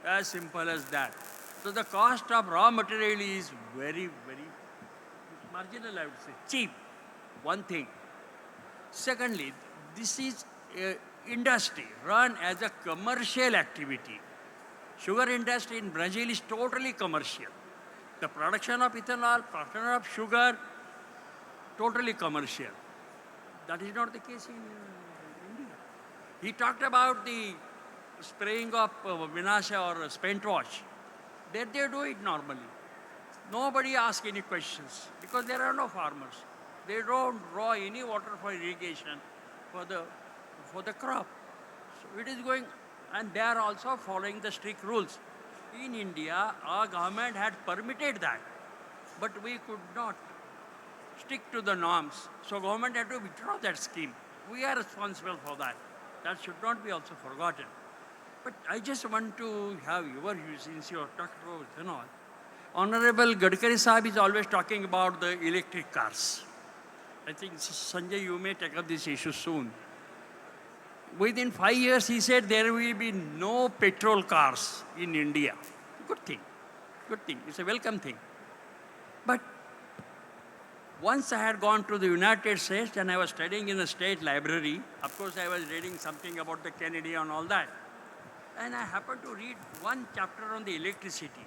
As simple as that. So the cost of raw material is very, very marginal, I would say. Cheap, one thing. Secondly, this is a industry run as a commercial activity. Sugar industry in Brazil is totally commercial. The production of ethanol, production of sugar, totally commercial. That is not the case in India. He talked about the spraying of Vinasha or spent wash. There they do it normally. Nobody asks any questions because there are no farmers. They don't draw any water for irrigation for the crop. So it is going, and they are also following the strict rules. In India, our government had permitted that, but we could not stick to the norms. So government had to withdraw that scheme. We are responsible for that. That should not be also forgotten. But I just want to have your view since you have talked about ethanol. Honorable Gadkari Sahib is always talking about the electric cars. I think Sanjay, you may take up this issue soon. Within 5 years, he said there will be no petrol cars in India. Good thing. Good thing. It's a welcome thing. But once I had gone to the United States and I was studying in the state library, of course I was reading something about the Kennedy and all that. And I happened to read one chapter on the electricity.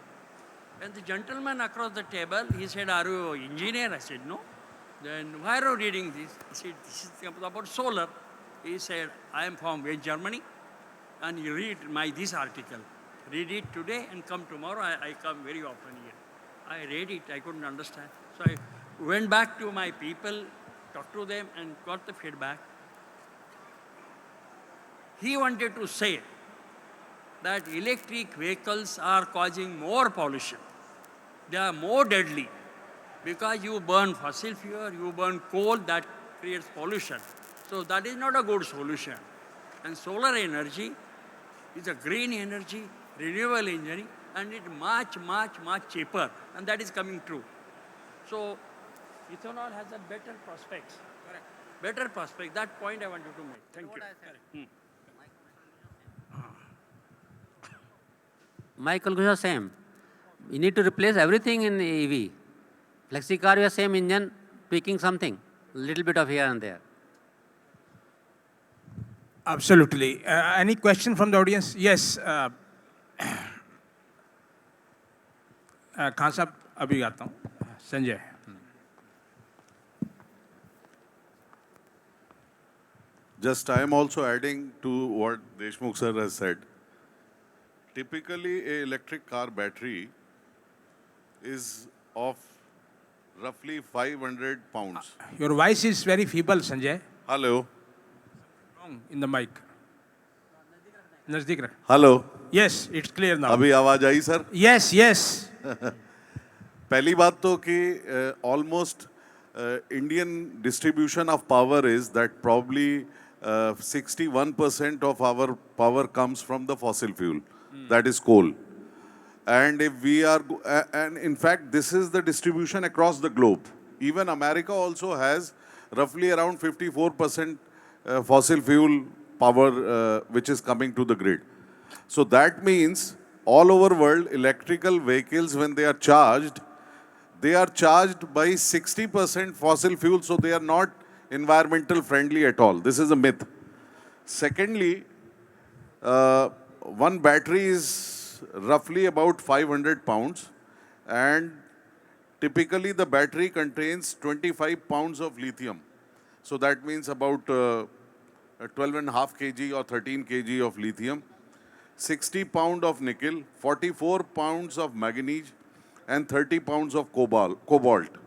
And the gentleman across the table, he said, "Are you an engineer?" I said, "No." "Then why are you reading this?" He said, "This is about solar." He said, "I am from West Germany, and you read this article. Read it today and come tomorrow." I come very often here. I read it, I couldn't understand. So I went back to my people, talked to them, and got the feedback. He wanted to say that electric vehicles are causing more pollution. They are more deadly because you burn fossil fuel, you burn coal, that creates pollution. So that is not a good solution. And solar energy is a green energy, renewable energy, and it's much, much, much cheaper. And that is coming true. So ethanol has a better prospects. Correct. Better prospect. That point I wanted to make. Thank you. My conclusion is same. You need to replace everything in EV. Flexi car, you have same engine, tweaking something, little bit of here and there. Absolutely. Any question from the audience? Yes. Khan साहब अभी आता हूँ. Sanjay. Just I am also adding to what Deshmukh sir has said. Typically, a electric car battery is of roughly 500 pounds. Your voice is very feeble, Sanjay. Hello. Wrong in the mic. नजदीक रख. Hello. Yes, it's clear now. अभी आवाज आई sir? Yes, yes. पहली बात तो कि almost Indian distribution of power is that probably 61% of our power comes from the fossil fuel. That is coal. And if we are, and in fact, this is the distribution across the globe. Even America also has roughly around 54% fossil fuel power which is coming to the grid. So that means all over world, electrical vehicles, when they are charged by 60% fossil fuel, so they are not environmental friendly at all. This is a myth. Secondly, one battery is roughly about 500 pounds, and typically the battery contains 25 pounds of lithium. So that means about 12.5 kg or 13 kg of lithium, 60 pounds of nickel, 44 pounds of manganese, and 30 pounds of cobalt.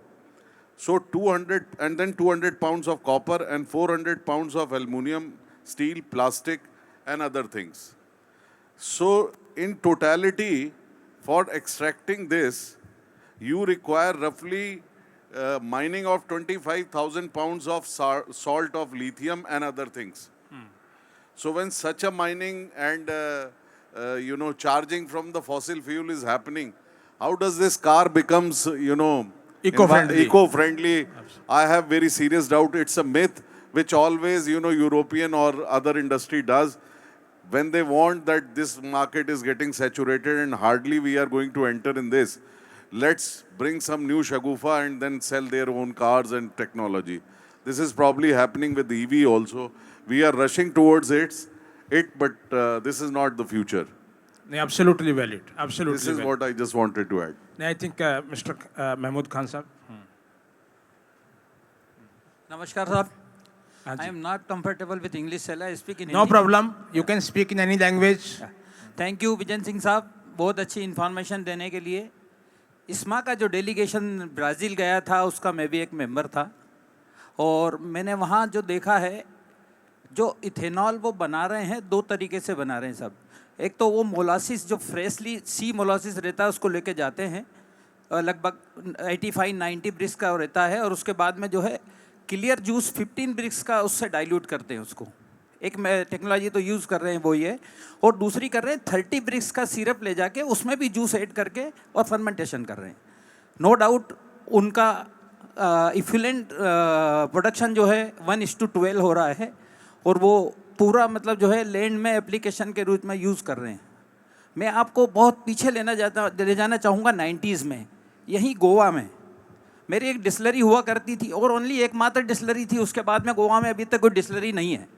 So 200, and then 200 pounds of copper and 400 pounds of aluminum, steel, plastic, and other things. So in totality, for extracting this, you require roughly mining of 25,000 pounds of salt of lithium and other things. So when such a mining and charging from the fossil fuel is happening, how does this car becomes eco-friendly? I have very serious doubt. It's a myth which always European or other industry does. when they want that this market is getting saturated and hardly we are going to enter in this, let's bring some new shagufa and then sell their own cars and technology. This is probably happening with EV also. We are rushing towards but this is not the future. Absolutely valid. Absolutely This is valid. what I just wanted to add. I think Mr. Mahmood Khan sir. Namaskar, sir. हाँ जी. I am not comfortable with English. Shall I speak in No Hindi? problem. You can speak in any language. Thank you vision Singh साहब, बहुत अच्छी information देने के लिए। इस्मा का जो डेलीगेशन ब्राज़ील गया था उसका मैं भी एक मेंबर था, और मैंने वहाँ जो देखा है, जो इथेनॉल वो बना रहे हैं दो तरीके से बना रहे हैं सब। एक तो वो मोलासिस जो फ्रेशली सी मोलासिस रहता है उसको लेके जाते हैं, लगभग 85-90 ब्रिक्स का रहता है, और उसके बाद में जो है क्लियर जूस 15 ब्रिक्स का उससे डाइल्यूट करते हैं उसको। एक टेक्नोलॉजी तो यूज़ कर रहे हैं वो ये, और दूसरी कर रहे हैं 30 ब्रिक्स का सिरप ले जाके उसमें भी जूस ऐड करके और फर्मेंटेशन कर रहे हैं। नो डाउट उनका इफ्यूलेंट प्रोडक्शन जो है 1:12 हो रहा है, और वो पूरा मतलब जो है लैंड में एप्लीकेशन के रूप में यूज़ कर रहे हैं। मैं आपको बहुत पीछे ले जाना चाहूँगा 90s में। यहीं गोवा में मेरी एक डिस्लरी हुआ करती थी, और ओनली एकमात्र डिस्लरी थी। उसके बाद में गोवा में अभी तक कोई डिस्लरी नहीं है।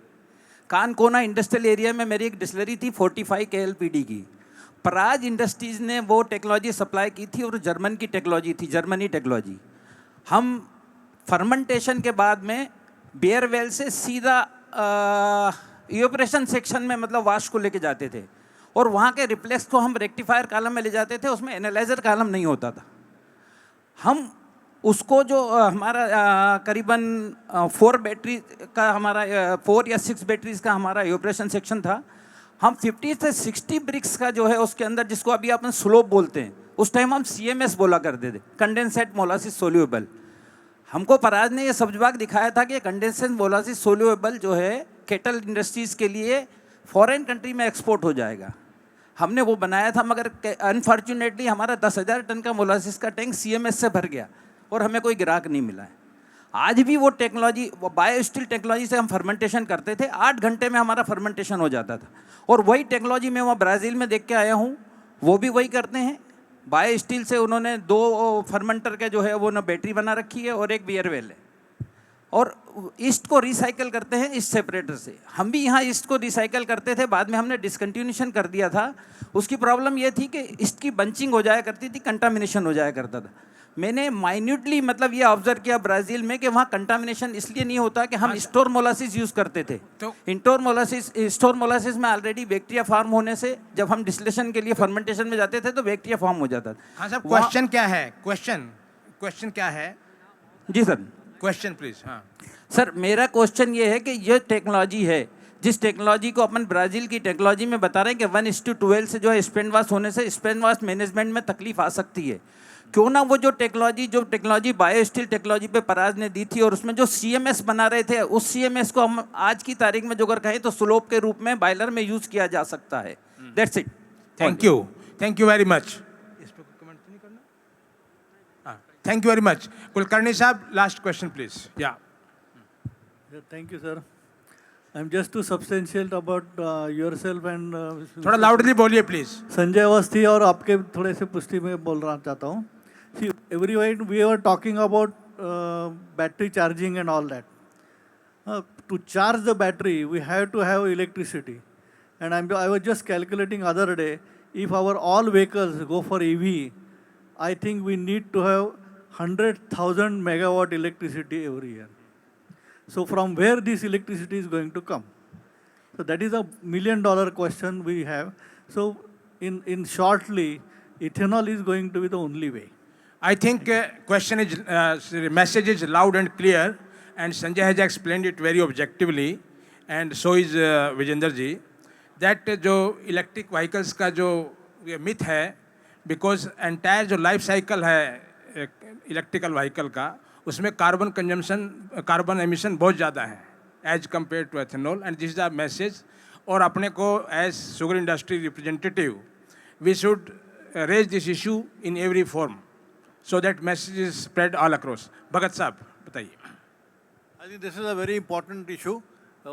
कानकोना इंडस्ट्रियल एरिया में मेरी एक डिस्लरी थी 45 KLPD की। पराज इंडस्ट्रीज़ ने वो टेक्नोलॉजी सप्लाई की थी, और जर्मन की टेक्नोलॉजी थी, जर्मनी टेक्नोलॉजी। हम फर्मेंटेशन के बाद में बेयर वेल से सीधा इवेपोरेशन सेक्शन में मतलब वाश को लेके जाते थे, और वहाँ के रिप्लेक्स को हम रेक्टिफायर कॉलम में ले जाते थे, उसमें एनालाइजर कॉलम नहीं होता था। हम उसको जो हमारा करीबन 4 बैटरी का हमारा 4 या 6 बैटरीज का हमारा इवेपोरेशन सेक्शन था, हम 50 से 60 ब्रिक्स का जो है उसके अंदर, जिसको अभी अपन स्लोप बोलते हैं, उस टाइम हम CMS बोला करते थे, कंडेंसेट मोलासिस सोल्यूबल। हमको पराज ने ये सब्जबाग दिखाया था कि कंडेंसेट मोलासिस सोल्यूबल जो है केटल इंडस्ट्रीज़ के लिए फॉरेन कंट्री में एक्सपोर्ट हो जाएगा। हमने वो बनाया था, मगर अनफॉर्चुनेटली हमारा 10,000 टन का मोलासिस का टैंक CMS से भर गया, और हमें कोई ग्राहक नहीं मिला है। आज भी वो टेक्नोलॉजी, वो बायो स्टील टेक्नोलॉजी से हम फर्मेंटेशन करते थे, 8 घंटे में हमारा फर्मेंटेशन हो जाता था। और वही टेक्नोलॉजी मैं वहाँ ब्राज़ील में देख के आया हूँ, वो भी वही करते हैं। बायो स्टील से उन्होंने 2 फर्मेंटर के जो है वो ना बैटरी बना रखी है, और एक बियर वेल है, और ईस्ट को रिसाइकल करते हैं इस सेपरेटर से। हम भी यहाँ ईस्ट को रिसाइकल करते थे, बाद में हमने डिसकंटिन्यूशन कर दिया था। उसकी प्रॉब्लम ये थी कि ईस्ट की बंचिंग हो जाया करती थी, कंटामिनेशन हो जाया करता था। मैंने माइन्यूटली मतलब ये ऑब्जर्व किया ब्राज़ील में कि वहाँ कंटामिनेशन इसलिए नहीं होता कि हम स्टोर मोलासिस यूज़ करते थे। तो स्टोर मोलासिस में ऑलरेडी बैक्टीरिया फार्म होने से जब हम डिस्टिलेशन के लिए फर्मेंटेशन में जाते थे तो बैक्टीरिया फार्म हो जाता था। हाँ सर, क्वेश्चन क्या है? क्वेश्चन क्या है? जी सर, क्वेश्चन प्लीज। हाँ सर, मेरा क्वेश्चन ये है कि ये टेक्नोलॉजी है, जिस टेक्नोलॉजी को अपन ब्राज़ील की टेक्नोलॉजी में बता रहे हैं कि 1:12 से जो है स्पेन वाश होने से स्पेन वाश मैनेजमेंट में तकलीफ आ सकती है। क्यों ना वो जो टेक्नोलॉजी बायो स्टील टेक्नोलॉजी पे पराज ने दी थी, और उसमें जो CMS बना रहे थे, उस CMS को हम आज की तारीख में जो अगर कहें तो स्लोप के रूप में बॉयलर में यूज़ किया जा सकता है। That's it. Thank you very much. इस पर कमेंट नहीं करना? Thank you very much. Kulkarni साहब, लास्ट क्वेश्चन प्लीज। या Thank you, sir. I'm just to substantiate about yourself and थोड़ा लाउडली बोलिए प्लीज। संजय अवस्थी और आपके थोड़े से पुष्टि में बोलना चाहता हूँ। See, everyone we were talking about battery charging and all that. To charge the battery, we have to have electricity. And I was just calculating other day, if our all vehicles go for EV, I think we need to have 100,000 megawatt electricity every year. So from where this electricity is going to come? So that is a $1 million question we have. So in shortly, ethanol is going to be the only way. I think message is loud and clear, and Sanjay has explained it very objectively, and so is Vijender ji, that जो electric vehicles का जो ये myth है, because entire जो life cycle है electrical vehicle का, उसमें carbon emission बहुत ज़्यादा है as compare to ethanol, and this is the message. और अपने को as sugar industry representative we should raise this issue in every form so that message is spread all across. Bhagat Saab, बताइए। I think this is a very important issue.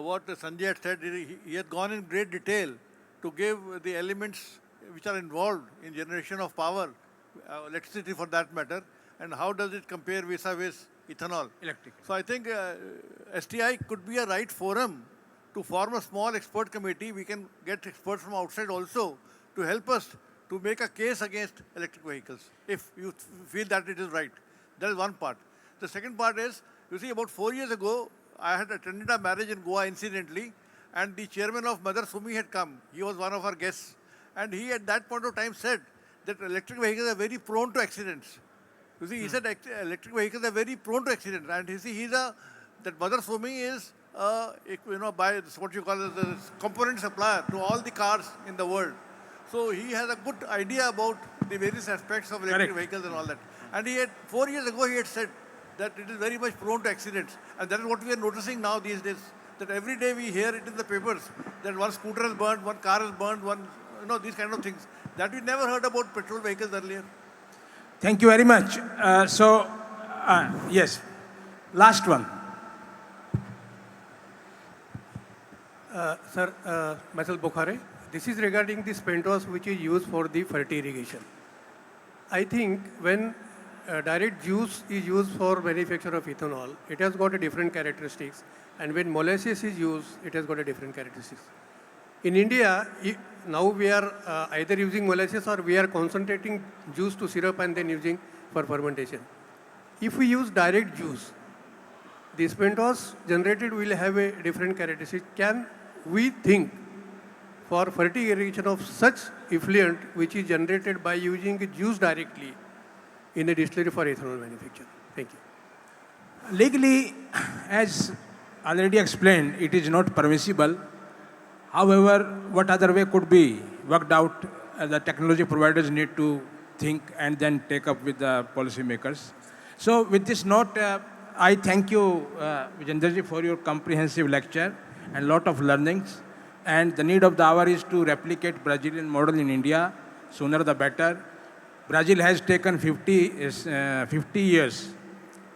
What Sanjay had said, he has gone in great detail to give the elements which are involved in generation of power, electricity for that matter, and how does it compare vis-a-vis ethanol? Electric. So I think STI could be a right forum to form a small expert committee. We can get experts from outside also to help us to make a case against electric vehicles, if you feel that it is right. That is one part. The second part is, you see, about 4 years ago, I had attended a marriage in Goa incidentally, and the chairman of Mother Sumi had come. He was one of our guests. And he at that point of time said that electric vehicles are very prone to accidents. You see, he said electric vehicles are very prone to accidents. And you see, that Mother Sumi is, by what you call as the component supplier to all the cars in the world. So he has a good idea about the various aspects of electric vehicles and all that. And 4 years ago, he had said that it is very much prone to accidents. And that is what we are noticing now these days. That every day we hear it in the papers that one scooter is burned, one car is burned, these kind of things. That we never heard about petrol vehicles earlier. Thank you very much. Yes, last one. Sir, myself Bokhare. This is regarding the spentos which is used for the fertility irrigation. I think when direct juice is used for manufacture of ethanol, it has got a different characteristics. And when molasses is used, it has got a different characteristics. In India, now we are either using molasses or we are concentrating juice to syrup and then using for fermentation. If we use direct juice, the spentos generated will have a different characteristic. Can we think for fertility irrigation of such effluent which is generated by using juice directly in a distillery for ethanol manufacture? Thank you. Legally, as already explained, it is not permissible. However, what other way could be worked out? The technology providers need to think and then take up with the policymakers. So with this note, I thank you, Vijendraji, for your comprehensive lecture and lot of learnings. And the need of the hour is to replicate Brazilian model in India, sooner the better. Brazil has taken 50 years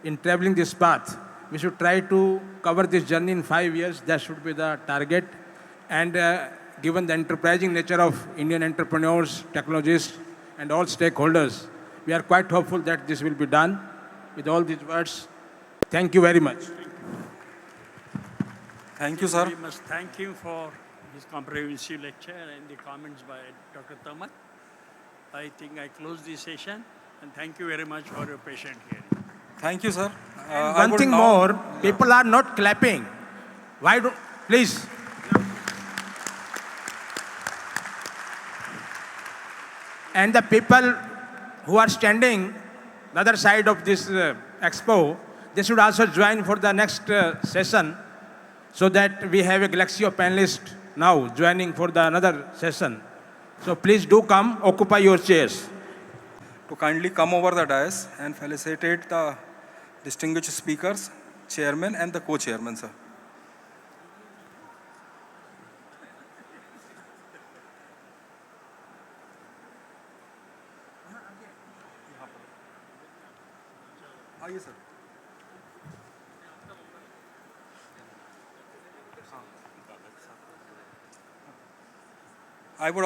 in traveling this path. We should try to cover this journey in 5 years. That should be the target. And given the enterprising nature of Indian entrepreneurs, technologists, and all stakeholders, we are quite hopeful that this will be done. With all these words, thank you very much. Thank you, sir. We must thank him for his comprehensive lecture and the comments by Dr. Tamat. I think I close this session, and thank you very much for your patient hearing. Thank you, sir. One thing more, people are not clapping. Why don't, please. And the people who are standing the other side of this expo, they should also join for the next session, so that we have a galaxy of panelists now joining for the another session. So please do come, occupy your chairs. To kindly come over the dais and felicitate the distinguished speakers, chairman and the co-chairman, sir. आइए sir. I would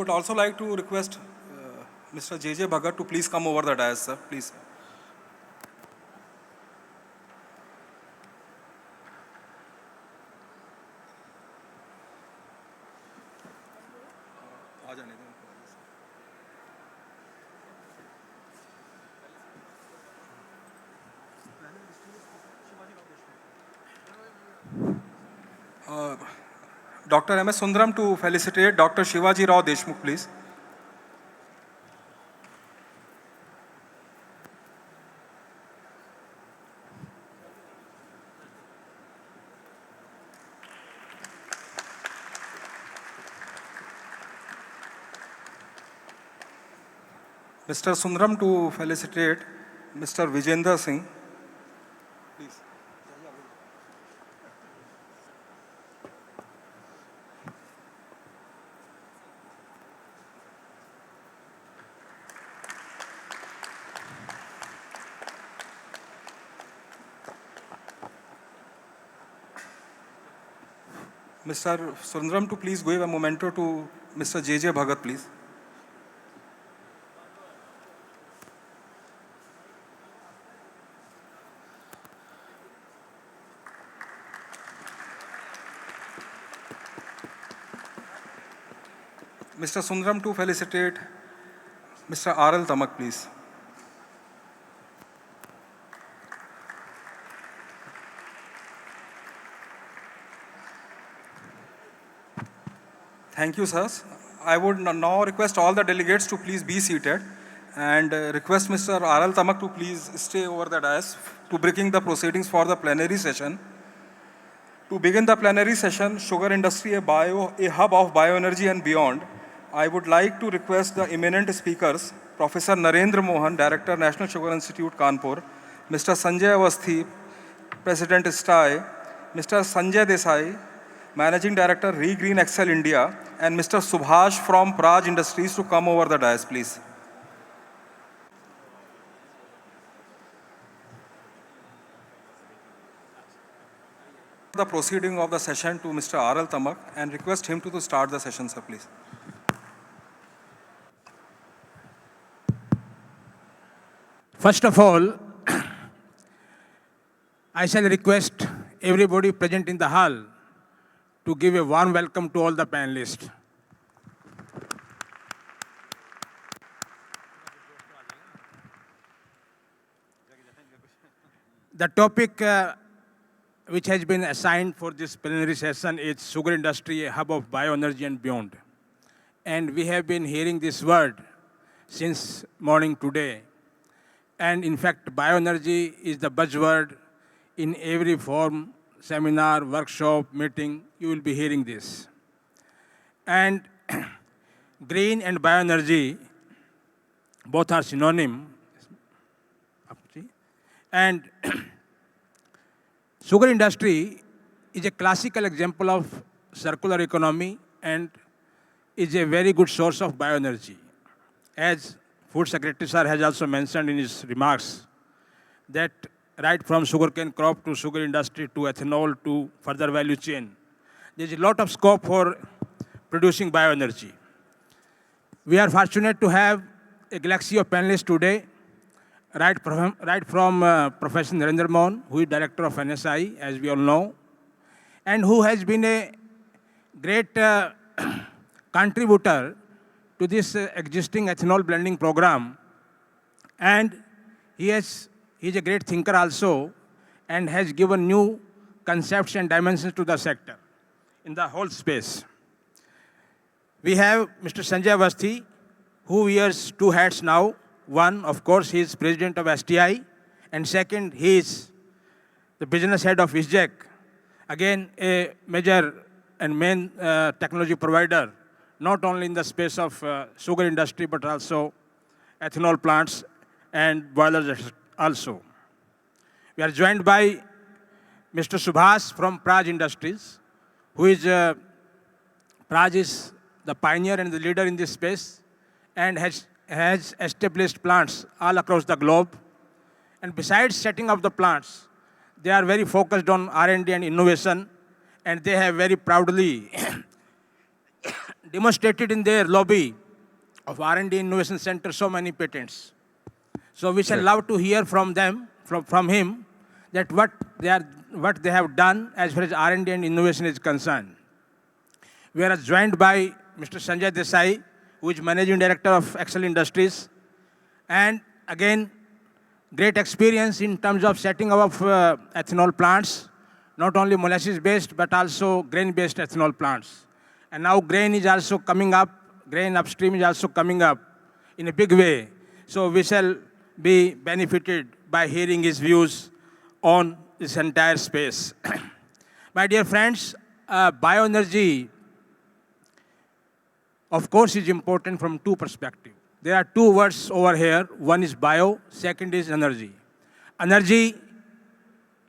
also like to request Mr. J.J. Bhagat to please come over the dais, sir, please. Dr. M.S. Sundaram to felicitate Dr. Shivaji Rao Deshmukh, please. Mr. Sundaram to felicitate Mr. Vijender Singh. Please. Mr. Sundram to please give a memento to Mr. J. J. Bhagat, please. Mr. Sundram to felicitate Mr. R.L. Tamak, please. Thank you, sirs. I would now request all the delegates to please be seated and request Mr. R.L. Tamak to please stay over the dais to begin the proceedings for the plenary session. To begin the plenary session, Sugar Industry, a hub of bioenergy and beyond, I would like to request the eminent speakers, Professor Narendra Mohan, Director, National Sugar Institute, Kanpur, Mr. Sanjay Avasthi, President STAI, Mr. Sanjay Desai, Managing Director, Regreen Excel India, and Mr. Subhash from Praj Industries to come over the dais, please. The proceeding of the session to Mr. R.L. Tamak and request him to start the session, sir, please. First of all, I shall request everybody present in the hall to give a warm welcome to all the panelists. The topic which has been assigned for this plenary session is Sugar Industry, a hub of bioenergy and beyond. And we have been hearing this word since morning today. And in fact, bioenergy is the buzzword in every forum, seminar, workshop, meeting, you will be hearing this. And green and bioenergy, both are synonym. And sugar industry is a classical example of circular economy and is a very good source of bioenergy. As Food Secretary Sir has also mentioned in his remarks, that right from sugarcane crop to sugar industry to ethanol to further value chain, there's a lot of scope for producing bioenergy. We are fortunate to have a galaxy of panelists today, right from Professor Narendra Mohan, who is Director of NSI, as we all know, and who has been a great contributor to this existing ethanol blending program. And he is a great thinker also and has given new concepts and dimensions to the sector in the whole space. We have Mr. Sanjay Avasthi, who wears two hats now. One, of course, he is president of STI, and second, he is the business head of ISJEC, again a major and main technology provider, not only in the space of sugar industry, but also ethanol plants and boilers also. We are joined by Mr. Subhash from Praj Industries, who is, Praj is the pioneer and the leader in this space and has established plants all across the globe. And besides setting up the plants, they are very focused on R&D and innovation, and they have very proudly demonstrated in their lobby of R&D Innovation Center so many patents. So we shall love to hear from them, from him, that what they have done as far as R&D and innovation is concerned. We are joined by Mr. Sanjay Desai, who is Managing Director of Excel Industries, and again, great experience in terms of setting up ethanol plants, not only molasses-based, but also grain-based ethanol plants. And now grain is also coming up, grain upstream is also coming up in a big way. So we shall be benefited by hearing his views on this entire space. My dear friends, bioenergy, of course, is important from two perspectives. There are two words over here. One is bio, second is energy. Energy,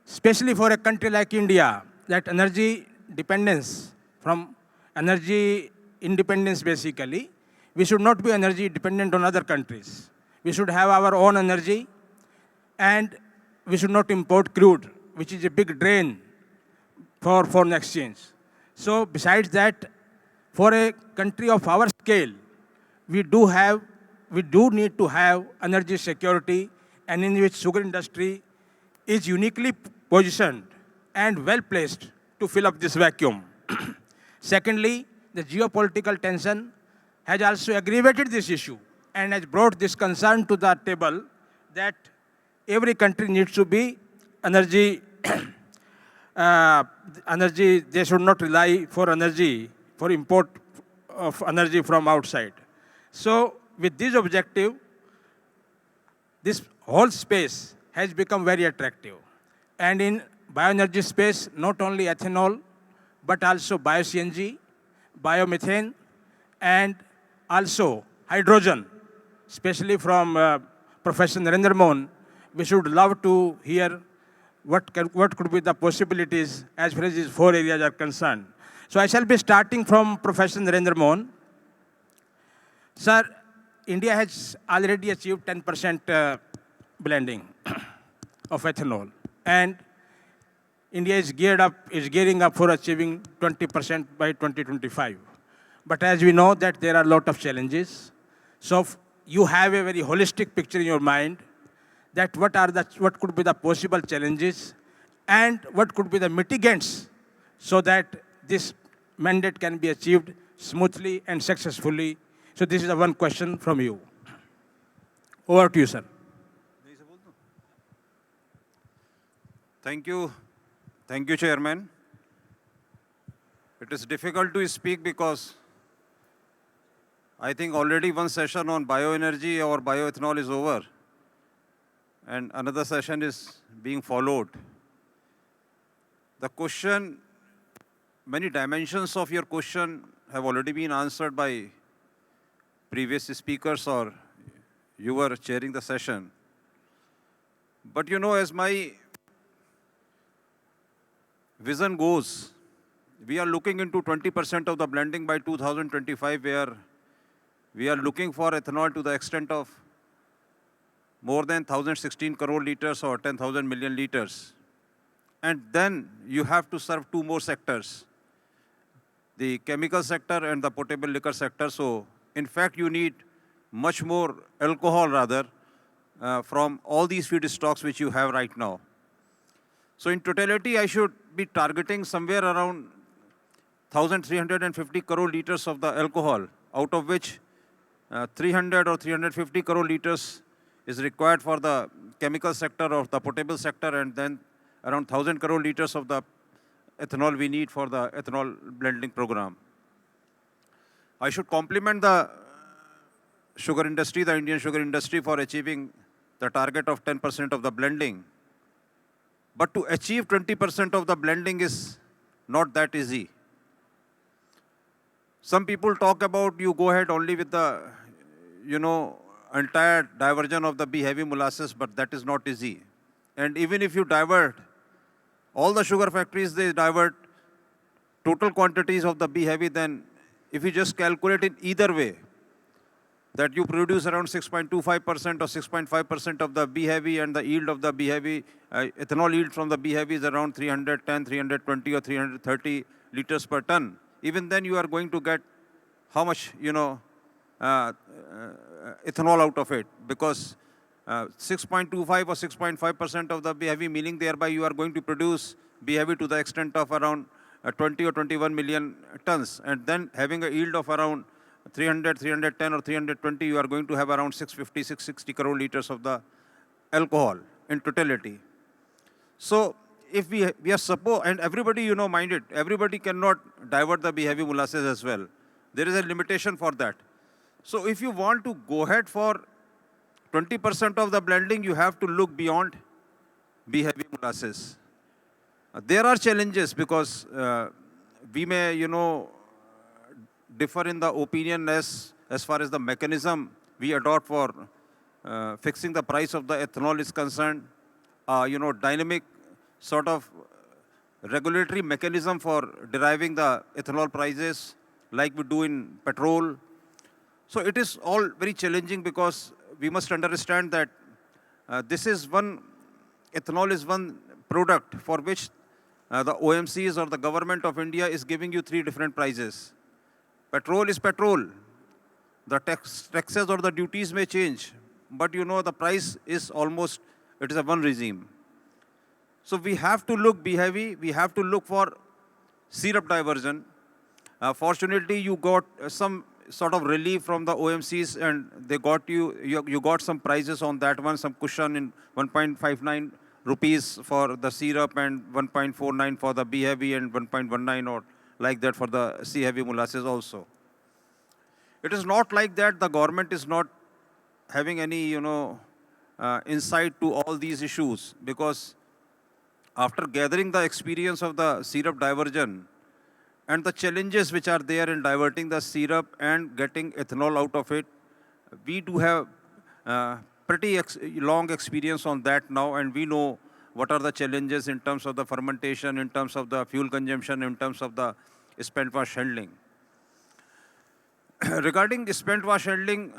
especially for a country like India, that energy dependence, from energy independence basically, we should not be energy dependent on other countries. We should have our own energy, and we should not import crude, which is a big drain for foreign exchange. So besides that, for a country of our scale, we do need to have energy security, and in which sugar industry is uniquely positioned and well placed to fill up this vacuum. Secondly, the geopolitical tension has also aggravated this issue and has brought this concern to the table that every country needs to be energy, energy, they should not rely for energy, for import of energy from outside. So with this objective, this whole space has become very attractive. And in bioenergy space, not only ethanol, but also bio-CNG, biomethane, and also hydrogen, especially from Professor Narendra Mohan. We should love to hear what could be the possibilities as far as these 4 areas are concerned. So I shall be starting from Professor Narendra Mohan. Sir, India has already achieved 10% blending of ethanol, and India is gearing up for achieving 20% by 2025. But as we know that there are a lot of challenges. So you have a very holistic picture in your mind that what could be the possible challenges and what could be the mitigants so that this mandate can be achieved smoothly and successfully. So this is the one question from you. Over to you, sir. Thank you. Thank you, Chairman. It is difficult to speak because I think already one session on bioenergy or bioethanol is over, and another session is being followed. The question, many dimensions of your question have already been answered by previous speakers, or you were chairing the session. But you know, as my vision goes, we are looking into 20% of the blending by 2025, where we are looking for ethanol to the extent of more than 1,016 crore liters or 10,000 million liters. And then you have to serve 2 more sectors, the chemical sector and the potable liquor sector. So in fact, you need much more alcohol rather from all these feedstocks which you have right now. So in totality, I should be targeting somewhere around 1,350 crore liters of the alcohol, out of which 300 or 350 crore liters is required for the chemical sector or the potable sector, and then around 1,000 crore liters of the ethanol we need for the ethanol blending program. I should compliment the sugar industry, the Indian sugar industry, for achieving the target of 10% of the blending. But to achieve 20% of the blending is not that easy. Some people talk about you go ahead only with the, entire diversion of the B-heavy molasses, but that is not easy. And even if you divert, all the sugar factories, they divert total quantities of the B-heavy, then if you just calculate it either way, that you produce around 6.25% or 6.5% of the B-heavy, and the yield of the B-heavy, ethanol yield from the B-heavy is around 310, 320 or 330 liters per ton. Even then you are going to get how much, ethanol out of it, because 6.25 or 6.5% of the B-heavy, meaning thereby you are going to produce B-heavy to the extent of around 20 or 21 million tons. And then having a yield of around 300, 310 or 320, you are going to have around 650, 660 crore liters of the alcohol in totality. So if we are supposed, and everybody, mind it, everybody cannot divert the B-heavy molasses as well. There is a limitation for that. So if you want to go ahead for 20% of the blending, you have to look beyond B-heavy molasses. There are challenges because we may, differ in the opinion as far as the mechanism we adopt for fixing the price of the ethanol is concerned. Dynamic sort of regulatory mechanism for deriving the ethanol prices like we do in petrol. So it is all very challenging because we must understand that ethanol is one product for which the OMCs or the government of India is giving you three different prices. Petrol is petrol. The taxes or the duties may change, but you know the price is almost, it is a one regime. So we have to look BHEV, we have to look for syrup diversion. Fortunately, you got some sort of relief from the OMCs and they got you got some prices on that one, some cushion in 1.59 rupees for the syrup and 1.49 for the B-heavy and 1.19 or like that for the C-heavy molasses also. It is not like that the government is not having any, insight to all these issues, because after gathering the experience of the syrup diversion and the challenges which are there in diverting the syrup and getting ethanol out of it, we do have pretty long experience on that now, and we know what are the challenges in terms of the fermentation, in terms of the fuel consumption, in terms of the spent wash handling. Regarding spent wash handling,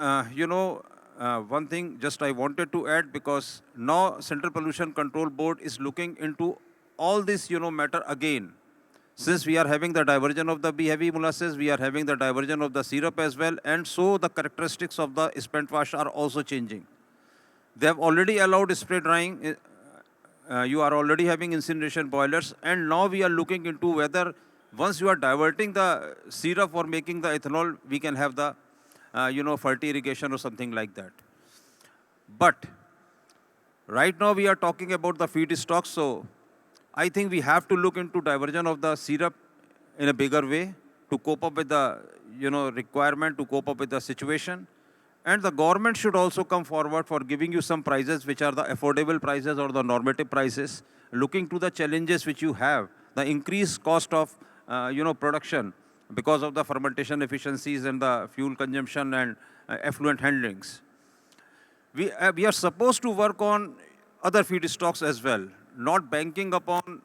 one thing just I wanted to add, because now Central Pollution Control Board is looking into all this, matter again. Since we are having the diversion of the B-heavy molasses, we are having the diversion of the syrup as well, and so the characteristics of the spent wash are also changing. They have already allowed spray drying. You are already having incineration boilers, and now we are looking into whether once you are diverting the syrup for making the ethanol, we can have the, fertilization irrigation or something like that. But right now we are talking about the feedstock, so I think we have to look into diversion of the syrup in a bigger way to cope up with the, requirement, to cope up with the situation. And the government should also come forward for giving you some prices which are the affordable prices or the normative prices, looking to the challenges which you have, the increased cost of, production because of the fermentation efficiencies and the fuel consumption and effluent handlings. We are supposed to work on other feedstocks as well, not banking upon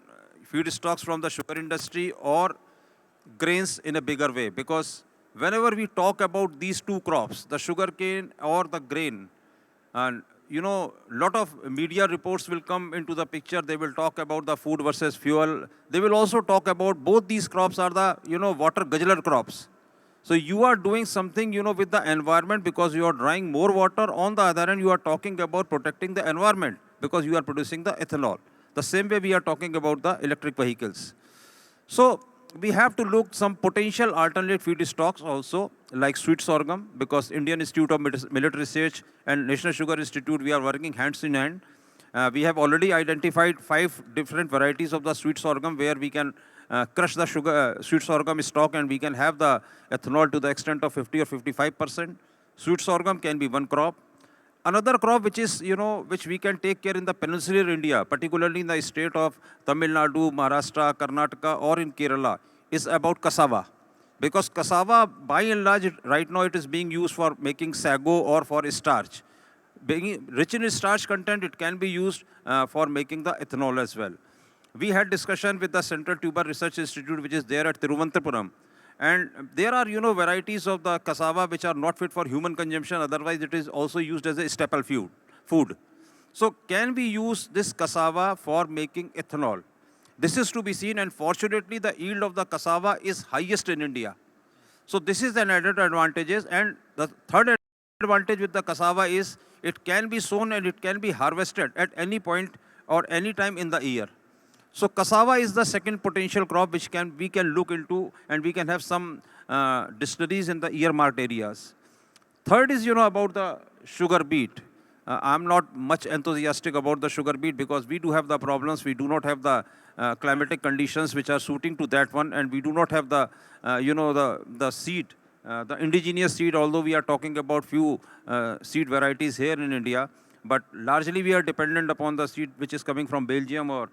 feedstocks from the sugar industry or grains in a bigger way, because whenever we talk about these two crops, the sugarcane or the grain, and lot of media reports will come into the picture. They will talk about the food versus fuel. They will also talk about both these crops are the, water guzzler crops. So you are doing something, with the environment because you are drawing more water. On the other hand, you are talking about protecting the environment because you are producing the ethanol. The same way we are talking about the electric vehicles. So we have to look some potential alternate feedstocks also, like sweet sorghum, because Indian Institute of Military Research and National Sugar Institute, we are working hands in hand. We have already identified 5 different varieties of the sweet sorghum where we can crush the sweet sorghum stock and we can have the ethanol to the extent of 50 or 55%. Sweet sorghum can be one crop. Another crop which is, which we can take care in the peninsular India, particularly in the state of Tamil Nadu, Maharashtra, Karnataka, or in Kerala, is about cassava. Because cassava, by and large, right now it is being used for making sago or for starch. Being rich in starch content, it can be used for making the ethanol as well. We had discussion with the Central Tuber Research Institute, which is there at Thiruvananthapuram. And there are, varieties of the cassava which are not fit for human consumption. Otherwise, it is also used as a staple food. So can we use this cassava for making ethanol? This is to be seen, and fortunately, the yield of the cassava is highest in India. So this is an added advantage. And the third advantage with the cassava is it can be sown and it can be harvested at any point or any time in the year. So cassava is the second potential crop which we can look into, and we can have some distilleries in the earmarked areas. Third is, about the sugar beet. I'm not much enthusiastic about the sugar beet because we do have the problems. We do not have the climatic conditions which are suiting to that one, and we do not have the, the seed, the indigenous seed, although we are talking about few seed varieties here in India. But largely we are dependent upon the seed which is coming from Belgium or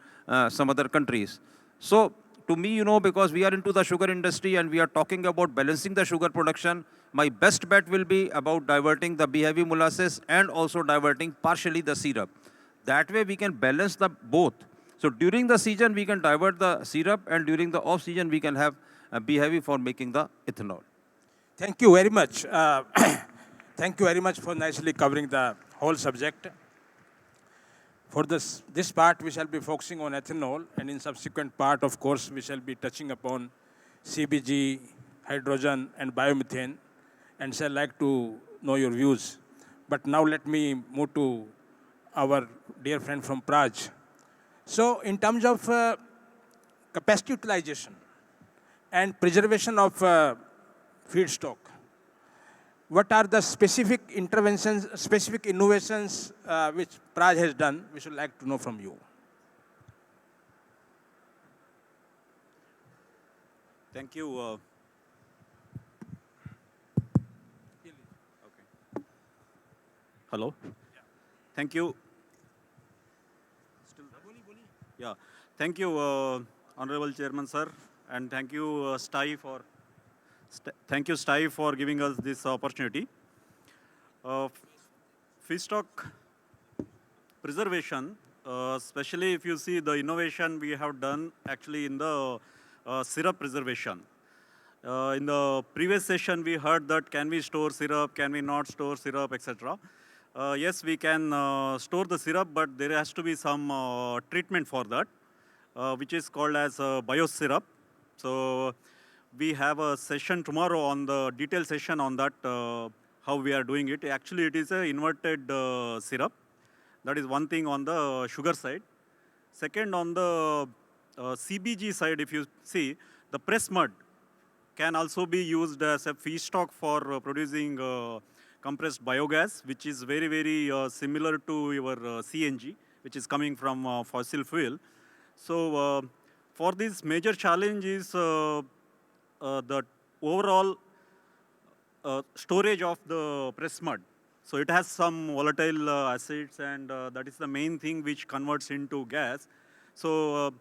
some other countries. So to me, because we are into the sugar industry and we are talking about balancing the sugar production, my best bet will be about diverting the B-heavy molasses and also diverting partially the syrup. That way we can balance the both. So during the season we can divert the syrup, and during the off season we can have B-heavy for making the ethanol. Thank you very much. Thank you very much for nicely covering the whole subject. for this part, we shall be focusing on ethanol, and in subsequent part, of course, we shall be touching upon CBG, hydrogen, and biomethane, and shall like to know your views. But now let me move to our dear friend from Praj. So in terms of capacity utilization and preservation of feedstock, what are the specific interventions, specific innovations which Praj has done? We should like to know from you. Thank you. Hello. Thank you. Yeah. Thank you, Honorable Chairman, sir, and thank you, STAI, for giving us this opportunity. Feedstock preservation, especially if you see the innovation we have done actually in the syrup preservation. In the previous session, we heard that can we store syrup, can we not store syrup, etc. Yes, we can store the syrup, but there has to be some treatment for that, which is called as biosyrup. So we have a session tomorrow on the detailed session on that, how we are doing it. Actually, it is an inverted syrup. That is one thing on the sugar side. Second, on the CBG side, if you see, the press mud can also be used as a feedstock for producing compressed biogas, which is very, very similar to your CNG, which is coming from fossil fuel. So for this major challenge is the overall storage of the press mud. So it has some volatile acids, and that is the main thing which converts into gas. So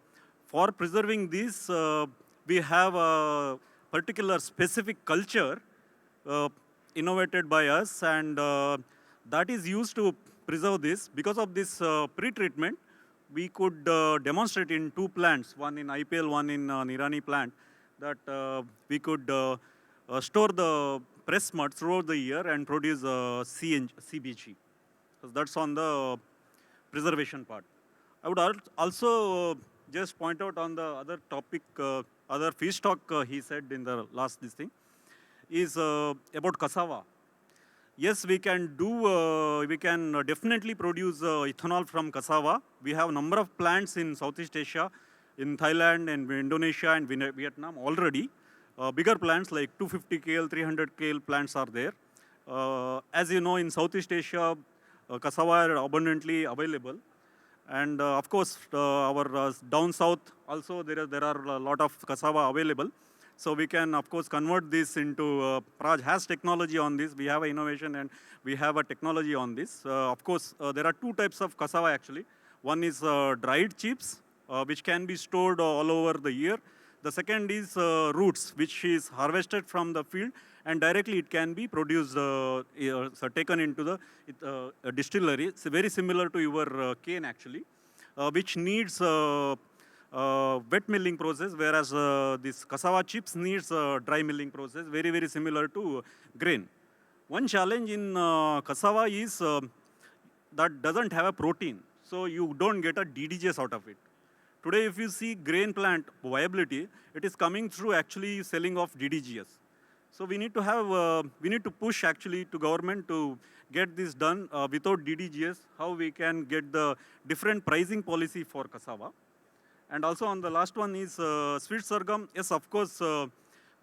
for preserving this, we have a particular specific culture innovated by us, and that is used to preserve this. Because of this pre-treatment, we could demonstrate in 2 plants, one in IPL, one in Nirani plant, that we could store the press mud throughout the year and produce CBG. So that's on the preservation part. I would also just point out on the other topic, other feedstock he said in the last this thing, is about cassava. Yes, we can definitely produce ethanol from cassava. We have a number of plants in Southeast Asia, in Thailand and Indonesia and Vietnam already. Bigger plants like 250 KL, 300 KL plants are there. As you know, in Southeast Asia, cassava are abundantly available. And of course, our down south also there are a lot of cassava available. So we can, of course, convert this into, Praj has technology on this. We have an innovation and we have a technology on this. Of course, there are 2 types of cassava actually. One is dried chips, which can be stored all over the year. The second is roots, which is harvested from the field, and directly it can be produced, so taken into the distillery. It's very similar to your cane actually, which needs wet milling process, whereas this cassava chips needs dry milling process, very, very similar to grain. One challenge in cassava is that doesn't have a protein, so you don't get a DDGS out of it. Today, if you see grain plant viability, it is coming through actually selling of DDGS. So we need to have, we need to push actually to government to get this done without DDGS, how we can get the different pricing policy for cassava. And also on the last one is sweet sorghum. Yes, of course,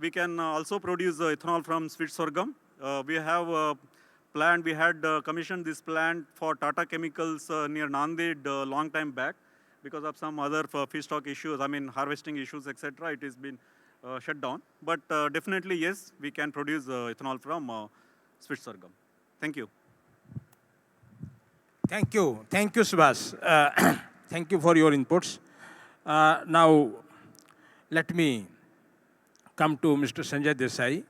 we can also produce ethanol from sweet sorghum. We have a plant, we had commissioned this plant for Tata Chemicals near Nanded long time back. Because of some other feedstock issues, I mean harvesting issues, etc., it has been shut down. But definitely, yes, we can produce ethanol from sweet sorghum. Thank you. Thank you. Thank you, Subhas. Thank you for your inputs. Now, let me come to Mr. Sanjay Desai.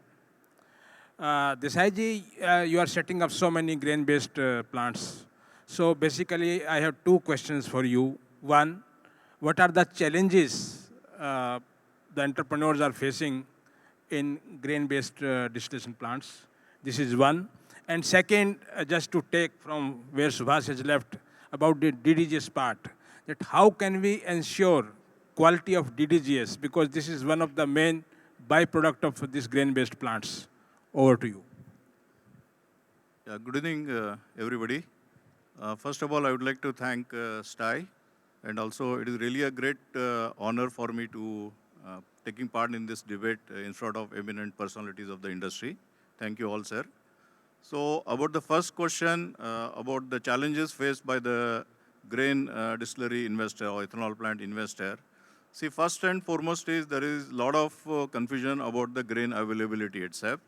Desai ji, you are setting up so many grain-based plants. So basically, I have 2 questions for you. One, what are the challenges the entrepreneurs are facing in grain-based distillation plants? This is one. And second, just to take from where Subhas has left, about the DDGS part, that how can we ensure quality of DDGS, because this is one of the main byproduct of these grain-based plants. Over to you. Yeah, good evening, everybody. First of all, I would like to thank STAI, and also it is really a great honor for me to taking part in this debate in front of eminent personalities of the industry. Thank you all, sir. So about the first question, about the challenges faced by the grain distillery investor or ethanol plant investor. See, first and foremost is there is a lot of confusion about the grain availability itself.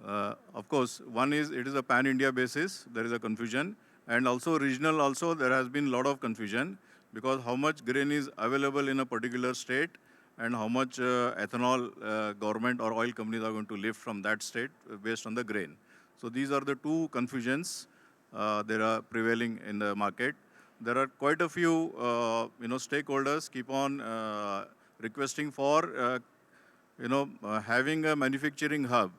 Of course, one is it is a pan-India basis, there is a confusion, and also regional also there has been a lot of confusion, because how much grain is available in a particular state and how much ethanol government or oil companies are going to lift from that state based on the grain. So these are the two confusions that are prevailing in the market. There are quite a few stakeholders keep on requesting for having a manufacturing hub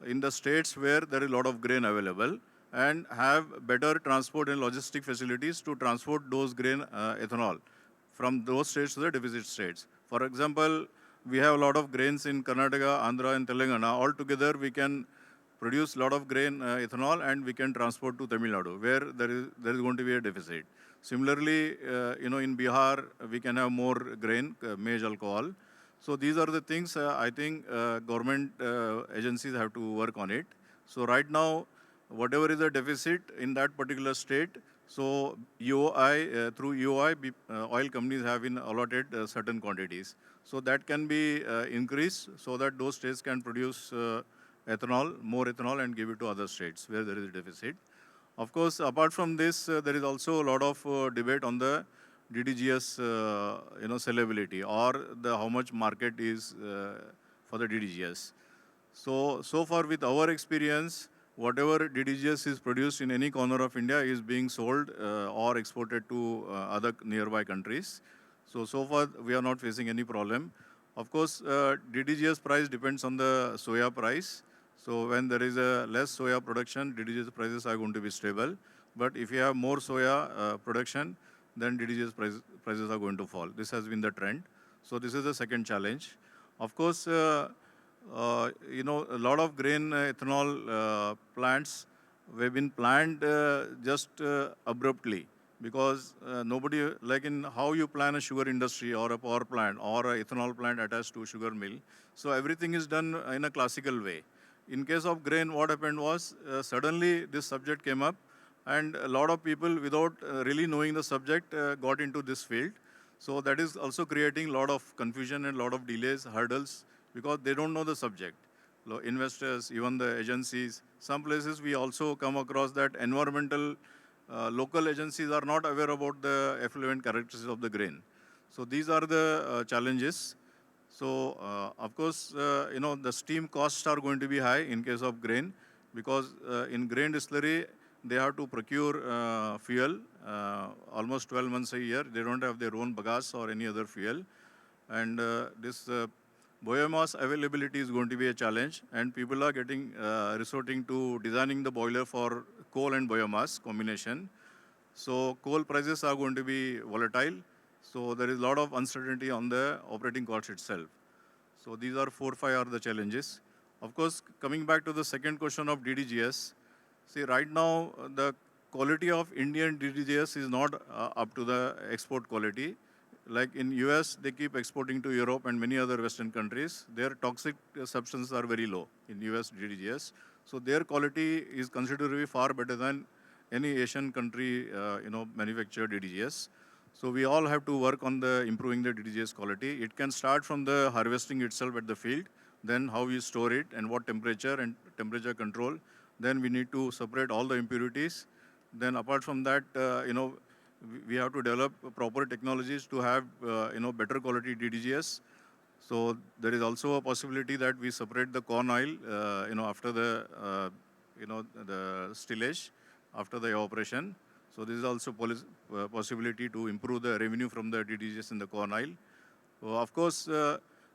in the states where there is a lot of grain available, and have better transport and logistic facilities to transport those grain ethanol from those states to the deficit states. For example, we have a lot of grains in Karnataka, Andhra and Telangana. All together we can produce a lot of grain ethanol and we can transport to Tamil Nadu, where there is going to be a deficit. Similarly, in Bihar, we can have more grain, maize alcohol. So these are the things I think government agencies have to work on it. So right now, whatever is the deficit in that particular state, so UOI, through UOI, oil companies have been allotted certain quantities. So that can be increased so that those states can produce ethanol, more ethanol, and give it to other states where there is a deficit. Of course, apart from this, there is also a lot of debate on the DDGS, sellability, or the how much market is for the DDGS. So far with our experience, whatever DDGS is produced in any corner of India is being sold or exported to other nearby countries. So far we are not facing any problem. Of course, DDGS price depends on the soya price. So when there is a less soya production, DDGS prices are going to be stable. But if you have more soya production, then DDGS prices are going to fall. This has been the trend. So this is the second challenge. Of course, a lot of grain ethanol plants have been planned just abruptly, because nobody, like in how you plan a sugar industry or a power plant or an ethanol plant attached to a sugar mill. So everything is done in a classical way. In case of grain, what happened was suddenly this subject came up, and a lot of people without really knowing the subject got into this field. So that is also creating a lot of confusion and a lot of delays, hurdles, because they don't know the subject. Investors, even the agencies, some places we also come across that environmental local agencies are not aware about the effluent characteristics of the grain. So these are the challenges. So of course, the steam costs are going to be high in case of grain, because in grain distillery, they have to procure fuel almost 12 months a year. They don't have their own bagasse or any other fuel. And this biomass availability is going to be a challenge, and people are getting resorting to designing the boiler for coal and biomass combination. So coal prices are going to be volatile. So there is a lot of uncertainty on the operating cost itself. So these are 4-5 are the challenges. Of course, coming back to the second question of DDGS, see, right now, the quality of Indian DDGS is not up to the export quality. Like in US, they keep exporting to Europe and many other Western countries. Their toxic substances are very low in US DDGS. So their quality is considerably far better than any Asian country, manufactured DDGS. So we all have to work on the improving the DDGS quality. It can start from the harvesting itself at the field, then how you store it and what temperature and temperature control. Then we need to separate all the impurities. Then apart from that, we have to develop proper technologies to have, better quality DDGS. So there is also a possibility that we separate the corn oil, after the, the stillage, after the evaporation. So this is also possibility to improve the revenue from the DDGS in the corn oil. So of course,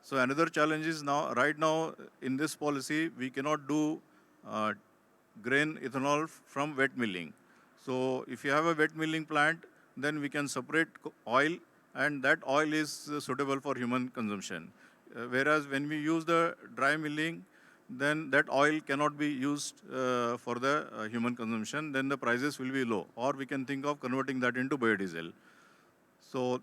so another challenge is right now in this policy, we cannot do grain ethanol from wet milling. So if you have a wet milling plant, then we can separate oil, and that oil is suitable for human consumption. Whereas when we use the dry milling, then that oil cannot be used for the human consumption, then the prices will be low. Or we can think of converting that into biodiesel. So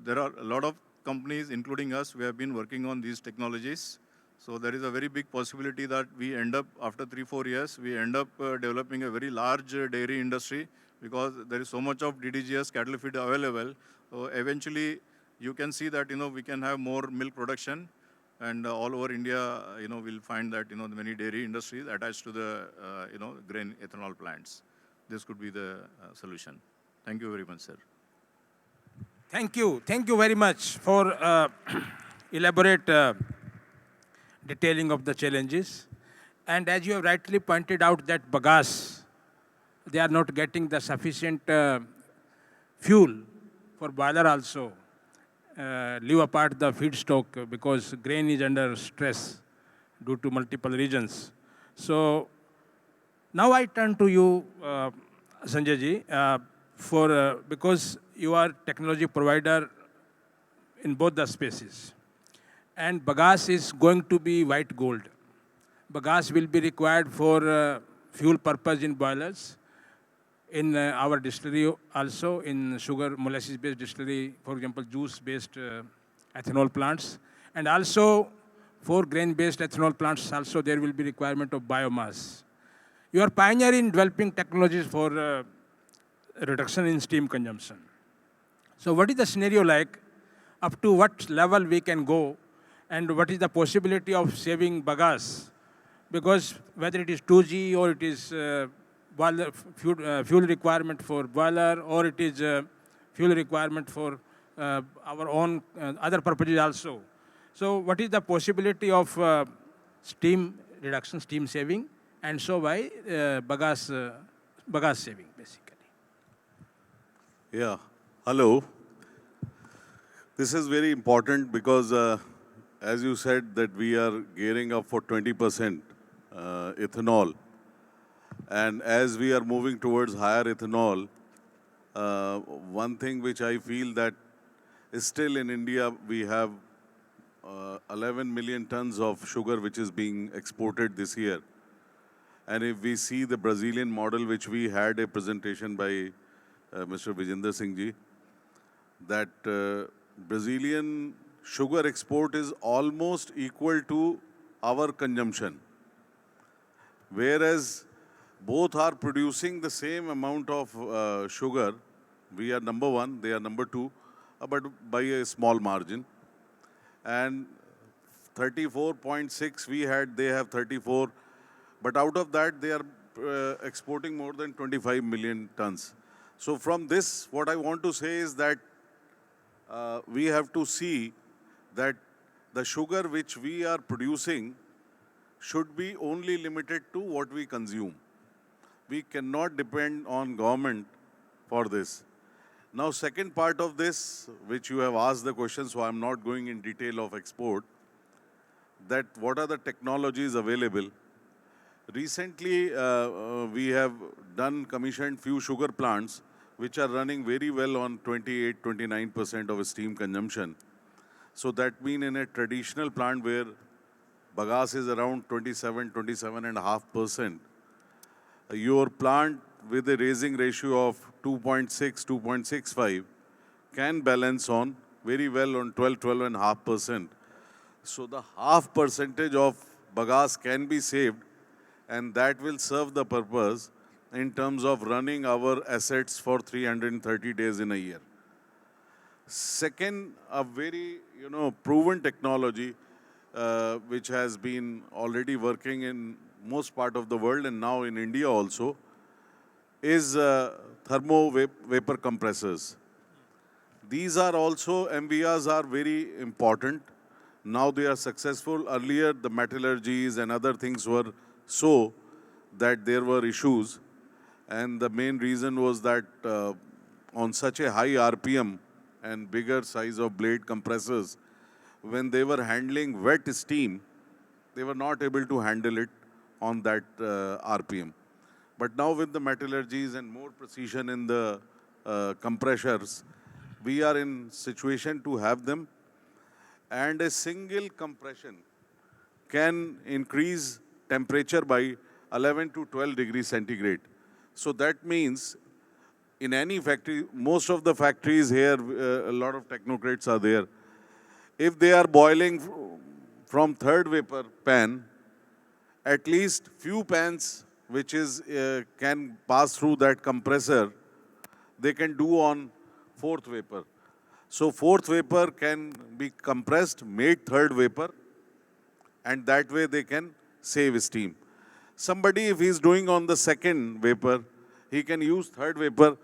there are a lot of companies, including us, we have been working on these technologies. So there is a very big possibility that we end up, after 3-4 years, we end up developing a very large dairy industry, because there is so much of DDGS cattle feed available. So eventually, you can see that, we can have more milk production, and all over India, we'll find that, many dairy industries attached to the, grain ethanol plants. This could be the solution. Thank you very much, sir. Thank you. Thank you very much for elaborate detailing of the challenges. And as you have rightly pointed out that bagasse, they are not getting the sufficient fuel for boiler also. Leave apart the feedstock because grain is under stress due to multiple reasons. So now I turn to you, Sanjay ji, because you are technology provider in both the spaces. And bagasse is going to be white gold. Bagasse will be required for fuel purpose in boilers, in our distillery also, in sugar molasses-based distillery, for example, juice-based ethanol plants. And also for grain-based ethanol plants also there will be requirement of biomass. You are pioneer in developing technologies for reduction in steam consumption. So what is the scenario like? Up to what level we can go? And what is the possibility of saving bagasse? Because whether it is 2G or it is boiler, fuel requirement for boiler, or it is fuel requirement for our own other purposes also. So what is the possibility of steam reduction, steam saving, and so by bagasse saving, basically? Yeah. Hello. This is very important because, as you said, that we are gearing up for 20% ethanol. And as we are moving towards higher ethanol, one thing which I feel that is still in India, we have 11 million tons of sugar which is being exported this year. And if we see the Brazilian model, which we had a presentation by Mr. Vijender Singh ji, that Brazilian sugar export is almost equal to our consumption. Whereas both are producing the same amount of sugar. We are number one, they are number two, but by a small margin. And 34.6 we had, they have 34. But out of that, they are exporting more than 25 million tons. So from this, what I want to say is that we have to see that the sugar which we are producing should be only limited to what we consume. We cannot depend on government for this. Now, second part of this, which you have asked the question, so I'm not going in detail of export, that what are the technologies available? Recently, we have commissioned few sugar plants which are running very well on 28-29% of steam consumption. So that means in a traditional plant where bagasse is around 27.5%, your plant with a raising ratio of 2.6, 2.65 can balance on very well on 12.5%. So the half percentage of bagasse can be saved, and that will serve the purpose in terms of running our assets for 330 days in a year. Second, a very proven technology which has been already working in most part of the world and now in India also is thermo vapor compressors. These are also, MVRs are very important. Now they are successful. Earlier the metallurgies and other things were so that there were issues, and the main reason was that on such a high RPM and bigger size of blade compressors, when they were handling wet steam, they were not able to handle it on that RPM. But now with the metallurgies and more precision in the compressors, we are in situation to have them. And a single compression can increase temperature by 11 to 12 degrees centigrade. So that means in any factory, most of the factories here, a lot of technocrats are there. If they are boiling from third vapor pan, at least few pans which is can pass through that compressor, they can do on fourth vapor. So fourth vapor can be compressed, made third vapor, and that way they can save steam. Somebody, if he's doing on the second vapor, he can use third vapor.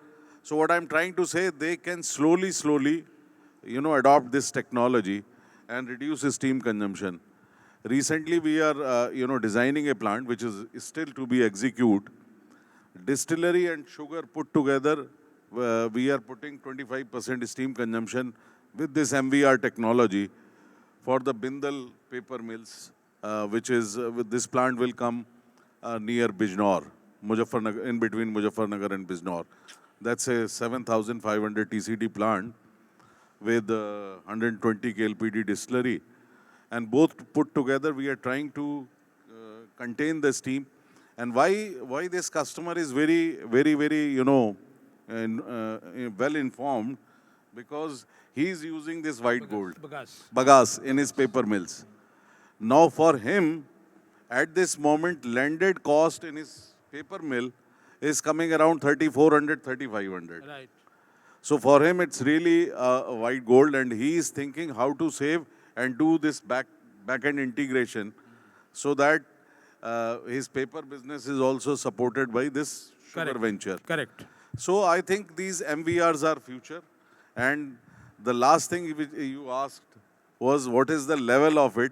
So what I'm trying to say, they can slowly, adopt this technology and reduce steam consumption. Recently, we are, designing a plant which is still to be executed. Distillery and sugar put together, we are putting 25% steam consumption with this MVR technology for the Bindal paper mills, which is, with this plant will come near Bijnor, Muzaffarnagar, in between Muzaffarnagar and Bijnor. That's a 7,500 TCD plant with 120 KLPD distillery. And both put together, we are trying to contain the steam. And why this customer is very, well informed, because he is using this white gold, bagasse, in his paper mills. Now for him, at this moment, landed cost in his paper mill is coming around 3,400, 3,500. Right. So for him, it's really white gold, and he is thinking how to save and do this back-end integration so that his paper business is also supported by this sugar venture. Correct. So I think these MVRs are future. And the last thing which you asked was what is the level of it.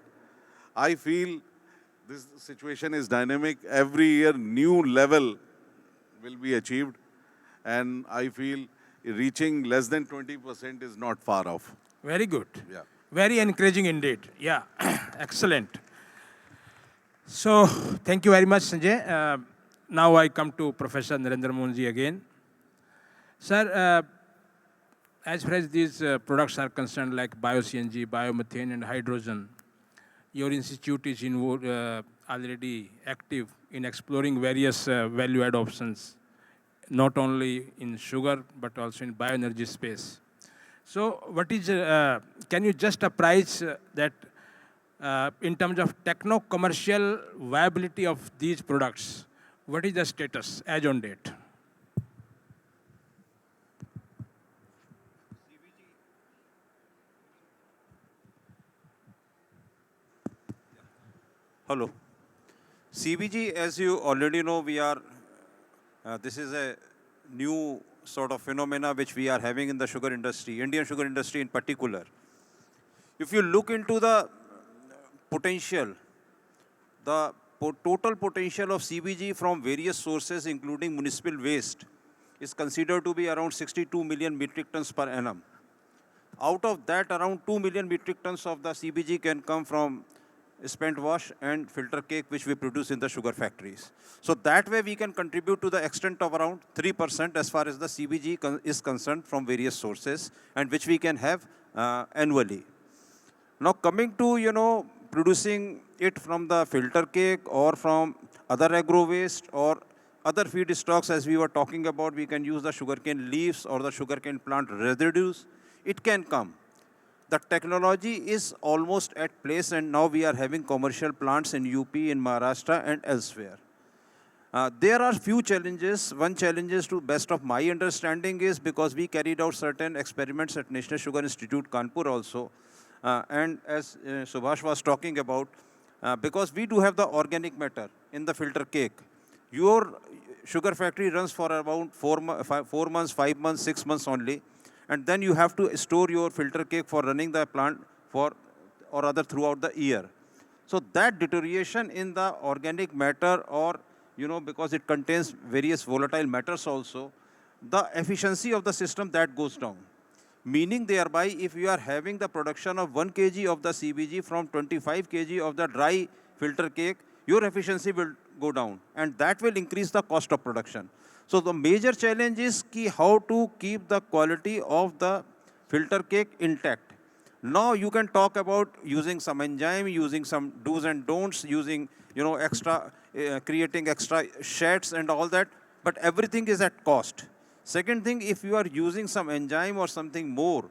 I feel this situation is dynamic. Every year, new level will be achieved. And I feel reaching less than 20% is not far off. Very good. Yeah. Very encouraging indeed. Yeah, excellent. So, thank you very much, Sanjay. Now I come to Professor Narendra Mohanji again. Sir, as far as these products are concerned, like bio-CNG, biomethane, and hydrogen, your institute is involved, already active in exploring various value-add options, not only in sugar, but also in bioenergy space. So what is, can you just apprise that in terms of techno-commercial viability of these products, what is the status as on date? Hello. CBG, as you already know, we are, this is a new sort of phenomena which we are having in the sugar industry, Indian sugar industry in particular. If you look into the potential, the total potential of CBG from various sources, including municipal waste, is considered to be around 62 million metric tons per annum. Out of that, around 2 million metric tons of the CBG can come from spent wash and filter cake which we produce in the sugar factories. So that way we can contribute to the extent of around 3% as far as the CBG is concerned from various sources, and which we can have annually. Now coming to, producing it from the filter cake or from other agro waste or other feedstocks, as we were talking about, we can use the sugarcane leaves or the sugarcane plant residues. It can come. The technology is almost at place, and now we are having commercial plants in UP, in Maharashtra, and elsewhere. There are few challenges. One challenge is, to best of my understanding, is because we carried out certain experiments at National Sugar Institute, Kanpur also. And as Subhash was talking about, because we do have the organic matter in the filter cake. Your sugar factory runs for about 4 months, 5 months, 6 months only. And then you have to store your filter cake for running the plant or rather throughout the year. So that deterioration in the organic matter, or, because it contains various volatile matters also, the efficiency of the system that goes down. Meaning thereby, if you are having the production of 1 kg of the CBG from 25 kg of the dry filter cake, your efficiency will go down, and that will increase the cost of production. So the major challenge is how to keep the quality of the filter cake intact. Now you can talk about using some enzyme, using some do's and don'ts, using extra, creating extra sheds and all that, but everything is at cost. Second thing, if you are using some enzyme or something more,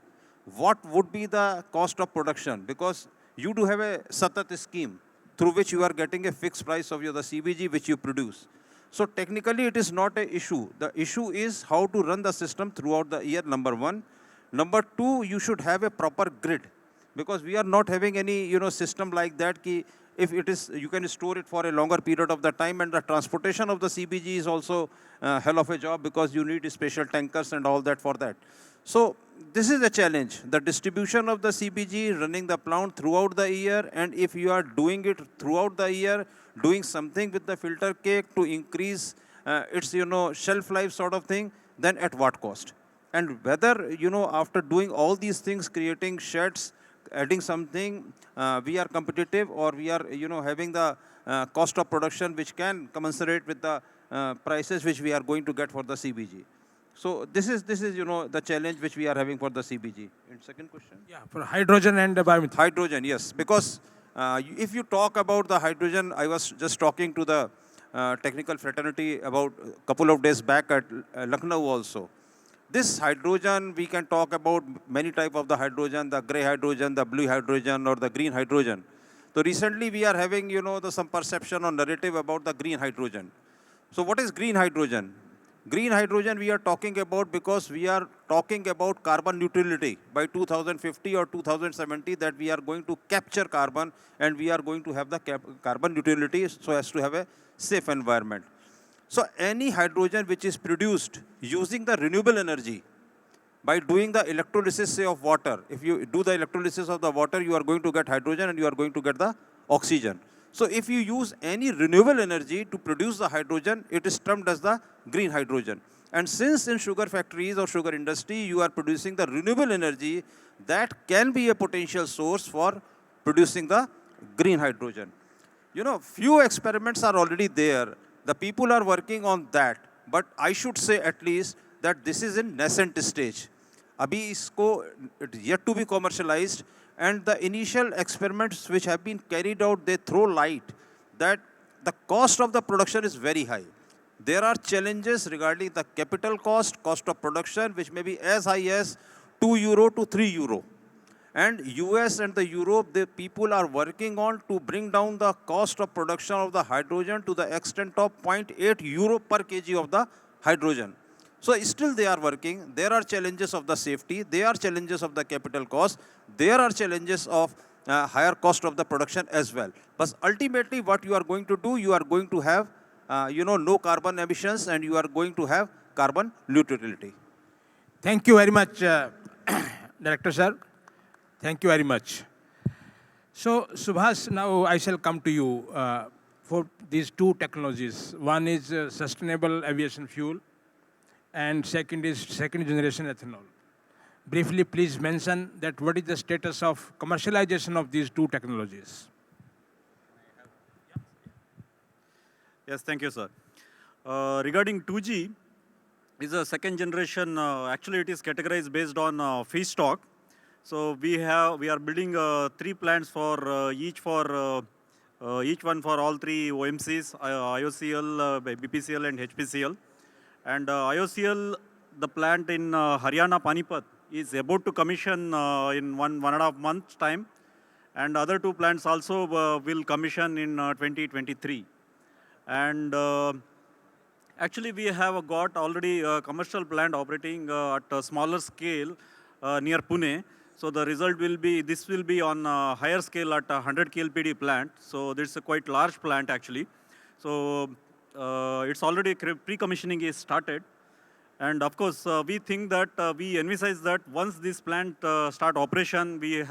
what would be the cost of production? Because you do have a satat scheme through which you are getting a fixed price of the CBG which you produce. So technically it is not an issue. The issue is how to run the system throughout the year, number one. Number two, you should have a proper grid, because we are not having any system like that. If it is, you can store it for a longer period of the time, and the transportation of the CBG is also hell of a job, because you need special tankers and all that for that. So this is a challenge, the distribution of the CBG, running the plant throughout the year, and if you are doing it throughout the year, doing something with the filter cake to increase its shelf life sort of thing, then at what cost? And whether after doing all these things, creating sheds, adding something, we are competitive, or we are having the cost of production which can commensurate with the prices which we are going to get for the CBG. So this is the challenge which we are having for the CBG. And second question? Yeah, for hydrogen and biomethane. Hydrogen, yes. Because if you talk about the hydrogen, I was just talking to the technical fraternity about a couple of days back at Lucknow also. This hydrogen, we can talk about many types of the hydrogen, the gray hydrogen, the blue hydrogen, or the green hydrogen. So recently we are having, some perception or narrative about the green hydrogen. So what is green hydrogen? Green hydrogen we are talking about because we are talking about carbon neutrality by 2050 or 2070, that we are going to capture carbon and we are going to have the carbon neutrality so as to have a safe environment. So any hydrogen which is produced using the renewable energy by doing the electrolysis, say, of water. If you do the electrolysis of the water, you are going to get hydrogen and you are going to get the oxygen. So if you use any renewable energy to produce the hydrogen, it is termed as the green hydrogen. And since in sugar factories or sugar industry, you are producing the renewable energy, that can be a potential source for producing the green hydrogen. Few experiments are already there. The people are working on that. But I should say at least that this is in nascent stage. Abhi isko, it is yet to be commercialized. And the initial experiments which have been carried out, they throw light that the cost of the production is very high. There are challenges regarding the capital cost of production, which may be as high as €2 to €3. And US and the Europe, the people are working on to bring down the cost of production of the hydrogen to the extent of €0.8 per kg of the hydrogen. So still they are working. There are challenges of the safety. There are challenges of the capital cost. There are challenges of higher cost of the production as well. But ultimately what you are going to do, you are going to have no carbon emissions and you are going to have carbon neutrality. Thank you very much, Director Sir. Thank you very much. So, Subhas, now I shall come to you for these two technologies. One is sustainable aviation fuel, and second is second generation ethanol. Briefly, please mention that what is the status of commercialization of these two technologies? Yes, thank you, sir. Regarding 2G, is a second generation. Actually, it is categorized based on feedstock. So we are building 3 plants for each one for all 3 OMCs, IOCL, BPCL, and HPCL. And IOCL, the plant in Haryana, Panipat, is about to commission in one and a half months' time. And other 2 plants also will commission in 2023. And actually, we have got already a commercial plant operating at a smaller scale near Pune. So the result will be, this will be on a higher scale at a 100 KLPD plant. So this is a quite large plant actually. So it's already pre-commissioning is started. And of course, we think that we envisage that once this plant start operation, we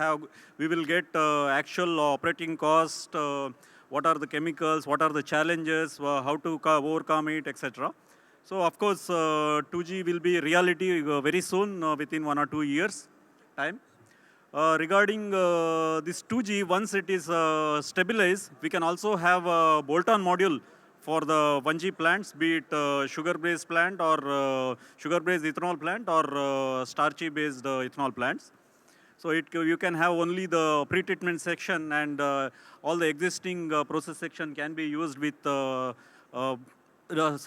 will get actual operating cost, what are the chemicals, what are the challenges, how to overcome it, etc. So of course, 2G will be reality very soon, within 1 or 2 years time. Regarding this 2G, once it is stabilized, we can also have a bolt-on module for the 1G plants, be it sugar-based plant or sugar-based ethanol plant or starchy-based ethanol plants. So you can have only the pre-treatment section, and all the existing process section can be used with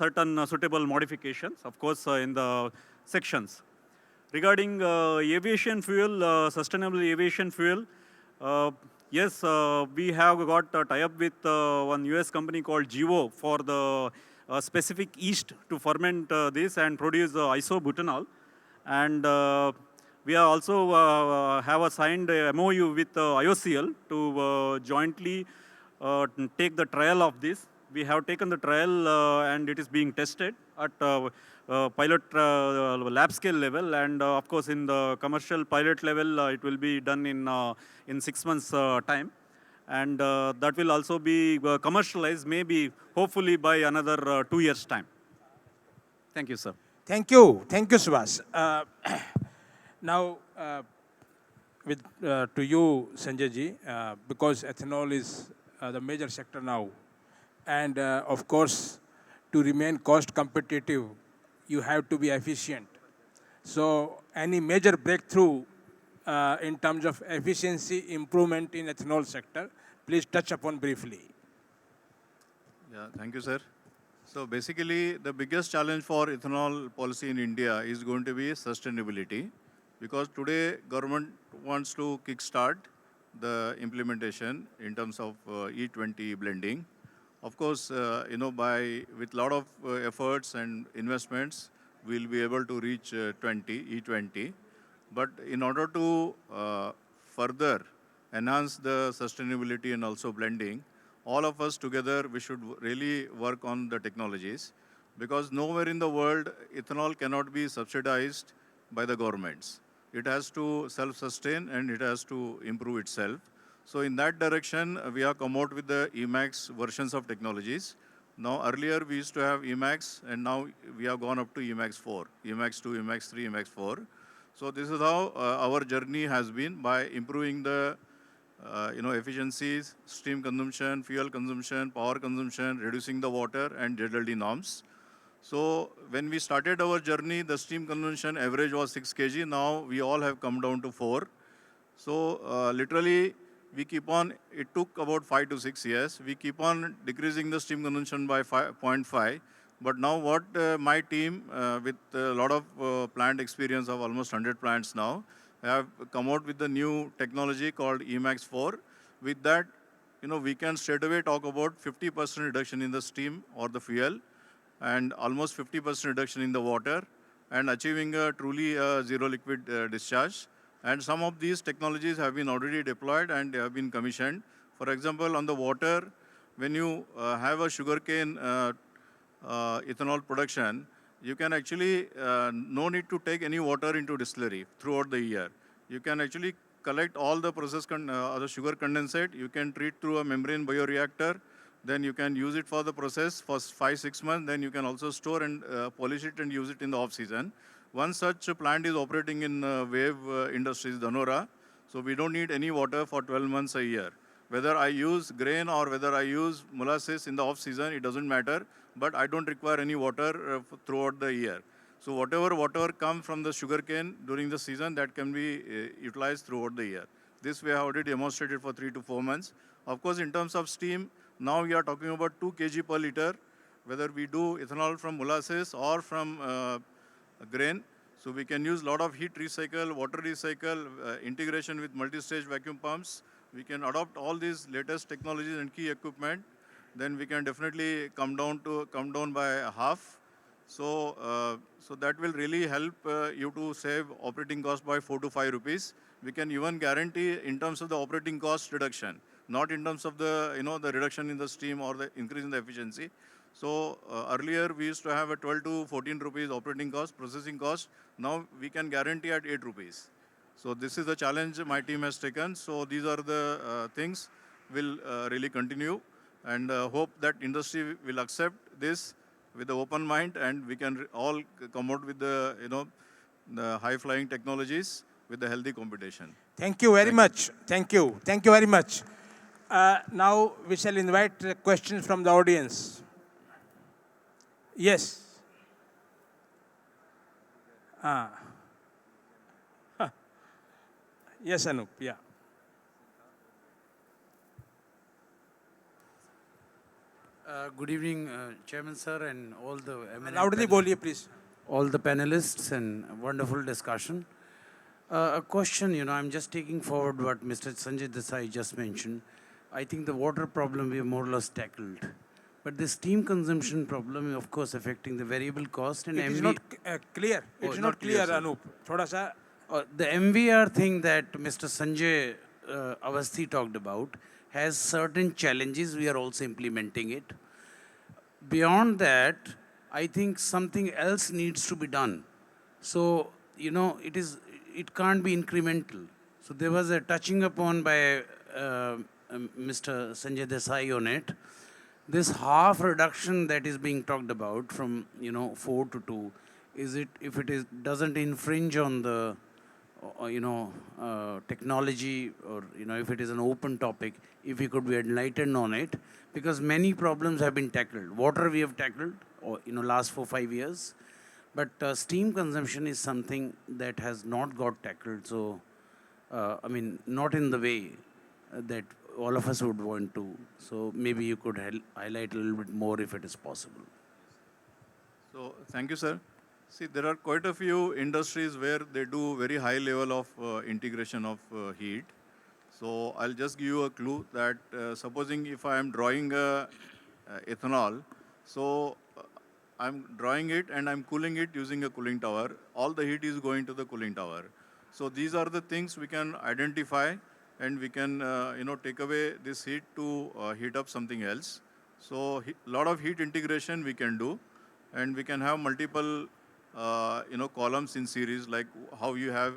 certain suitable modifications, of course, in the sections. Regarding aviation fuel, sustainable aviation fuel, yes, we have got a tie-up with one US company called GEO for the specific yeast to ferment this and produce isobutanol. And we are also have a signed MOU with IOCL to jointly take the trial of this. We have taken the trial and it is being tested at pilot lab scale level, and of course in the commercial pilot level it will be done in 6 months time, and that will also be commercialized maybe hopefully by another 2 years time. Thank you, sir. Thank you, Subhas. Now, to you, Sanjay ji, because ethanol is the major sector now, and of course, to remain cost competitive, you have to be efficient. So, any major breakthrough in terms of efficiency improvement in ethanol sector, please touch upon briefly. Yeah, thank you, sir. So basically, the biggest challenge for ethanol policy in India is going to be sustainability, because today government wants to kickstart the implementation in terms of E20 blending. Of course, with a lot of efforts and investments, we'll be able to reach E20. But in order to further enhance the sustainability and also blending, all of us together, we should really work on the technologies, because nowhere in the world ethanol cannot be subsidized by the governments. It has to self-sustain and it has to improve itself. So in that direction, we have come out with the Emax versions of technologies. Now earlier we used to have Emax, and now we have gone up to Emax 4, Emax 2, Emax 3, Emax 4. So this is how our journey has been, by improving the efficiencies, steam consumption, fuel consumption, power consumption, reducing the water and ZLD norms. So when we started our journey, the steam consumption average was 6 kg. Now we all have come down to 4. So literally, we keep on, it took about 5 to 6 years. We keep on decreasing the steam consumption by 0.5. But now what my team, with a lot of plant experience of almost 100 plants now, have come out with the new technology called Emax 4. With that, we can straight away talk about 50% reduction in the steam or the fuel, and almost 50% reduction in the water, and achieving a truly zero liquid discharge. And some of these technologies have been already deployed and they have been commissioned. For example, on the water, when you have a sugarcane ethanol production, you can actually, no need to take any water into distillery throughout the year. You can actually collect all the the sugar condensate, you can treat through a membrane bioreactor, then you can use it for the process for 5-6 months, then you can also store and polish it and use it in the off-season. One such plant is operating in Wave Industries, Dhanora. So we don't need any water for 12 months a year. Whether I use grain or whether I use molasses in the off-season, it doesn't matter. But I don't require any water throughout the year. So whatever water comes from the sugarcane during the season, that can be utilized throughout the year. This we have already demonstrated for 3 to 4 months. Of course, in terms of steam, now we are talking about 2 kg per liter, whether we do ethanol from molasses or from grain. So we can use a lot of heat recycle, water recycle, integration with multi-stage vacuum pumps. We can adopt all these latest technologies and key equipment. Then we can definitely come down by half. So, so that will really help you to save operating cost by 4 to 5 rupees. We can even guarantee in terms of the operating cost reduction, not in terms of the the reduction in the steam or the increase in the efficiency. So earlier we used to have a 12 to 14 rupees operating cost, processing cost. Now we can guarantee at 8 rupees. So this is the challenge my team has taken. So these are the things will really continue, and hope that industry will accept this with the open mind, and we can all come out with the the high-flying technologies with the healthy competition. Thank you very much. Thank you. Thank you very much. Now we shall invite questions from the audience. Yes. Yes, Anup. Yeah. Good evening, Chairman sir, and all the eminent Loudly boliye, please. all the panelists, and wonderful discussion. A question, I'm just taking forward what Mr. Sanjay Desai just mentioned. I think the water problem we have more or less tackled. But the steam consumption problem, of course, affecting the variable cost and It is MV. not clear. Oh, It's not not clear, sir. Anup. Thoda sa. The MVR thing that Mr. Sanjay Avasthi talked about has certain challenges. We are also implementing it. Beyond that, I think something else needs to be done. So, it can't be incremental. So there was a touching upon by Mr. Sanjay Desai on it. This half reduction that is being talked about from, 4 to 2, if it doesn't infringe on the technology, or if it is an open topic, if we could be enlightened on it, because many problems have been tackled. Water we have tackled, or last 4-5 years, but steam consumption is something that has not got tackled. So, not in the way that all of us would want to. So maybe you could highlight a little bit more if it is possible. So, thank you, sir. See, there are quite a few industries where they do very high level of integration of heat. So, I'll just give you a clue that supposing if I am drawing ethanol, so I'm drawing it and I'm cooling it using a cooling tower. All the heat is going to the cooling tower. So, these are the things we can identify, and we can take away this heat to heat up something else. So, lot of heat integration we can do, and we can have multiple columns in series, like how you have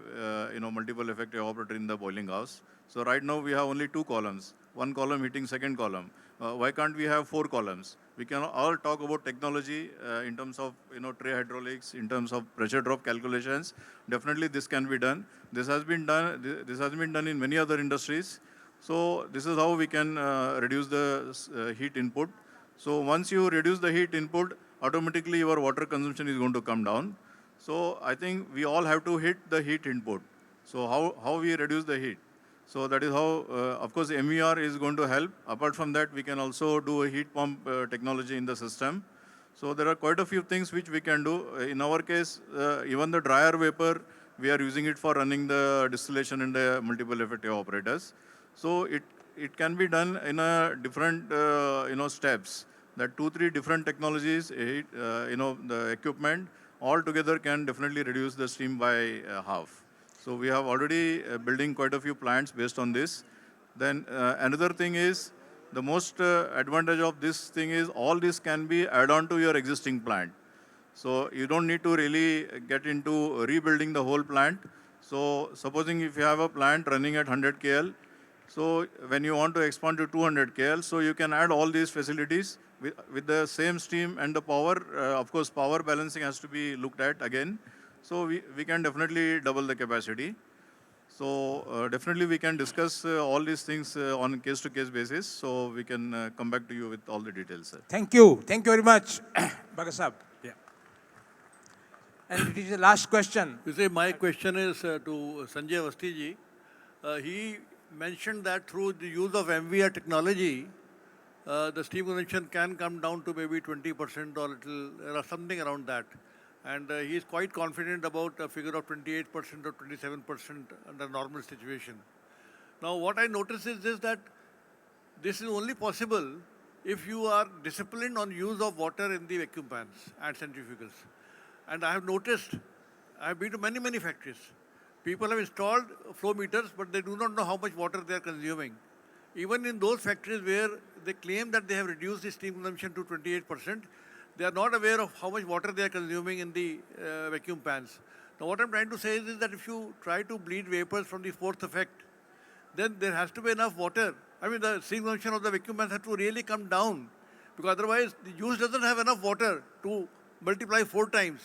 multiple effect evaporator in the boiling house. So right now we have only 2 columns, one column heating second column. Why can't we have 4 columns? We can all talk about technology in terms of tray hydraulics, in terms of pressure drop calculations. Definitely this can be done. This has been done. This has been done in many other industries. So this is how we can reduce the heat input. So once you reduce the heat input, automatically your water consumption is going to come down. So I think we all have to hit the heat input. So how we reduce the heat? So that is how, of course, MER is going to help. Apart from that, we can also do a heat pump technology in the system. So there are quite a few things which we can do. In our case, even the dryer vapor, we are using it for running the distillation in the multiple effect evaporators. So it can be done in a different steps. That 2-3 different technologies, the equipment all together can definitely reduce the steam by half. So we have already building quite a few plants based on this. Then another thing is, the most advantage of this thing is all this can be add on to your existing plant. So you don't need to really get into rebuilding the whole plant. So supposing if you have a plant running at 100 KL, so when you want to expand to 200 KL, so you can add all these facilities with the same steam and the power. Of course, power balancing has to be looked at again. So we can definitely double the capacity. So definitely we can discuss all these things on case-to-case basis. So we can come back to you with all the details, sir. Thank you. Thank you very much, Bhagat. Yeah. And it is the last question. You say my question is to Sanjay Avasthi ji. He mentioned that through the use of MVR technology, the steam consumption can come down to maybe 20% or little, something around that. And he is quite confident about a figure of 28% or 27% under normal situation. Now, what I notice is this, that this is only possible if you are disciplined on use of water in the vacuum pans and centrifugals. And I have noticed, I have been to many, many factories. People have installed flow meters, but they do not know how much water they are consuming. Even in those factories where they claim that they have reduced the steam consumption to 28%, they are not aware of how much water they are consuming in the vacuum pans. Now what I'm trying to say is that if you try to bleed vapors from the fourth effect, then there has to be enough water. I mean, the steam consumption of the vacuum pans has to really come down, because otherwise the use doesn't have enough water to multiply 4 times.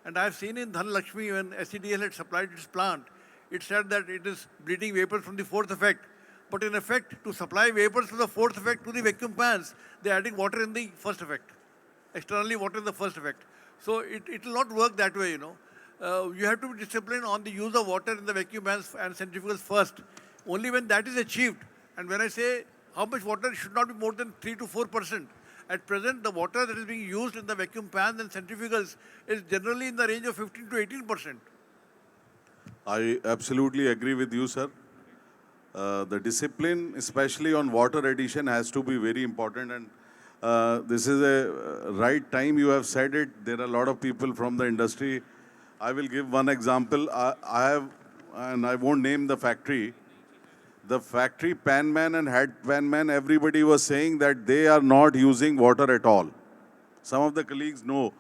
And I've seen in Dhanlakshmi, when SCDL had supplied its plant, it said that it is bleeding vapors from the fourth effect. But in effect, to supply vapors from the fourth effect to the vacuum pans, they're adding water in the first effect. externally, what is the first effect? So it will not work that way, you know. You have to be disciplined on the use of water in the vacuum pans and centrifugals first. Only when that is achieved, and when I say how much water, should not be more than 3 to 4%. At present, the water that is being used in the vacuum pans and centrifugals is generally in the range of 15 to 18%. I absolutely agree with you, sir. The discipline, especially on water addition, has to be very important. And this is a right time you have said it. There are a lot of people from the industry. I will give one example. I have, and I won't name the factory. The factory pan man and head pan man, everybody was saying that they are not using water at all. Some of the colleagues know.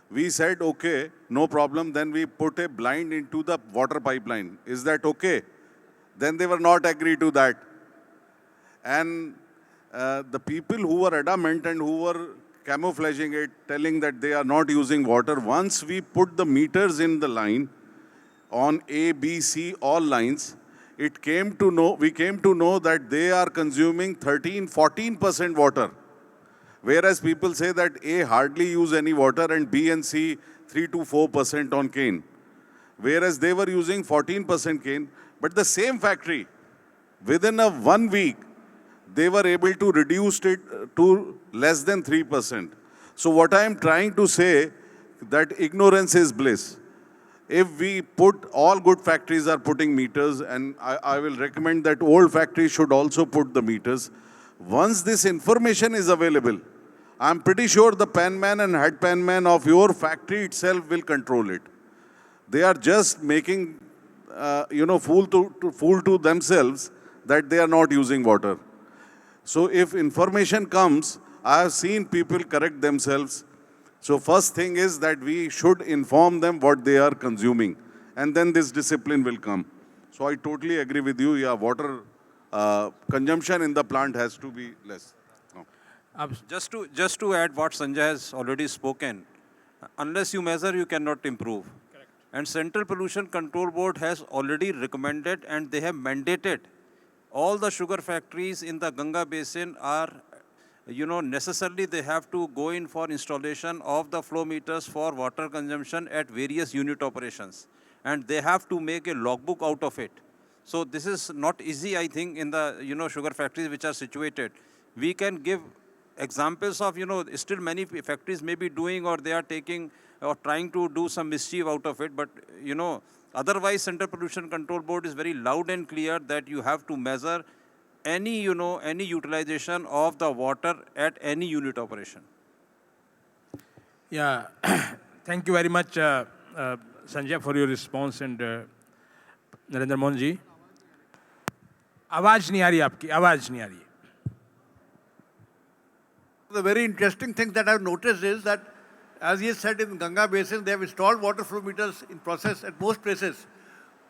We said, okay, no problem. Then we put a blind into the water pipeline. Is that okay? Then they were not agree to that. And the people who were adamant and who were camouflaging it, telling that they are not using water, once we put the meters in the line, on A, B, C, all lines, we came to know that they are consuming 13-14% water. Whereas people say that A hardly use any water and B and C 3 to 4% on cane. Whereas they were using 14% cane, but the same factory, within a 1 week, they were able to reduce it to less than 3%. So what I am trying to say, that ignorance is bliss. If we put, all good factories are putting meters, and I will recommend that old factories should also put the meters. Once this information is available, I'm pretty sure the pan man and head pan man of your factory itself will control it. They are just making, fool to themselves that they are not using water. So if information comes, I have seen people correct themselves. So first thing is that we should inform them what they are consuming, and then this discipline will come. So I totally agree with you. Yeah, water consumption in the plant has to be less. Just to add what Sanjay has already spoken, unless you measure, you cannot improve. Correct. And Central Pollution Control Board has already recommended and they have mandated all the sugar factories in the Ganga basin are, necessarily they have to go in for installation of the flow meters for water consumption at various unit operations. And they have to make a logbook out of it. So this is not easy, I think, in the, sugar factories which are situated. We can give examples of, still many factories may be doing, or they are taking or trying to do some mischief out of it. But, otherwise, Central Pollution Control Board is very loud and clear that you have to measure any, any utilization of the water at any unit operation. Yeah, thank you very much, Sanjay, for your response, and Narendra Mohan ji. आवाज नहीं आ रही आपकी, आवाज नहीं आ रही. The very interesting thing that I've noticed is that, as he said, in Ganga Basin, they have installed water flow meters in process at most places.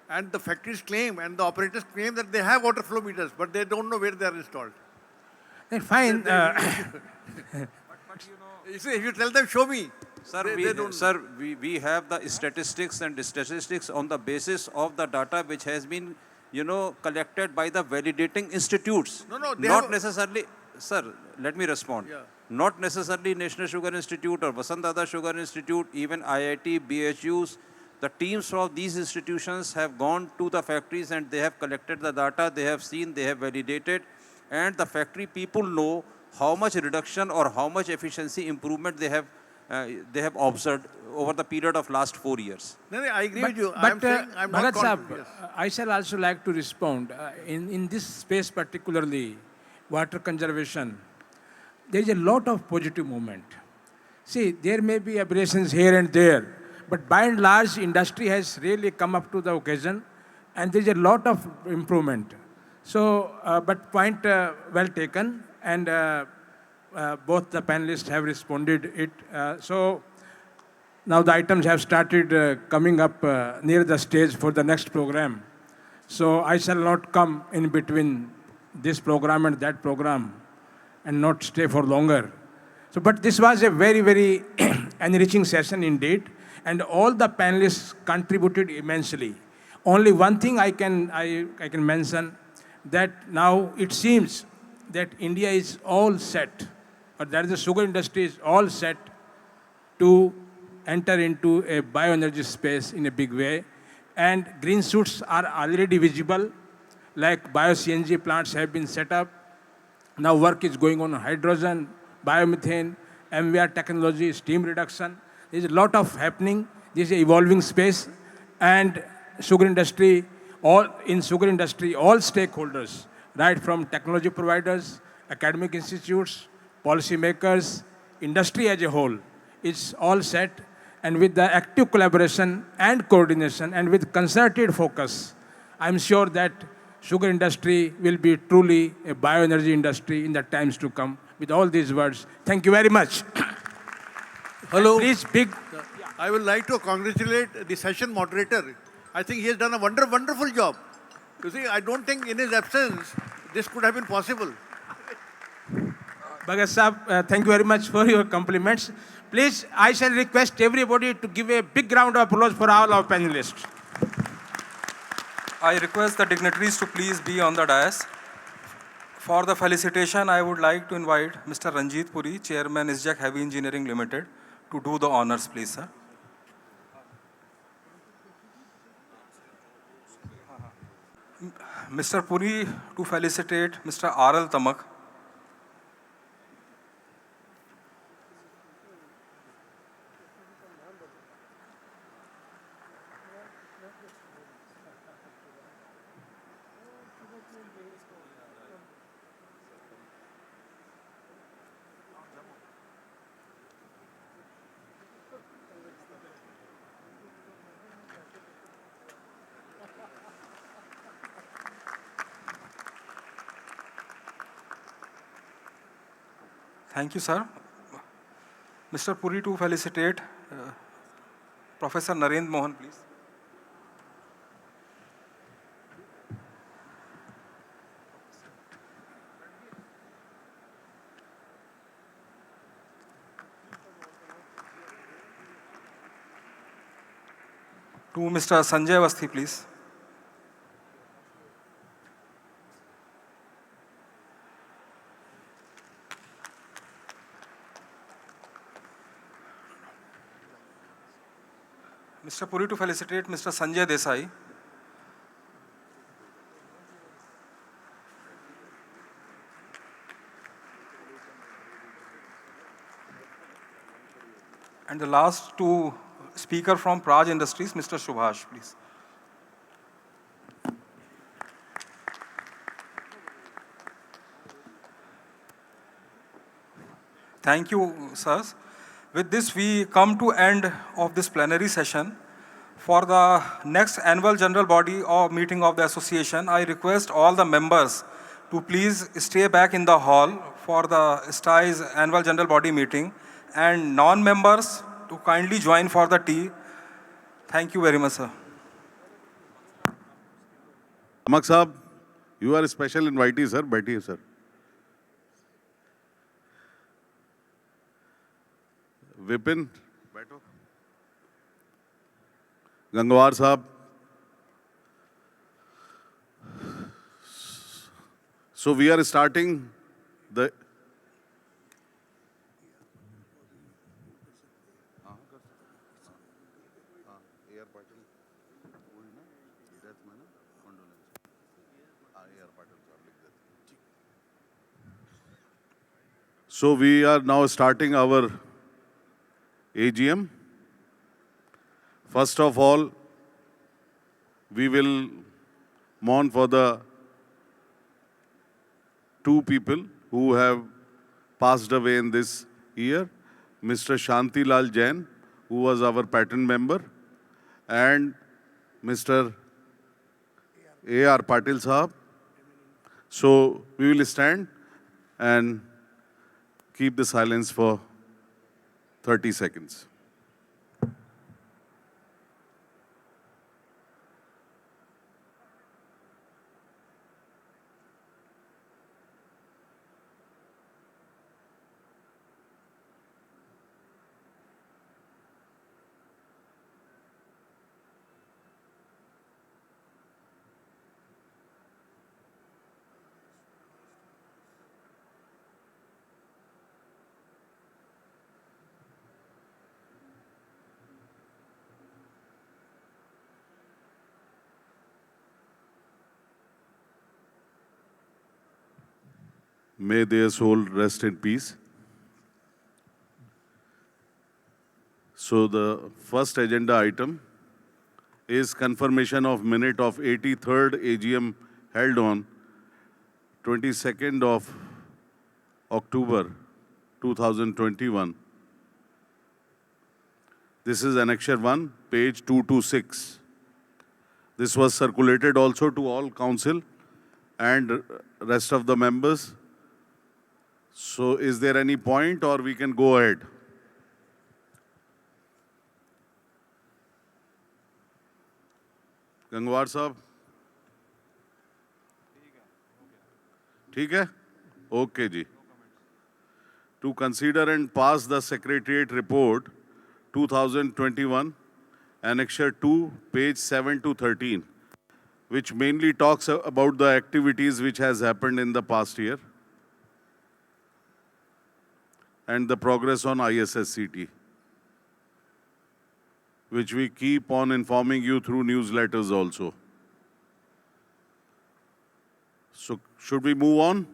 And the factories claim and the operators claim that they have water flow meters, but they don't know where they are installed. Fine. You see, if you tell them, show me. Sir, we have the statistics and statistics on the basis of the data which has been, collected by the validating institutes. No, not necessarily. Sir, let me respond. Yeah. Not necessarily National Sugar Institute or Vasant Dada Sugar Institute, even IIT, BHUs. The teams from these institutions have gone to the factories and they have collected the data, they have seen, they have validated, and the factory people know how much reduction or how much efficiency improvement they have observed over the period of last 4 years. No, I agree with you. But I'm not Bhagat confident. Sahab, I shall also like to respond. In this space particularly, water conservation, there is a lot of positive movement. See, there may be aberrations here and there, but by and large, industry has really come up to the occasion, and there is a lot of improvement. So, but point well taken, and both the panelists have responded it. So, now the items have started coming up near the stage for the next program. So, I shall not come in between this program and that program and not stay for longer. So, but this was a very, very enriching session indeed, and all the panelists contributed immensely. Only one thing I can mention, that now it seems that India is all set but that is the sugar industry is all set to enter into a bioenergy space in a big way. And green shoots are already visible, like bio-CNG plants have been set up. Now work is going on hydrogen, biomethane, MVR technology, steam reduction. There's a lot of happening. This is an evolving space. And sugar industry, all stakeholders, right from technology providers, academic institutes, policymakers, industry as a whole, it's all set. And with the active collaboration and coordination and with concerted focus, I'm sure that sugar industry will be truly a bioenergy industry in the times to come. With all these words, thank you very much. Hello. Please, big. I would like to congratulate the session moderator. I think he has done a wonderful job. You see, I don't think in his absence this could have been possible. Bhagat Saab, thank you very much for your compliments. Please, I shall request everybody to give a big round of applause for all our panelists. I request the dignitaries to please be on the dais. For the felicitation, I would like to invite Mr. Ranjit Puri, Chairman ISJAC Heavy Engineering Limited, to do the honors, please, sir. Mr. Puri to felicitate Mr. R.L. Tamak. Thank you, sir. Mr. Puri to felicitate Professor Narendra Mohan, please. To Mr. Sanjay Avasthi, please. Mr. Puri to felicitate Mr. Sanjay Desai. And the last two speaker from Praj Industries, Mr. Subhash, please. Thank you, sirs. With this, we come to end of this plenary session. For the next annual general body or meeting of the association, I request all the members to please stay back in the hall for the STAI's annual general body meeting, and non-members to kindly join for the tea. Thank you very much, sir. Amak Saab, you are a special invitee, sir. Baithiye, sir. Vipin, baito. Gangwar Saab. So we are starting the So we are now starting our AGM. First of all, we will mourn for the two people who have passed away in this year. Mr. Shanti Lal Jain, who was our patent member, and Mr. A.R. Patil Sahab. So we will stand and keep the silence for 30 seconds. May their soul rest in peace. So the first agenda item is confirmation of minute of 83rd AGM held on 22nd of October 2021. This is Annexure 1, page 226. This was circulated also to all council and rest of the members. So is there any point or we can go ahead? Gangwar साहब ठीक है okay जी to consider and pass the Secretariat Report 2021, Annexure 2, page 7 to 13, which mainly talks about the activities which has happened in the past year and the progress on ISSCT, which we keep on informing you through newsletters also. So, should we move on?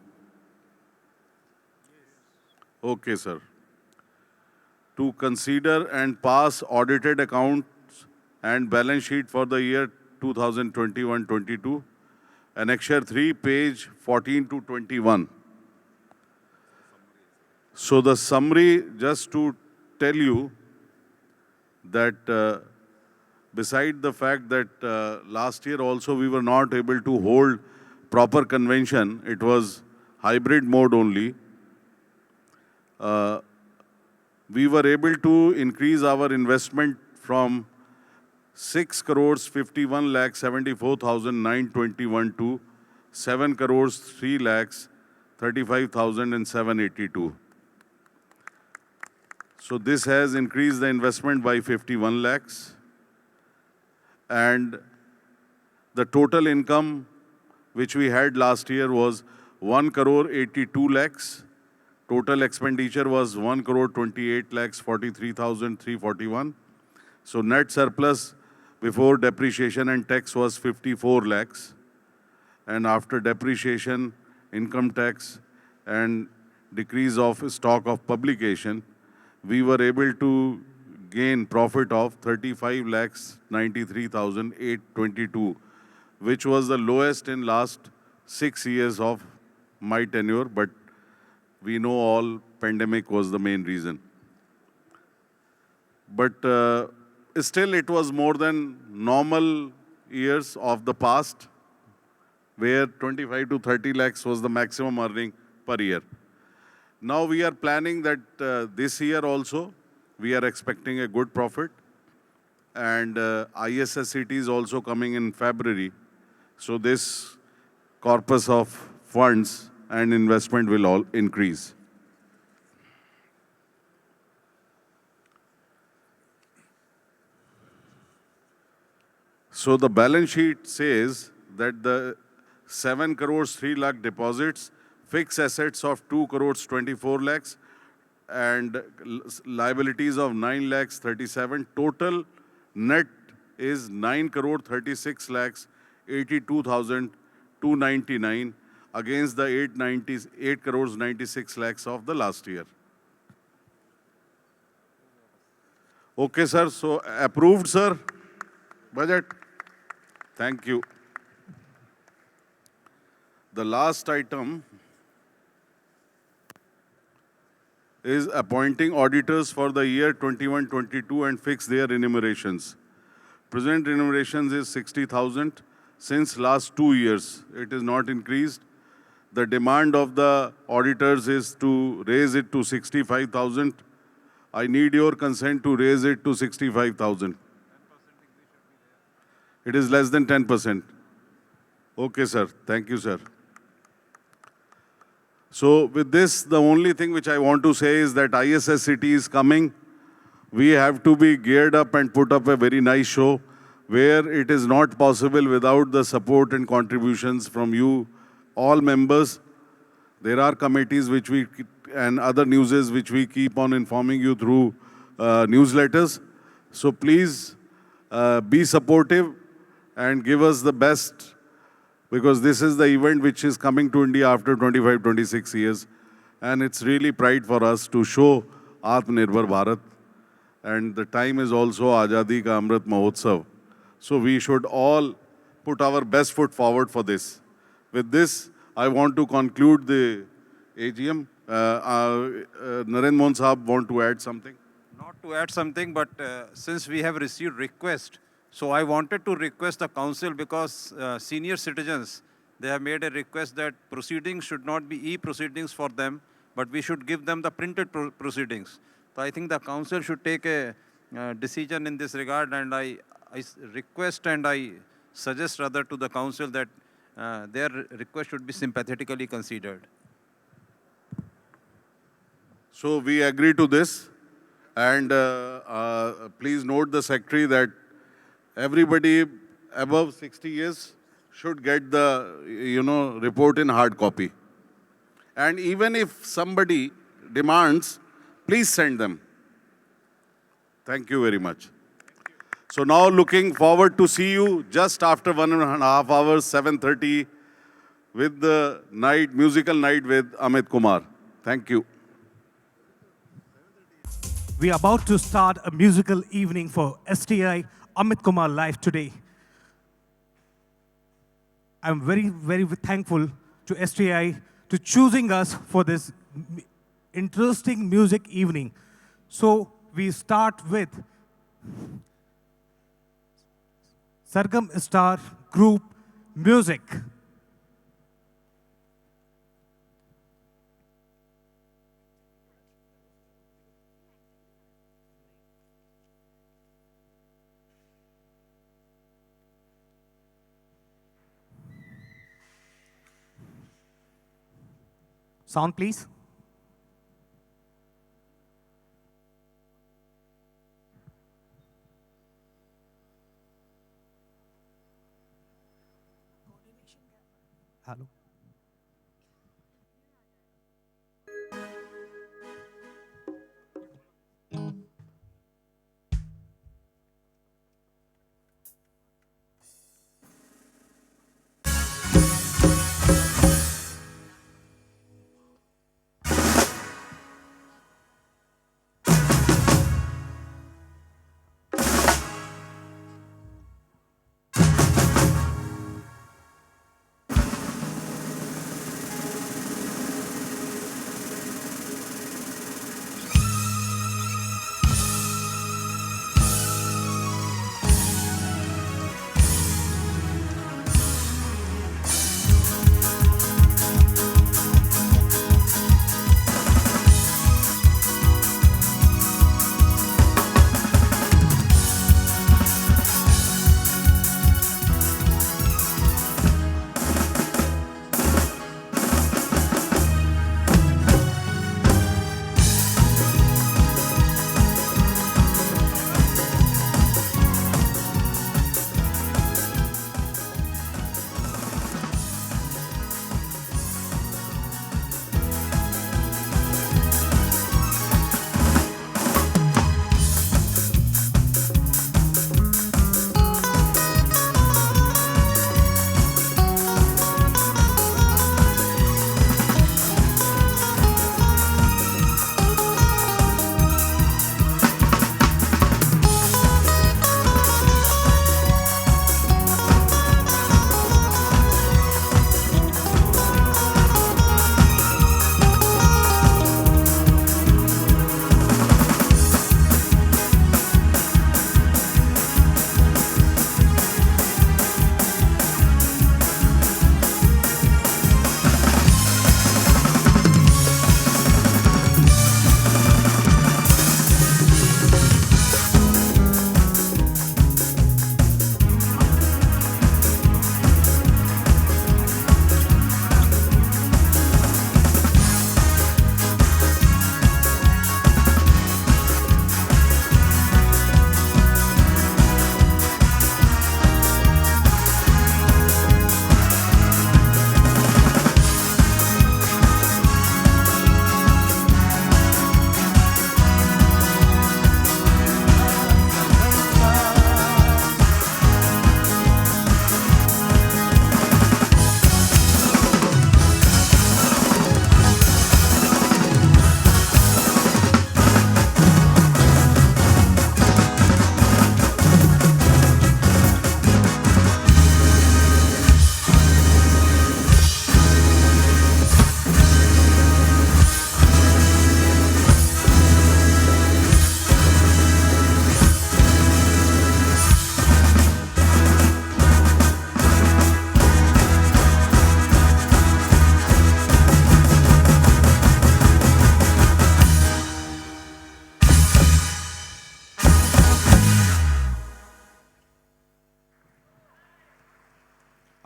Okay, sir. To consider and pass audited accounts and balance sheet for the year 2021-22, Annexure 3, page 14 to 21. So the summary, just to tell you that beside the fact that last year also we were not able to hold proper convention, it was hybrid mode only. We were able to increase our investment from 6 crores 51 lakh 74,921 to 7 crores 3 lakhs 35,782. So this has increased the investment by 51 lakhs. And the total income which we had last year was 1 crore 82 lakhs. Total expenditure was 1 crore 28 lakhs 43,341. So net surplus before depreciation and tax was 54 lakhs. And after depreciation, income tax and decrease of stock of publication, we were able to gain profit of 35 lakhs 93,822, which was the lowest in last 6 years of my tenure, but we know all pandemic was the main reason. But still it was more than normal years of the past, where 25 to 30 lakhs was the maximum earning per year. Now we are planning that this year also, we are expecting a good profit. And ISSCT is also coming in February. So this corpus of funds and investment will all increase. So the balance sheet says that the 7 crores 3 lakh deposits, fixed assets of 2 crores 24 lakhs, and liabilities of 9 lakhs 37. Total net is 9 crore 36 lakhs 82,299 against the 8 crores 96 lakhs of the last year. Okay, sir. So approved, sir. Budget. Thank you. The last item is appointing auditors for the year 21-22 and fix their remunerations. Present remunerations is 60,000. Since last 2 years, it is not increased. The demand of the auditors is to raise it to 65,000. I need your consent to raise it to 65,000. It is less than 10%. Okay, sir. Thank you, sir. So with this, the only thing which I want to say is that ISSCT is coming. We have to be geared up and put up a very nice show where it is not possible without the support and contributions from you, all members. There are committees which we and other newses which we keep on informing you through newsletters. So please be supportive and give us the best because this is the event which is coming to India after 25, 26 years. And it's really pride for us to show Atmanirbhar Bharat. And the time is also Azadi Ka Amrit Mahotsav. So we should all put our best foot forward for this. With this, I want to conclude the AGM. Narendra Mohan Sahab want to add something? Not to add something, but since we have received request, so I wanted to request the council, because senior citizens, they have made a request that proceedings should not be e-proceedings for them, but we should give them the printed proceedings. So I think the council should take a decision in this regard, and I request and I suggest rather to the council that their request should be sympathetically considered. So we agree to this. And please note the secretary that everybody above 60 years should get the, report in hard copy. And even if somebody demands, please send them. Thank you very much. So now looking forward to see you just after 1.5 hours, 7:30, with the musical night with Amit Kumar. Thank you. We are about to start a musical evening for STI Amit Kumar live today. I'm very, very thankful to STI to choosing us for this interesting music evening. So we start with Sargam Star Group Music. Sound, please. Hello.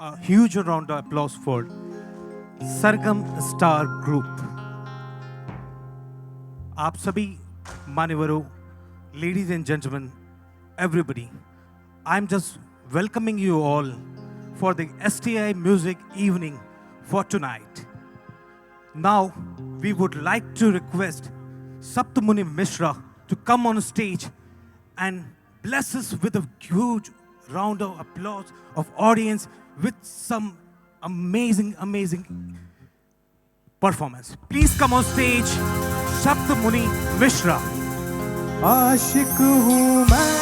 a huge round of applause for Sargam Star Group. आप सभी मान्यवरों, ladies and gentlemen, everybody, I'm just welcoming you all for the STI Music Evening for tonight. Now, we would like to request Saptamuni Mishra to come on stage and bless us with a huge round of applause of audience with some amazing, amazing performance. Please come on stage, Saptamuni Mishra. आशिक हूँ मैं,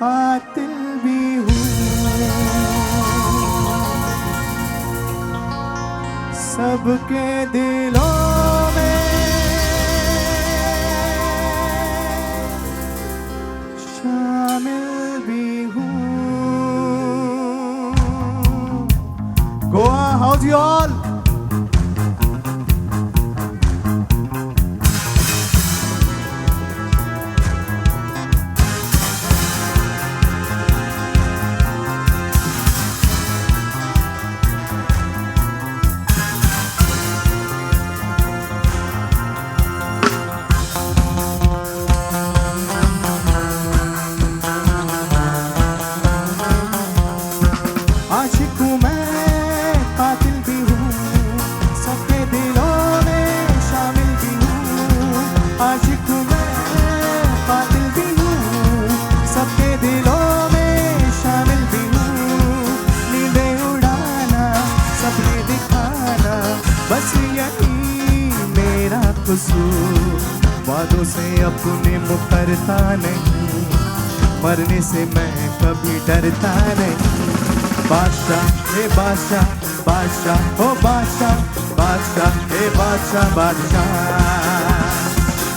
कातिल भी हूँ, सबके दिलों में शामिल भी हूँ. Goa, how's you all? आशिक हूँ मैं, कातिल भी हूँ, सबके दिलों में शामिल भी हूँ. आशिक हूँ मैं, कातिल भी हूँ, सबके दिलों में शामिल भी हूँ. नींदें उड़ाना, सपने दिखाना, बस यही मेरा कसूर. वादों से अपने मुकरता नहीं, मरने से मैं कभी डरता नहीं. बादशाह हे बादशाह, बादशाह हो बादशाह, बादशाह हे बादशाह, बादशाह.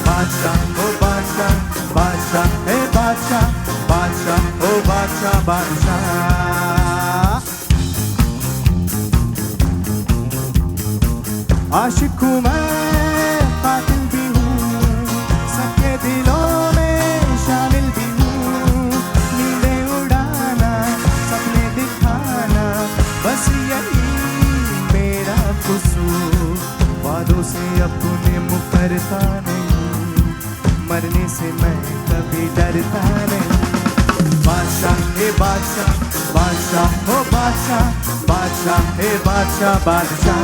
बादशाह हो बादशाह, बादशाह हे बादशाह, बादशाह हो बादशाह, बादशाह. आशिक हूँ मैं, कातिल भी हूँ, सबके दिलों में शामिल भी हूँ. नींदें उड़ाना, सपने दिखाना, बस यही मेरा कसूर. वादों से अपने मुकरता नहीं, मरने से मैं कभी डरता नहीं. बादशाह हे बादशाह, बादशाह हो बादशाह, बादशाह हे बादशाह, बादशाह.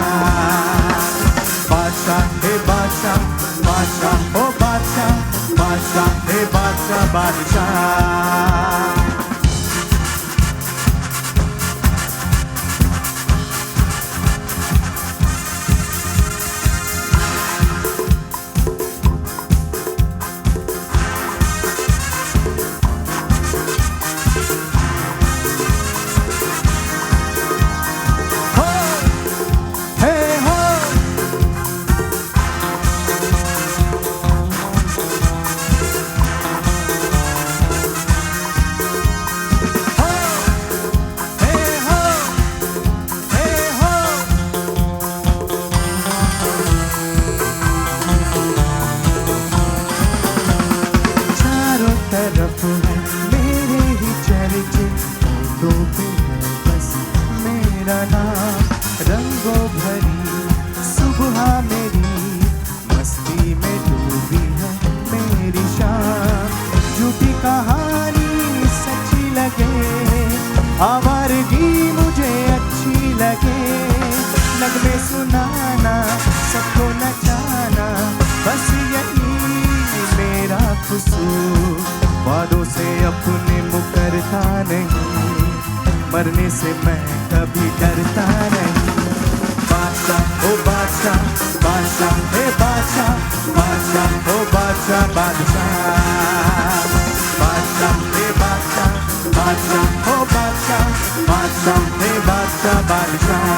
बादशाह हे बादशाह, बादशाह हो बादशाह, बादशाह हे बादशाह, बादशाह. तरफ है मेरे ही चर्चे, होठों पे है बस मेरा नाम. रंगों भरी सुबह मेरी, मस्ती में डूबी है मेरी शाम. झूठी कहानी सच्ची लगे, आवारगी मुझे अच्छी लगे. नगमे सुनाना, सबको नचाना, बस यही मेरा कसूर. वादों से अपने मुकरता नहीं, मरने से मैं कभी डरता नहीं. बादशाह हो बादशाह, बादशाह हे बादशाह, बादशाह हो बादशाह, बादशाह. बादशाह हे बादशाह, बादशाह हो बादशाह, बादशाह हे बादशाह, बादशाह.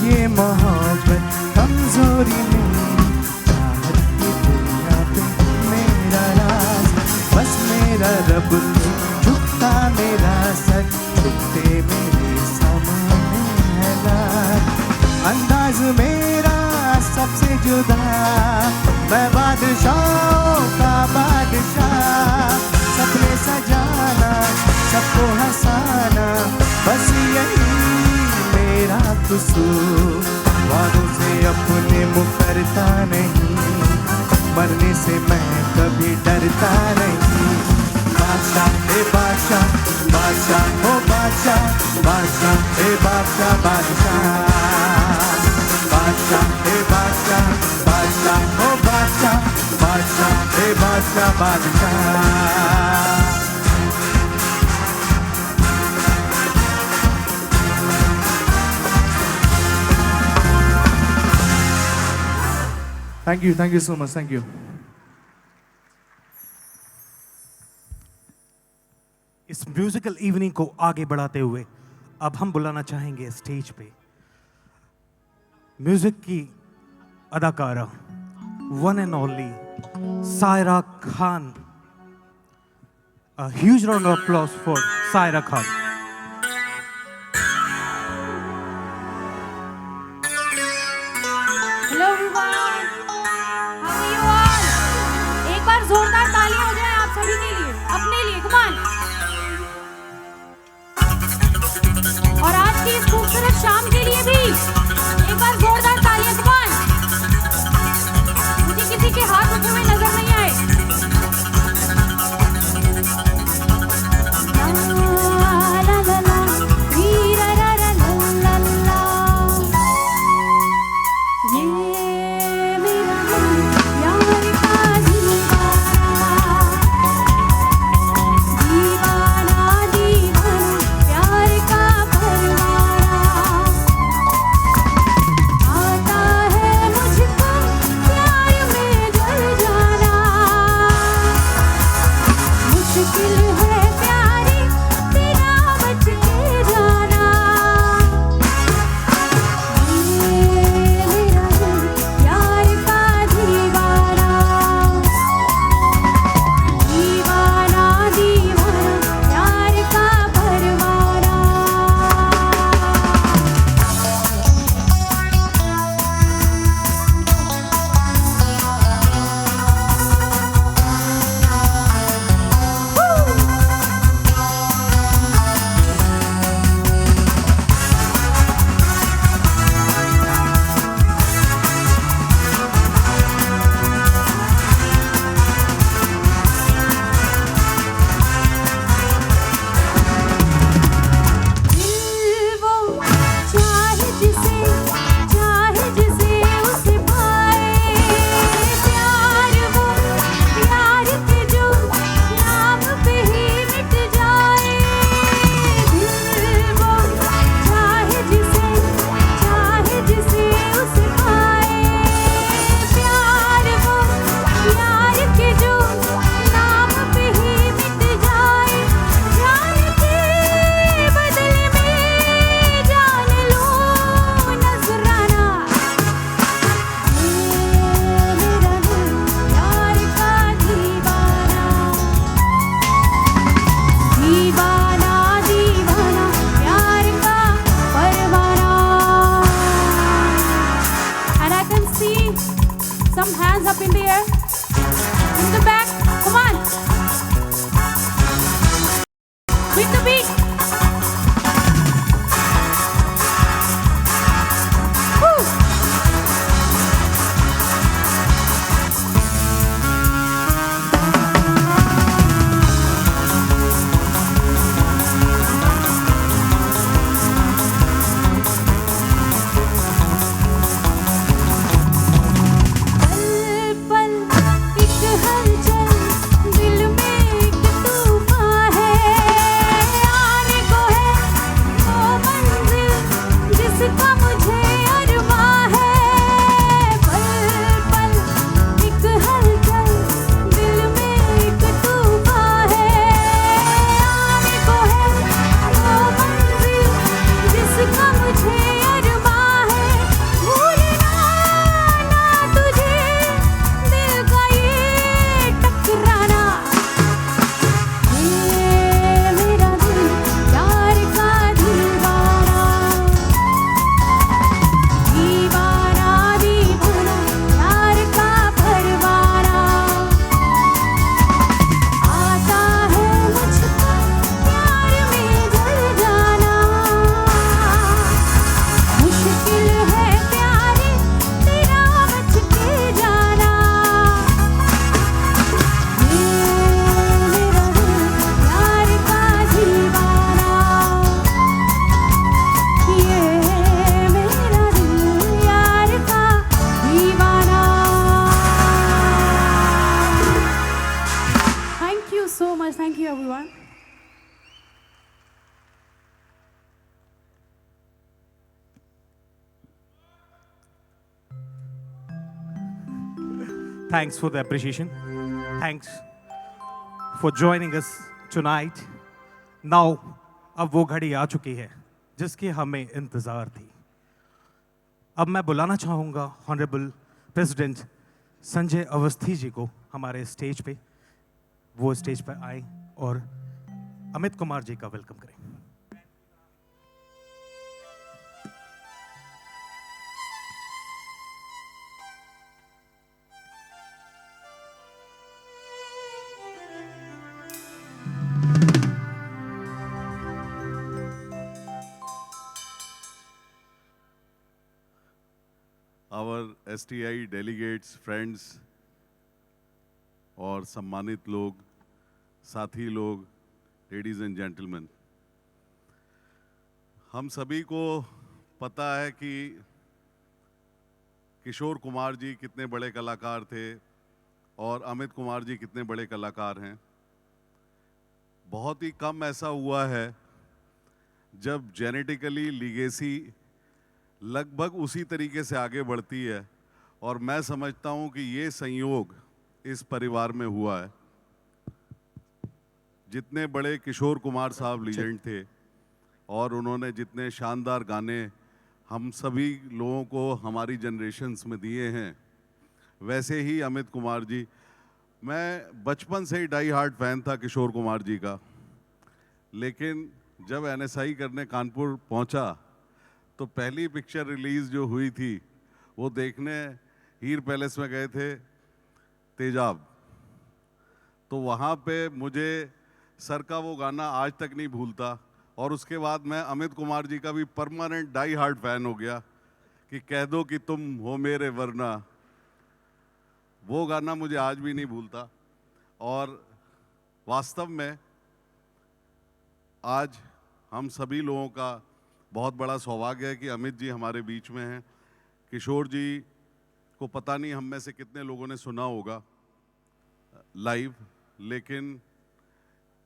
ये मोहब्बत कमजोरी नहीं, चाहत की दुनिया पे मेरा राज, बस मेरा रब पे झुकता मेरा सर, झुकते मेरे सामने है लाज। अंदाज मेरा सबसे जुदा, मैं बादशाहों का बादशाह, सपने सजाना सबको हंसाना, बस यही मेरा कसूर, वादों से अपने मुकरता नहीं, मरने से मैं कभी डरता नहीं। बादशाह ए बादशाह, बादशाह ओ बादशाह, बादशाह ए बादशाह, बादशाह, बादशाह ए बादशाह, बादशाह ओ बादशाह, बादशाह ए बादशाह, बादशाह। Thank you so much, thank you. इस म्यूजिकल इवनिंग को आगे बढ़ाते हुए अब हम बुलाना चाहेंगे स्टेज पे म्यूजिक की अदाकारा one and only Saira Khan. A huge round of applause for Saira Khan. Hello everyone. How are you all? एक बार जोरदार तालियां हो जाए आप सभी के लिए, अपने लिए, come on. और आज की इस खूबसूरत शाम के लिए भी एक बार जोरदार तालियां, come on. मुझे किसी के हाथ उठे हुए नजर नहीं आए. Thanks for the appreciation. Thanks for joining us tonight. Now, अब वो घड़ी आ चुकी है जिसकी हमें इंतज़ार थी. अब मैं बुलाना चाहूँगा ऑनरेबल प्रेसिडेंट संजय अवस्थी जी को हमारे स्टेज पे. वो स्टेज पर आए और अमित कुमार जी का वेलकम करें. our STI delegates, friends और सम्मानित लोग, साथी लोग, लेडीज एंड जेंटलमैन, हम सभी को पता है कि किशोर कुमार जी कितने बड़े कलाकार थे और अमित कुमार जी कितने बड़े कलाकार हैं. बहुत ही कम ऐसा हुआ है जब जेनेटिकली लीगेसी लगभग उसी तरीके से आगे बढ़ती है, और मैं समझता हूं कि ये संयोग इस परिवार में हुआ है. जितने बड़े किशोर कुमार साहब लीजेंड थे और उन्होंने जितने शानदार गाने हम सभी लोगों को हमारी जनरेशन्स में दिए हैं, वैसे ही अमित कुमार जी. मैं बचपन से ही डाई हार्ट फैन था किशोर कुमार जी का, लेकिन जब NSI करने कानपुर पहुंचा तो पहली पिक्चर रिलीज़ जो हुई थी वो देखने हीर पैलेस में गए थे तेजाब. तो वहाँ पे मुझे सर का वो गाना आज तक नहीं भूलता, और उसके बाद मैं अमित कुमार जी का भी परमानेंट डाई हार्ट फैन हो गया कि कह दो कि तुम हो मेरे वरना. वो गाना मुझे आज भी नहीं भूलता. और वास्तव में आज हम सभी लोगों का बहुत बड़ा सौभाग्य है कि अमित जी हमारे बीच में हैं. किशोर जी को पता नहीं हम में से कितने लोगों ने सुना होगा लाइव, लेकिन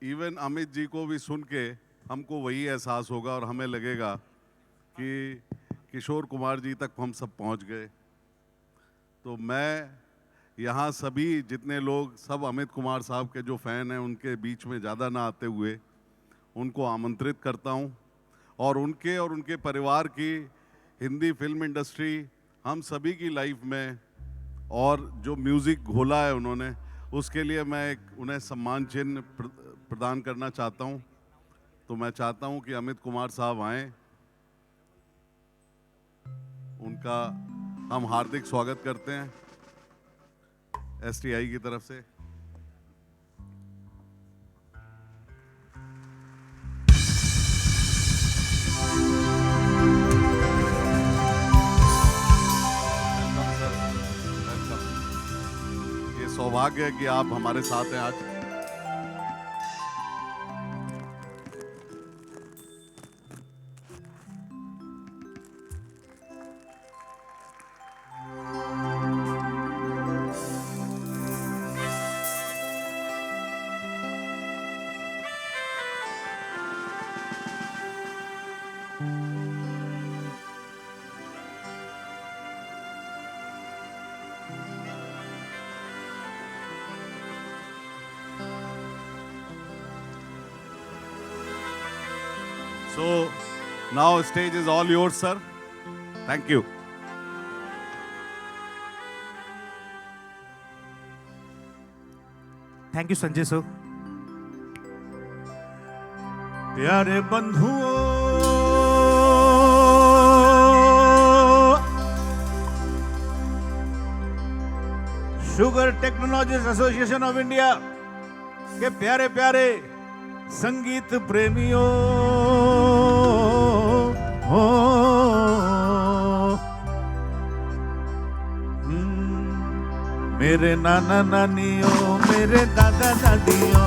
इवन अमित जी को भी सुन के हमको वही एहसास होगा और हमें लगेगा कि किशोर कुमार जी तक हम सब पहुंच गए. तो मैं यहाँ सभी जितने लोग सब अमित कुमार साहब के जो फ़ैन हैं उनके बीच में ज़्यादा ना आते हुए उनको आमंत्रित करता हूँ, और उनके परिवार की हिंदी फिल्म इंडस्ट्री, हम सभी की लाइफ में, और जो म्यूज़िक घोला है उन्होंने, उसके लिए मैं एक उन्हें सम्मान चिन्ह प्रदान करना चाहता हूँ. तो मैं चाहता हूँ कि अमित कुमार साहब आएँ, उनका हम हार्दिक स्वागत करते हैं STI की तरफ से. सौभाग्य है कि आप हमारे साथ हैं आज. So now stage is all yours, sir. Thank you. Thank you, Sanjay sir. प्यारे बंधुओं, sugar technologies association of India के प्यारे प्यारे संगीत प्रेमियों, मेरे नाना नानियों, मेरे दादा दादियों,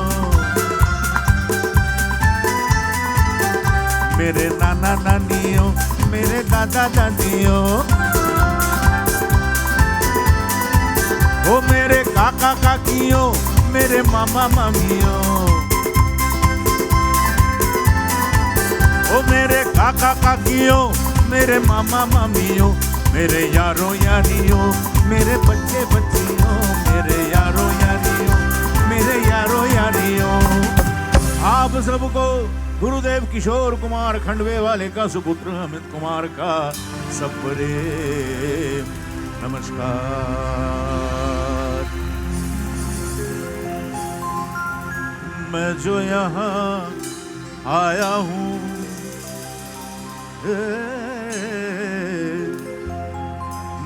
मेरे नाना नानियों, मेरे दादा दादियों, ओ मेरे काका काकियों, मेरे मामा मामियों, ओ मेरे काका काकियों, मेरे मामा मामियों, मेरे यारों यारियों, मेरे बच्चे बच्चियों, मेरे यारों यारियों, मेरे यारों यारियों। आप सबको गुरुदेव किशोर कुमार खंडवे वाले का सुपुत्र अमित कुमार का सब प्रेम नमस्कार। मैं जो यहाँ आया हूँ,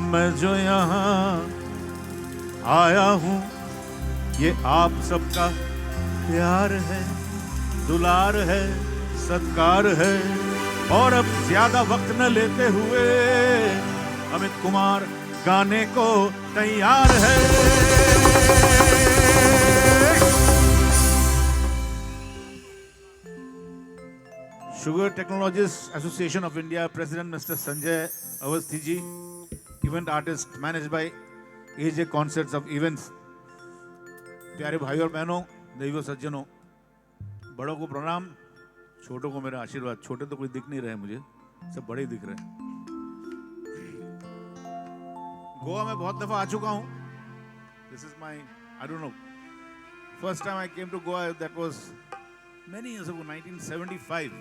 मैं जो यहाँ आया हूँ, ये आप सबका प्यार है, दुलार है, सत्कार है। और अब ज्यादा वक्त न लेते हुए अमित कुमार गाने को तैयार है। Sugar Technologists Association of India President Mr. Sanjay Avasthi ji, event artist managed by AJ Concerts of Events। प्यारे भाइयों और बहनों, दैवीय सज्जनों, बड़ों को प्रणाम, छोटों को मेरा आशीर्वाद। छोटे तो कोई दिख नहीं रहे मुझे, सब बड़े ही दिख रहे हैं। गोवा में बहुत दफा आ चुका हूँ। This is my, I don't know, first time I came to Goa, that was many years ago, 1975।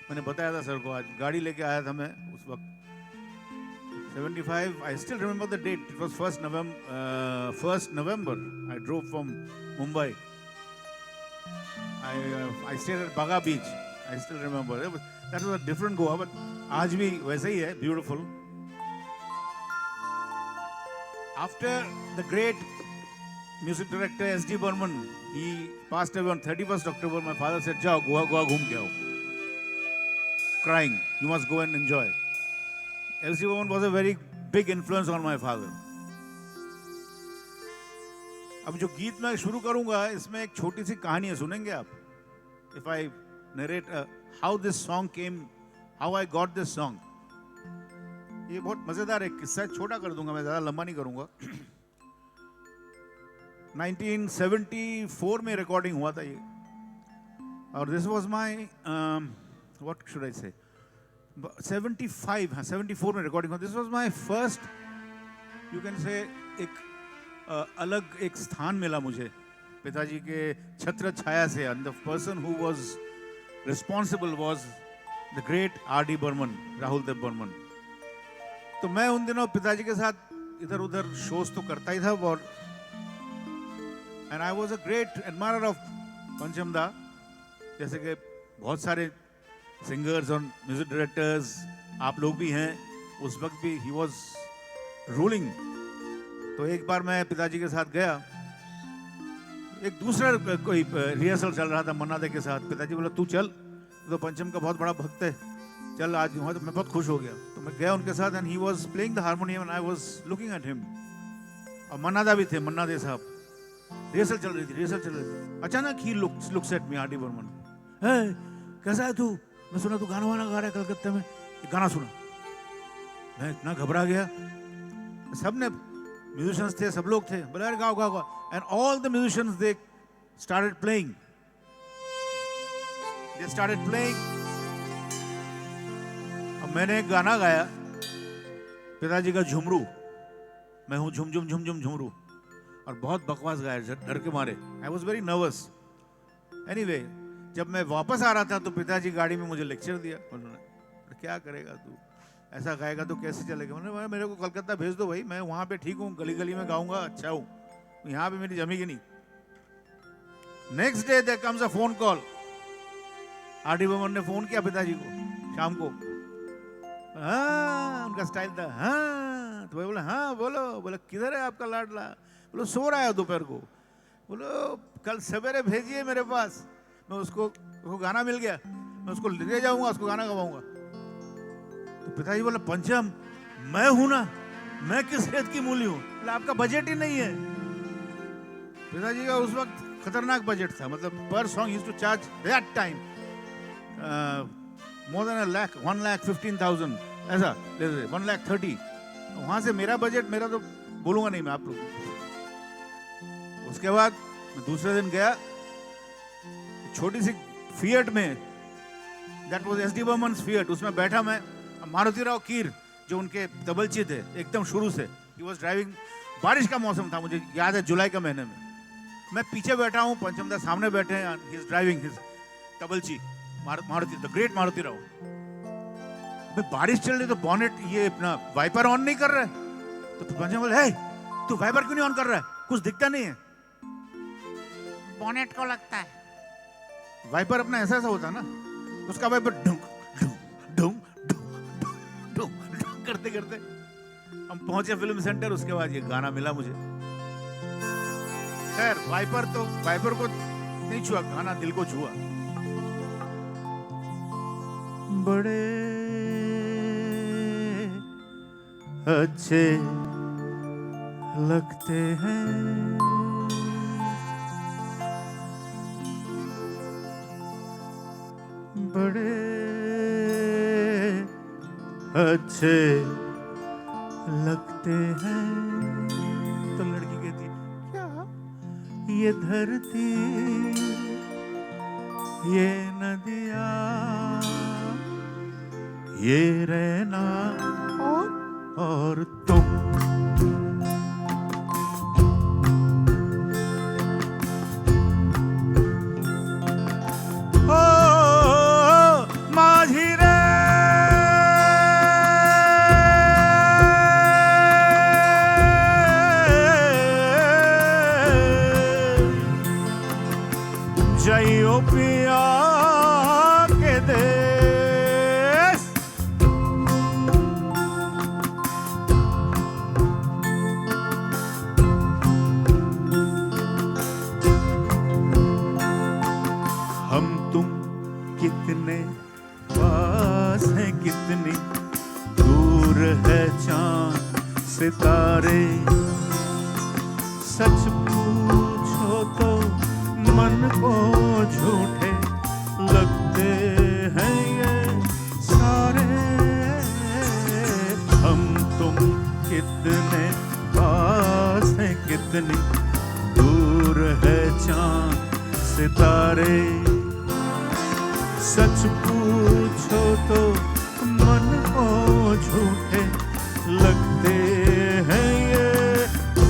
मैंने बताया था सर को, आज गाड़ी लेके आया था मैं उस वक्त 75। I still remember the date. It was 1st November. I drove from Mumbai. I stayed at Baga Beach. I still remember. That was a different Goa, but आज भी वैसे ही है, beautiful. After the great music director S.D. Burman, he passed away on 31st October. My father said, "जाओ गोवा घूम के आओ." Crying, "You must go and enjoy." S.D. Burman was a very big influence on my father. अब जो गीत मैं शुरू करूंगा, इसमें एक छोटी सी कहानी है, सुनेंगे आप? If I narrate how this song came, how I got this song. ये बहुत मजेदार है किस्सा, छोटा कर दूंगा मैं, ज्यादा लंबा नहीं करूंगा। 1974 में रिकॉर्डिंग हुआ था ये, और this was my what should I से 75, हाँ 74 में रिकॉर्डिंग हुआ। This was my first, you can say, एक अलग एक स्थान मिला मुझे पिताजी के छत्र छाया से। And the person who was responsible was the great R.D. Burman, Rahul Dev Burman. तो मैं उन दिनों पिताजी के साथ इधर उधर शोज तो करता ही था, और and I was a great admirer of पंचम दा, जैसे कि बहुत सारे सिंगर्स और म्यूजिक डायरेक्टर्स आप लोग भी हैं, उस वक्त भी ही वाज रूलिंग। तो एक बार मैं पिताजी के साथ गया, एक दूसरा कोई रिहर्सल चल रहा था मन्ना दे के साथ। पिताजी बोला तू चल, तो पंचम का बहुत बड़ा भक्त है, चल आज हुआ। तो मैं बहुत खुश हो गया, तो मैं गया उनके साथ, and he was playing the harmonium and I was looking at him. और मन्ना दा भी थे, मन्ना दे साहब। रिहर्सल चल रही थी। अचानक ही looks at me, R.D. Burman, है कैसा है तू? मैं सुना तू गाना वाना गा रहा है कलकत्ता में, एक गाना सुना। मैं इतना घबरा गया, सब ने म्यूजिशियंस थे, सब लोग थे, बोले अरे गाओ गाओ गाओ। And all the musicians they started playing, अब मैंने एक गाना गाया पिताजी का, झुमरू, मैं हूं झुम झुम झुम झुम झुमरू, और बहुत बकवास गाया डर के मारे। I was very nervous. Anyway, जब मैं वापस आ रहा था तो पिताजी गाड़ी में मुझे लेक्चर दिया। उन्होंने, क्या करेगा तू, ऐसा गाएगा तो कैसे चलेगा? मैंने, मेरे को कलकत्ता भेज दो भाई, मैं वहाँ पे ठीक हूँ, गली गली में गाऊंगा, अच्छा हूँ, यहाँ पे मेरी जमेगी नहीं। Next day there comes a phone call. R.D. Burman ने फोन किया पिताजी को शाम को। हाँ, उनका स्टाइल था, हाँ। तो भाई बोला हाँ बोलो। बोला किधर है आपका लाडला? बोलो सो रहा है दोपहर को। बोलो कल सवेरे भेजिए मेरे पास, मैं उसको गाना मिल गया, मैं उसको ले जाऊंगा, उसको गाना गवाऊंगा। तो पिताजी बोला पंचम मैं हूं ना, मैं किस रेत की मूली हूं? बोला आपका बजट ही नहीं है। पिताजी का उस वक्त खतरनाक बजट था, मतलब पर song used to charge that time more than 1,15,000 ऐसा, 1,30,000। वहां से मेरा बजट, मेरा तो बोलूंगा नहीं मैं आप लोग। उसके बाद मैं दूसरे दिन गया, छोटी सी फिएट में, that was S.D. Burman's fiat, उसमें बैठा मैं, मारुति राव कीर जो उनके तबलची थे एकदम शुरू से, ही वॉज ड्राइविंग, बारिश का मौसम था, मुझे याद है जुलाई के महीने में, मैं पीछे बैठा हूँ, पंचमदा सामने बैठे हैं, he is driving his tablachi Maruti, the great Maruti Rao. मैं बारिश चल रही तो बॉनेट ये अपना वाइपर ऑन नहीं कर रहा है, तो पंचम बोले, हे तू वाइपर क्यों नहीं ऑन कर रहा है, कुछ दिखता नहीं है। बॉनेट को लगता है वाइपर अपना ऐसा ऐसा होता है ना, उसका वाइपर ढूंढ ढूंढ ढूंढ ढूंढ ढूंढ ढूंढ करते करते हम पहुंचे फिल्म सेंटर, उसके बाद ये गाना मिला मुझे। खैर वाइपर को नहीं छुआ, गाना दिल को छुआ। बड़े अच्छे लगते हैं बड़े अच्छे लगते हैं। तो लड़की कहती क्या ये धरती ये नदियाँ ये रहना और तुम। माझी रे जाइयो पिया के देश, हम तुम कितने पास हैं, कितनी दूर है चांद सितारे। सच पूछो तो मन को झूठे लगते हैं ये सारे। हम तुम कितने पास हैं, कितनी दूर है चांद सितारे। सच पूछो तो मन को झूठे लगते हैं ये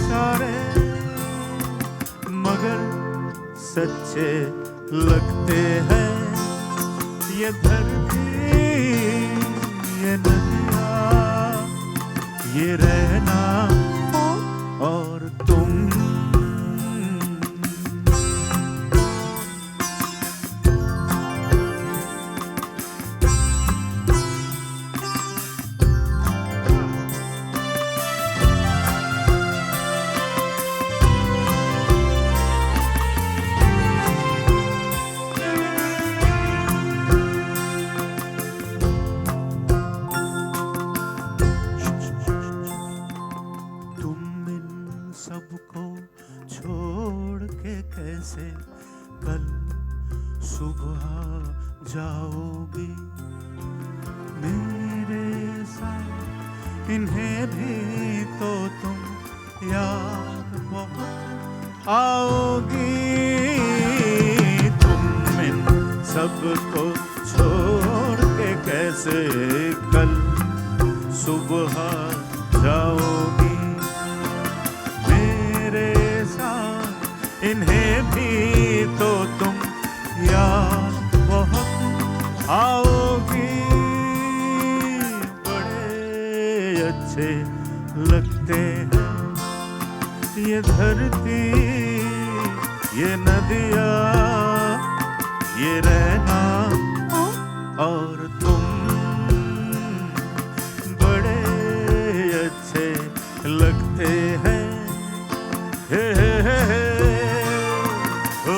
सारे, मगर सच्चे लगते हैं ये धरती ये नदियाँ ये रहना और तुम। सबको छोड़ के कैसे कल सुबह जाओगी मेरे साथ, इन्हें भी तो तुम याद बहुत आओगी। तुम इन सबको छोड़ के कैसे कल सुबह जाओगी साथ, इन्हें भी तो तुम याद बहुत आओगी। बड़े अच्छे लगते हैं ये धरती ये नदियाँ ये रहना और तुम। बड़े अच्छे लगते हैं हे हे हे हे हो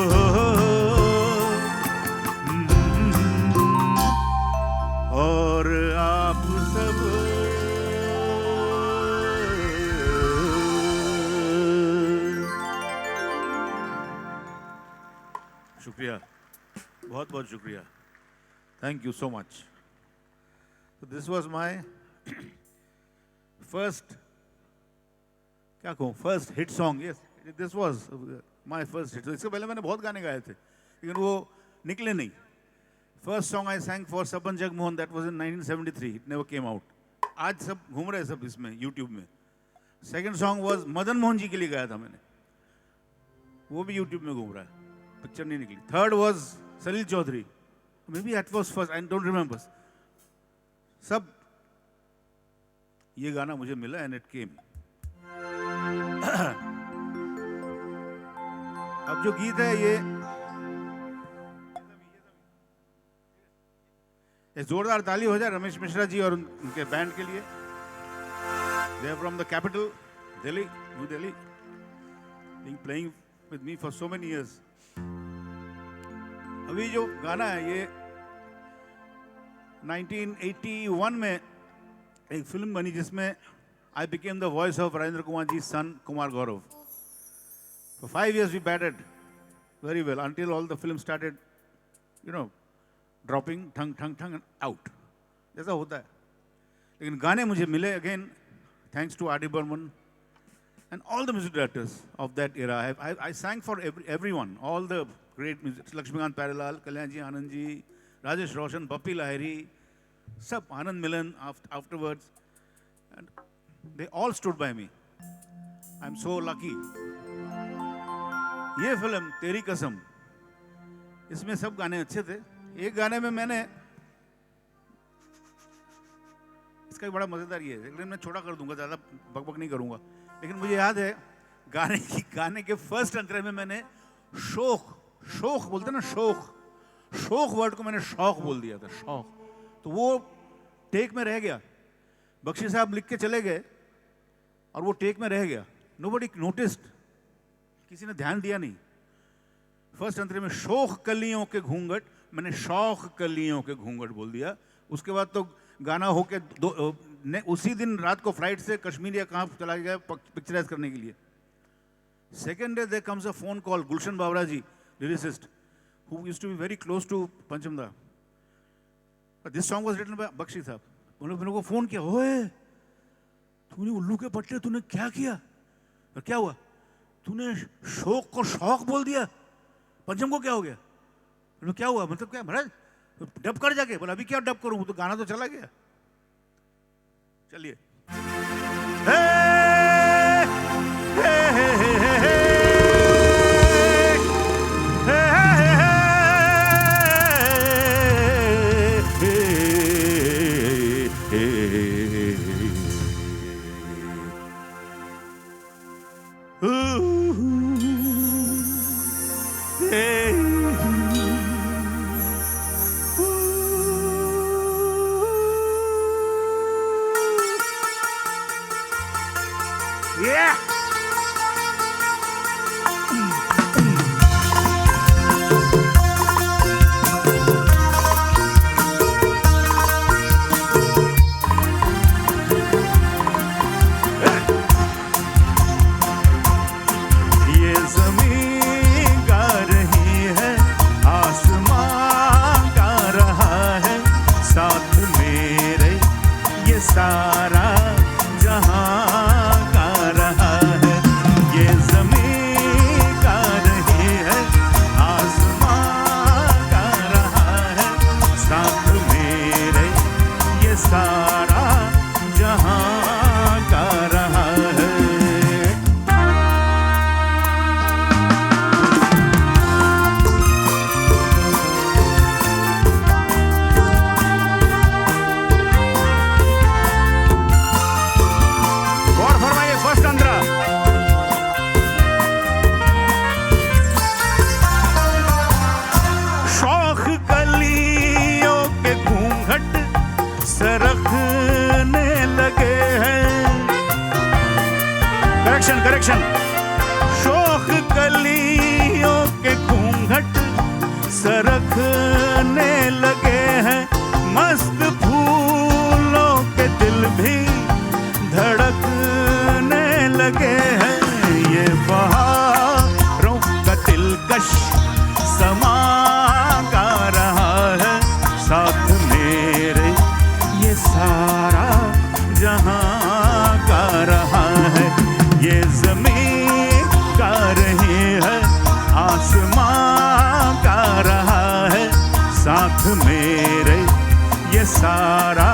और आप सब शुक्रिया, बहुत बहुत शुक्रिया, thank you so much. This was my first क्या कहूँ first hit song. Yes this was my first hit. इससे पहले मैंने बहुत गाने गाए थे लेकिन वो निकले नहीं। First song I sang for Saban Jagmohan, that was in 1973. It never came out. आज सब घूम रहे हैं सब इसमें यूट्यूब में. Second song was Madan Mohan ji के लिए गाया था मैंने, वो भी यूट्यूब में घूम रहा है, पिक्चर नहीं निकली. Third was Salil Chowdhury, maybe that was first, I don't remember. सब ये गाना मुझे मिला एंड इट केम. अब जो गीत है ये जोरदार ताली हो जाए रमेश मिश्रा जी और उनके बैंड के लिए. They are from the capital Delhi, new Delhi, being playing with me for so many years. अभी जो गाना है ये 1981 में एक फिल्म बनी जिसमें I became the voice of Rajendra Kumar ji son Kumar Gaurav. For 5 years we batted very well until all the film started, dropping, thang and out. जैसा होता है. लेकिन गाने मुझे मिले again, thanks to R.D. Burman and all the music directors of that era. I sang for everyone, all the great music, Lakshmikant Parilal, Kalyan ji, Anand ji, Rajesh Roshan, Bappi Lahiri, sab Anand Milan afterwards, and they all stood by me. I'm so lucky. ये film तेरी कसम, इसमें सब गाने अच्छे थे. एक गाने में मैंने, इसका बड़ा मजेदार ये है, लेकिन मैं छोटा कर दूंगा, ज्यादा बकबक नहीं करूंगा. लेकिन मुझे याद है गाने के फर्स्ट अंतरे में मैंने शोक बोलते ना, शोक वर्ड को मैंने शौक बोल दिया था, शौक. तो वो टेक में रह गया. बख्शी साहब लिख के चले गए और वो टेक में रह गया. नोबडी नोटिस्ड, किसी ने ध्यान दिया नहीं. फर्स्ट अंतरे में शोक कलियों के घूंघट, मैंने शौक कलियों के घूंघट बोल दिया. उसके बाद तो गाना होके उसी दिन रात को फ्लाइट से कश्मीर या कहाँ चला गया पिक्चराइज करने के लिए. Second day there comes a phone call, Gulshan Bawra ji, lyricist, who used to be very close to Panchamda. This song was written by Bakshi साहब. उन्होंने मेरे को फोन किया, ओए तूने उल्लू के पट्टे तूने क्या किया? और क्या हुआ? तूने शोक को शौक बोल दिया, पंचम को क्या हो गया? क्या हुआ, मतलब क्या महाराज डब कर जाके? बोला अभी क्या डब करूं, तो गाना तो चला गया. चलिए. करेक्शन. शोक कलियों के घूंघट सरकने लगे हैं, मस्त फूलों के दिल भी धड़कने लगे हैं. ये बहारों का दिलकश समा गा रहा है साथ मेरे, ये सारा जहां गा रहा है. ये ज़मीन गा रही है, आसमां गा रहा है साथ मेरे, ये सारा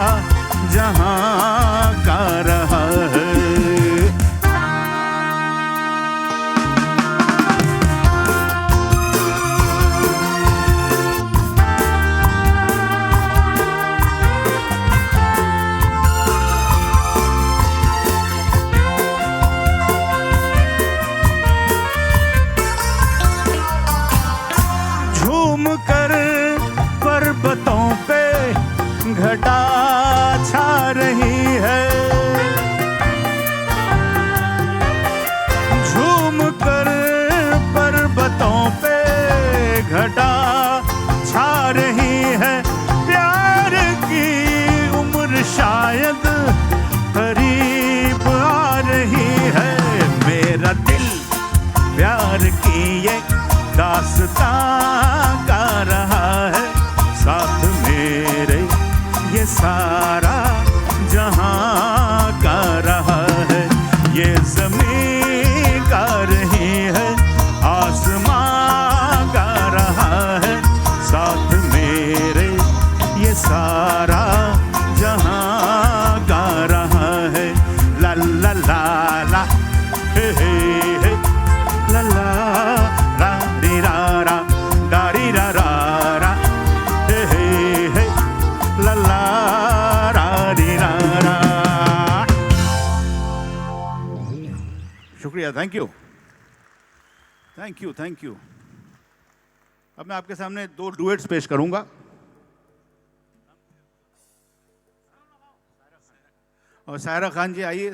जहां दास्तां छा रही है, झूम कर पर्वतों पे घटा छा रही है, प्यार की उम्र शायद करीब आ रही है, मेरा दिल प्यार की ये दास्तां गा रहा है, साथ मेरे ये सारा जहां गा रहा है, ये ज़मीन गा रही है, आसमां गा रहा है, साथ मेरे ये सारा जहां गा रहा है, ला ला ला ला हे हे ला ला रा री रा रा गा री रा रा रा हे ला ला रा री रा रा। शुक्रिया, thank you thank you thank you. अब मैं आपके सामने 2 डुएट्स पेश करूंगा। और सायरा खान जी आइए।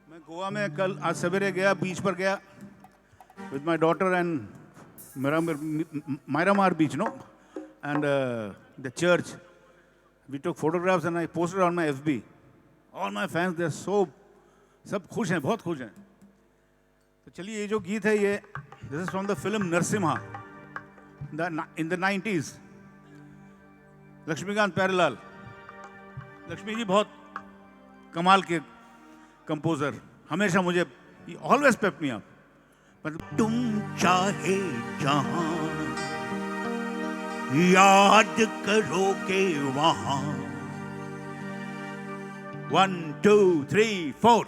मैं गोवा में कल आज सवेरे गया, बीच पर गया with my daughter and Miramar beach, no? And the church. We took photographs and I posted on my FB. All my fans, they're so, सब खुश हैं, बहुत खुश हैं। तो चलिए ये जो गीत है ये, this is from the film Narsimha, in the 90s. Laxmikant Pyarelal, Lakshmi ji बहुत कमाल के कंपोजर, हमेशा मुझे always pep me up. मतलब तुम चाहे जहां याद करोगे वहां, 1 2 3 4।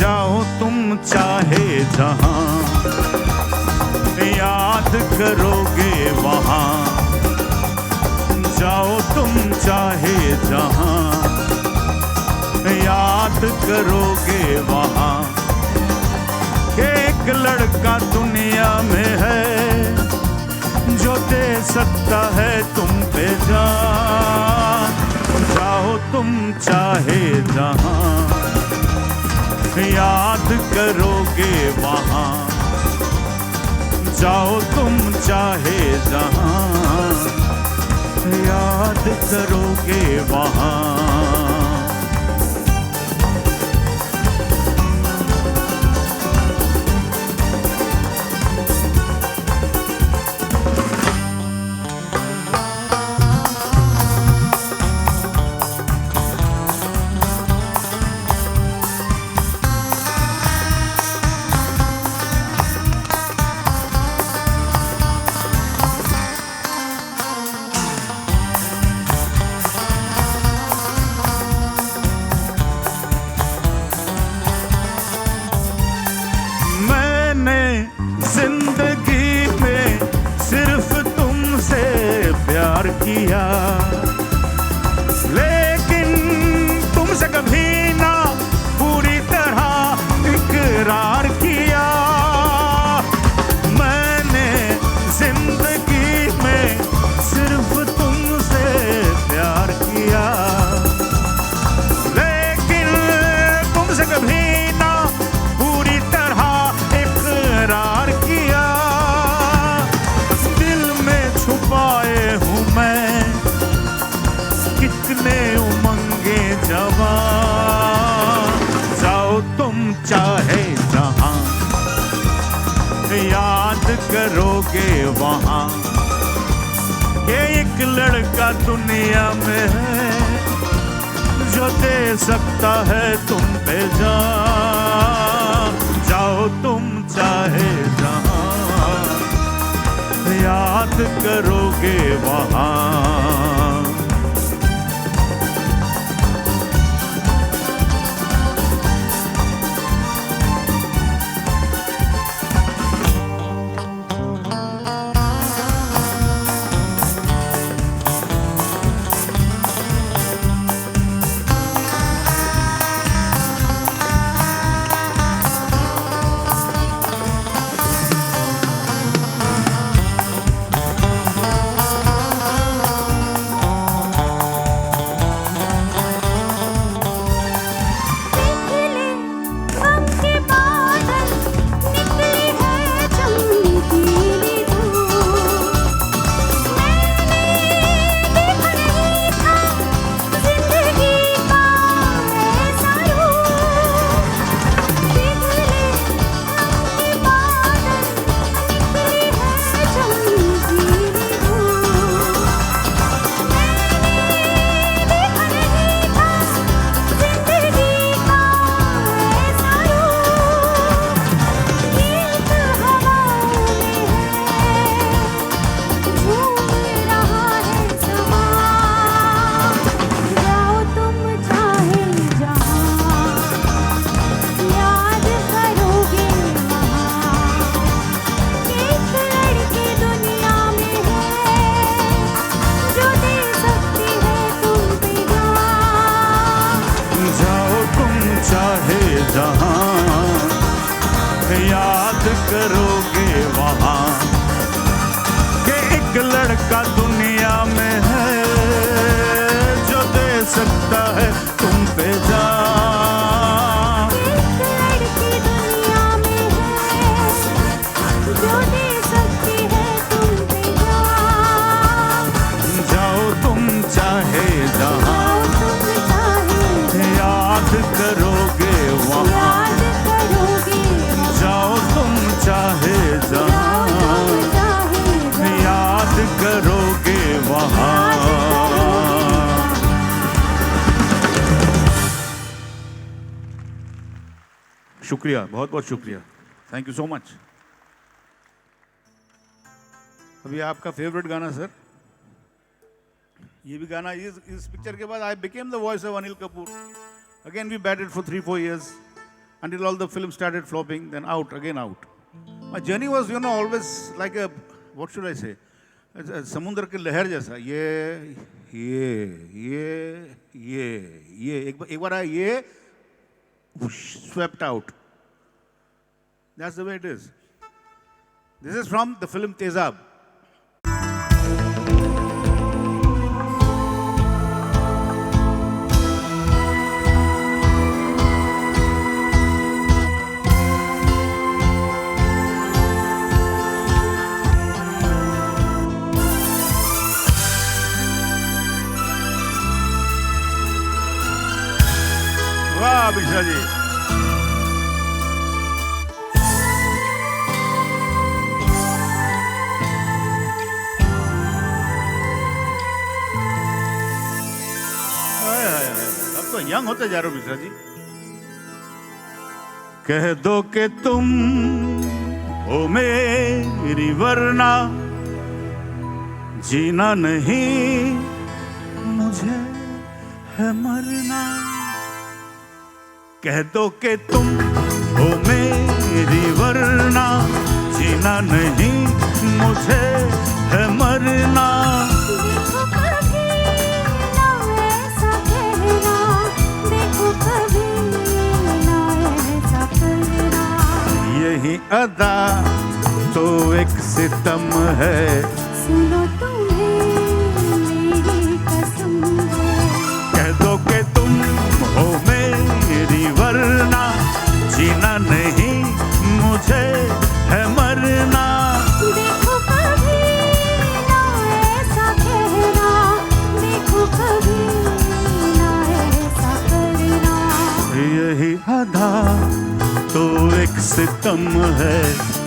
जाओ तुम चाहे जहां याद करोगे वहां, जाओ तुम चाहे जहां याद करोगे वहां, एक लड़का दुनिया में है जो दे सकता है तुम पे जान, जाओ तुम चाहे जहां याद करोगे वहां, जाओ तुम चाहे जहां याद करोगे वहां। जिंदगी में सिर्फ तुमसे प्यार किया, लेकिन तुमसे कभी ना पूरी तरह इकरार किया। मैंने जिंदगी में सिर्फ तुमसे प्यार किया, लेकिन तुमसे कभी ना पूरी तरह इकरार किया। दिल में छुपाए हूँ मैं कितने उमंगे जवान, जाओ तुम चाहे जहां याद करोगे वहां, ये एक लड़का दुनिया में है जो दे सकता है तुम पे जान, जाओ तुम चाहे जहां याद करोगे वहां। जहां, याद करोगे वहां कि एक लड़का दुनिया में है जो दे सकता है तुम पे जान। लड़की दुनिया में है जो दे सकती है तुम पे जान। जाओ तुम चाहे जहां, याद करोगे वहां, जाओ तुम चाहे जहां, याद करोगे वहां। शुक्रिया, बहुत बहुत शुक्रिया, थैंक यू सो मच। अभी आपका फेवरेट गाना सर, ये भी गाना इस पिक्चर के बाद I became the voice of Anil Kapoor. Again we waited for 3-4 years until all the film started flopping, then out, again out. My journey was, you know, always like a, what should I say, समुद्र की लहर जैसा, ये एक बार ये swept out. That's the way it is. This is from the film Tezab. वाह visa जी, अब तो यंग होते जा रहे हो मिश्रा जी। कह दो कि तुम हो मेरी वरना जीना नहीं मुझे है मरना। कह दो कि तुम हो मेरी वरना जीना नहीं मुझे है मरना। देखो कभी ना ऐसा कहना, देखो कभी ना ऐसा करना। यही अदा तो एक सितम है, सुनो तुम्हें मेरी कसम है। कह दो कि तुम हो मेरी वरना जीना नहीं मुझे है मरना। देखो कभी ना ऐसा कहना, देखो कभी ना ऐसा करना। यही अदा तो एक सितम है,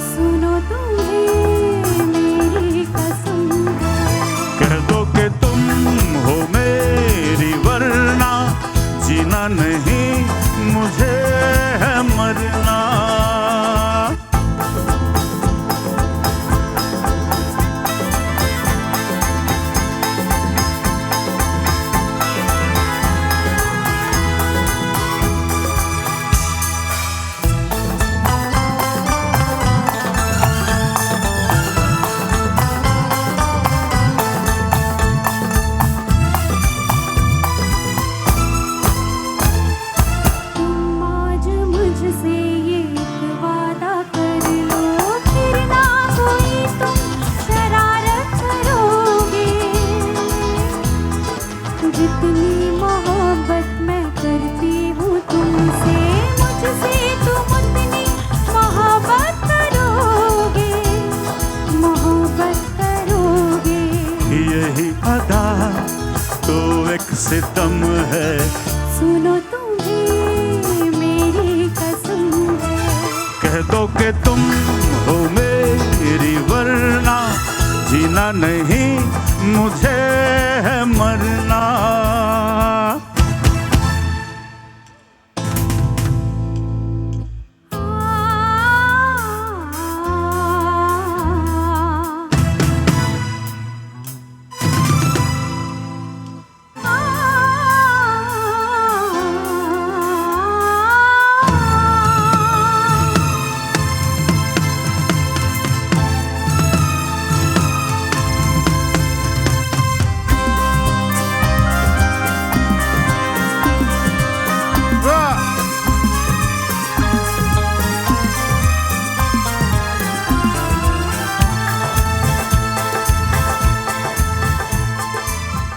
सुनो तुम्हें मेरी कसम है। कह दो कि तुम हो मेरी वरना जीना नहीं मुझे है मरना। आज मुझसे ये एक वादा कर लो, फिर ना कोई तुम शरारत करोगे। जितनी मोहब्बत मैं करती हूँ तुमसे, मुझसे तुम उतनी मोहब्बत करोगे, मोहब्बत करोगे। यही अदा तो एक सितम है, सुनो तुम्हें मेरी कसम है। कह दो कि तुम हो मेरी वरना जीना नहीं मुझे है मरना।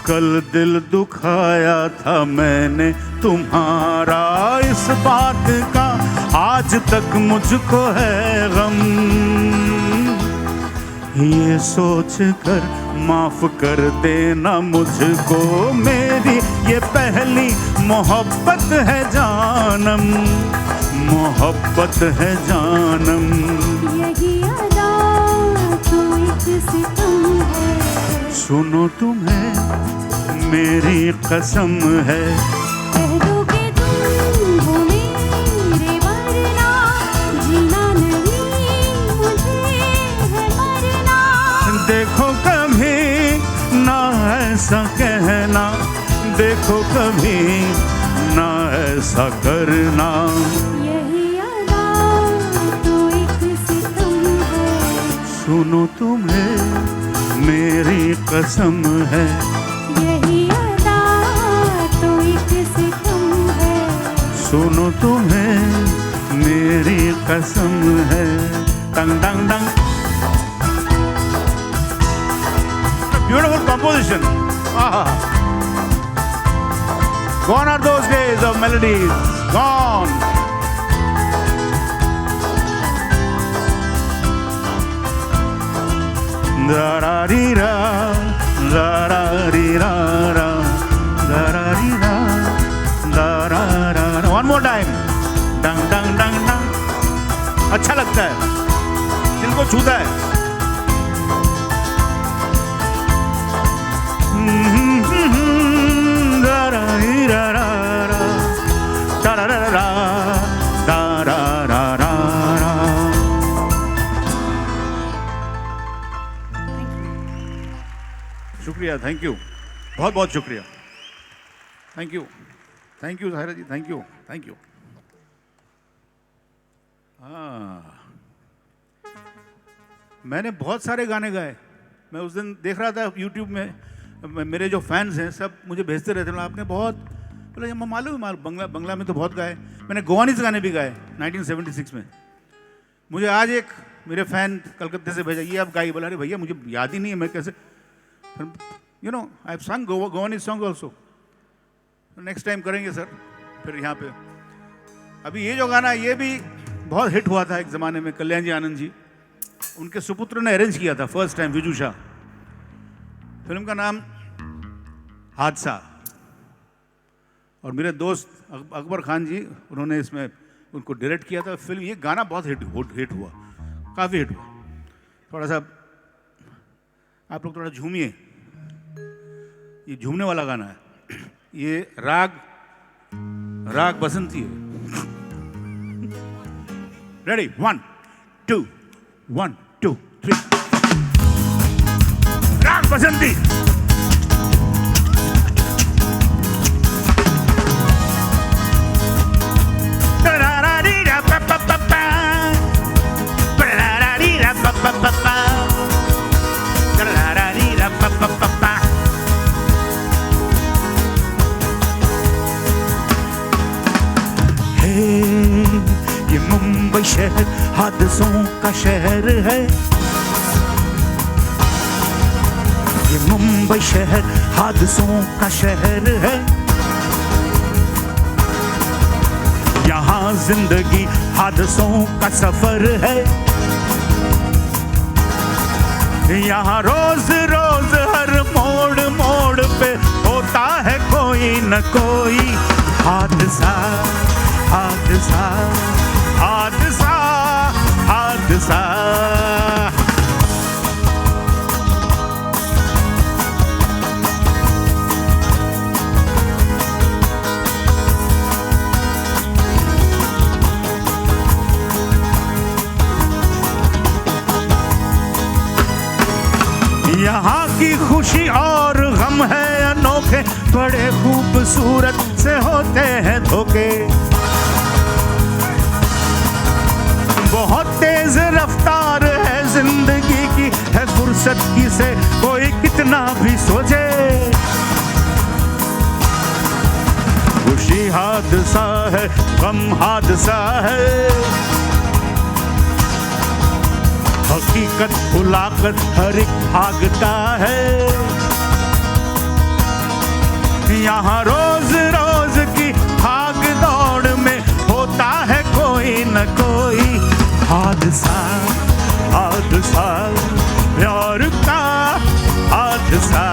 कल दिल दुखाया था मैंने तुम्हारा, इस बात का आज तक मुझको है गम। ये सोच कर माफ कर देना मुझको, मेरी ये पहली मोहब्बत है जानम, मोहब्बत है जानम। यही अदा तो एक सितम है, सुनो तुम्हें मेरी कसम है, कह दो कि तुम हो मेरे वरना, जीना नहीं मुझे है मरना। देखो कभी ना ऐसा कहना, देखो कभी ना ऐसा करना। यही अदा तो एक सितम है, सुनो तुम्हें मेरी कसम है, यही अदा तो एक सितम है। सुनो तुम्हें मेरी कसम है। टंग टंग टंग। Beautiful composition. Gone are those days of melodies. Gone. Da da dee da, da da dee da da, da da dee da, da da da da. One more time. Dang dang dang dang. अच्छा लगता है, दिल को छूता है। शुक्रिया, thank you, बहुत बहुत शुक्रिया, thank you, thank you Sahira ji, thank you, thank you. हाँ, मैंने बहुत सारे गाने गाए। मैं उस दिन देख रहा था यूट्यूब में, मेरे जो फैंस हैं सब मुझे भेजते रहते हैं, आपने बहुत, बोला मालूम है, बंगला में तो बहुत गाए। मैंने गोवानीज गाने भी गाए 1976 में। मुझे आज एक मेरे फैन कलकत्ते से भेजा, ये आप गाई। बोला अरे भैया मुझे याद ही नहीं है, मैं कैसे, यू नो आई हैव संग Goanese song also. Next time करेंगे सर। फिर यहाँ पे अभी ये जो गाना, ये भी बहुत हिट हुआ था एक ज़माने में। कल्याण जी आनंद जी, उनके सुपुत्र ने अरेंज किया था first time, Viju Shah. Film का नाम हादसा, और मेरे दोस्त अकबर खान जी, उन्होंने इसमें उनको डायरेक्ट किया था फिल्म। ये गाना बहुत हिट हुआ, काफ़ी हिट हुआ। थोड़ा सा आप लोग थोड़ा झूमिए, ये झूमने वाला गाना है। ये राग बसंती है। रेडी, 1 2 1 2 3। राग बसंती। ये मुंबई शहर हादसों का शहर है, ये मुंबई शहर हादसों का शहर है। यहाँ जिंदगी हादसों का सफर है, यहाँ रोज रोज हर मोड़ मोड़ पे होता है कोई न कोई हादसा, हादसा, हादसा, हादसा। यहाँ की खुशी और गम है अनोखे, बड़े खूबसूरत से होते हैं धोखे। बहुत तेज रफ्तार है जिंदगी की, है फुर्सत की से कोई कितना भी सोचे। खुशी हादसा है, गम हादसा है, हकीकत भुलाकर हर एक भागता है। यहाँ रोज रोज की भाग दौड़ में होता है कोई न कोई हादसा, हादसा प्यार का हादसा।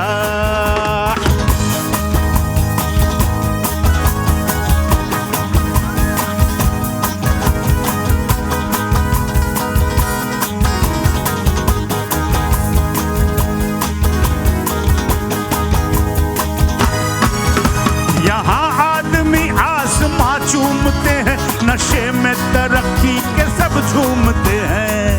यहाँ आदमी आसमां चूमते हैं, नशे में तरक्की के सब झूमते हैं।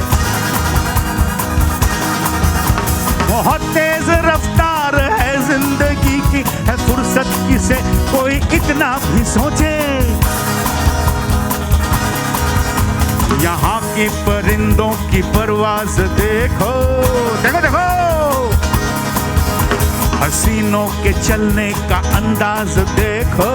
बहुत तेज रफ्तार है जिंदगी की, है फुर्सत किसे कोई इतना भी सोचे। यहाँ की परिंदों की परवाज़ देखो, देखो देखो, हसीनों के चलने का अंदाज देखो।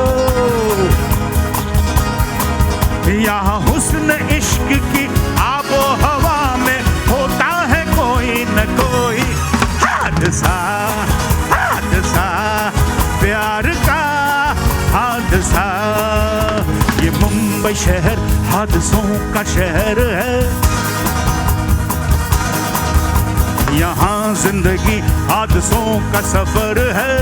यहाँ हुस्न इश्क की आबो हवा में होता है कोई न कोई हादसा, हादसा प्यार का हादसा। ये मुंबई शहर हादसों का शहर है, यहाँ जिंदगी हादसों का सफर है।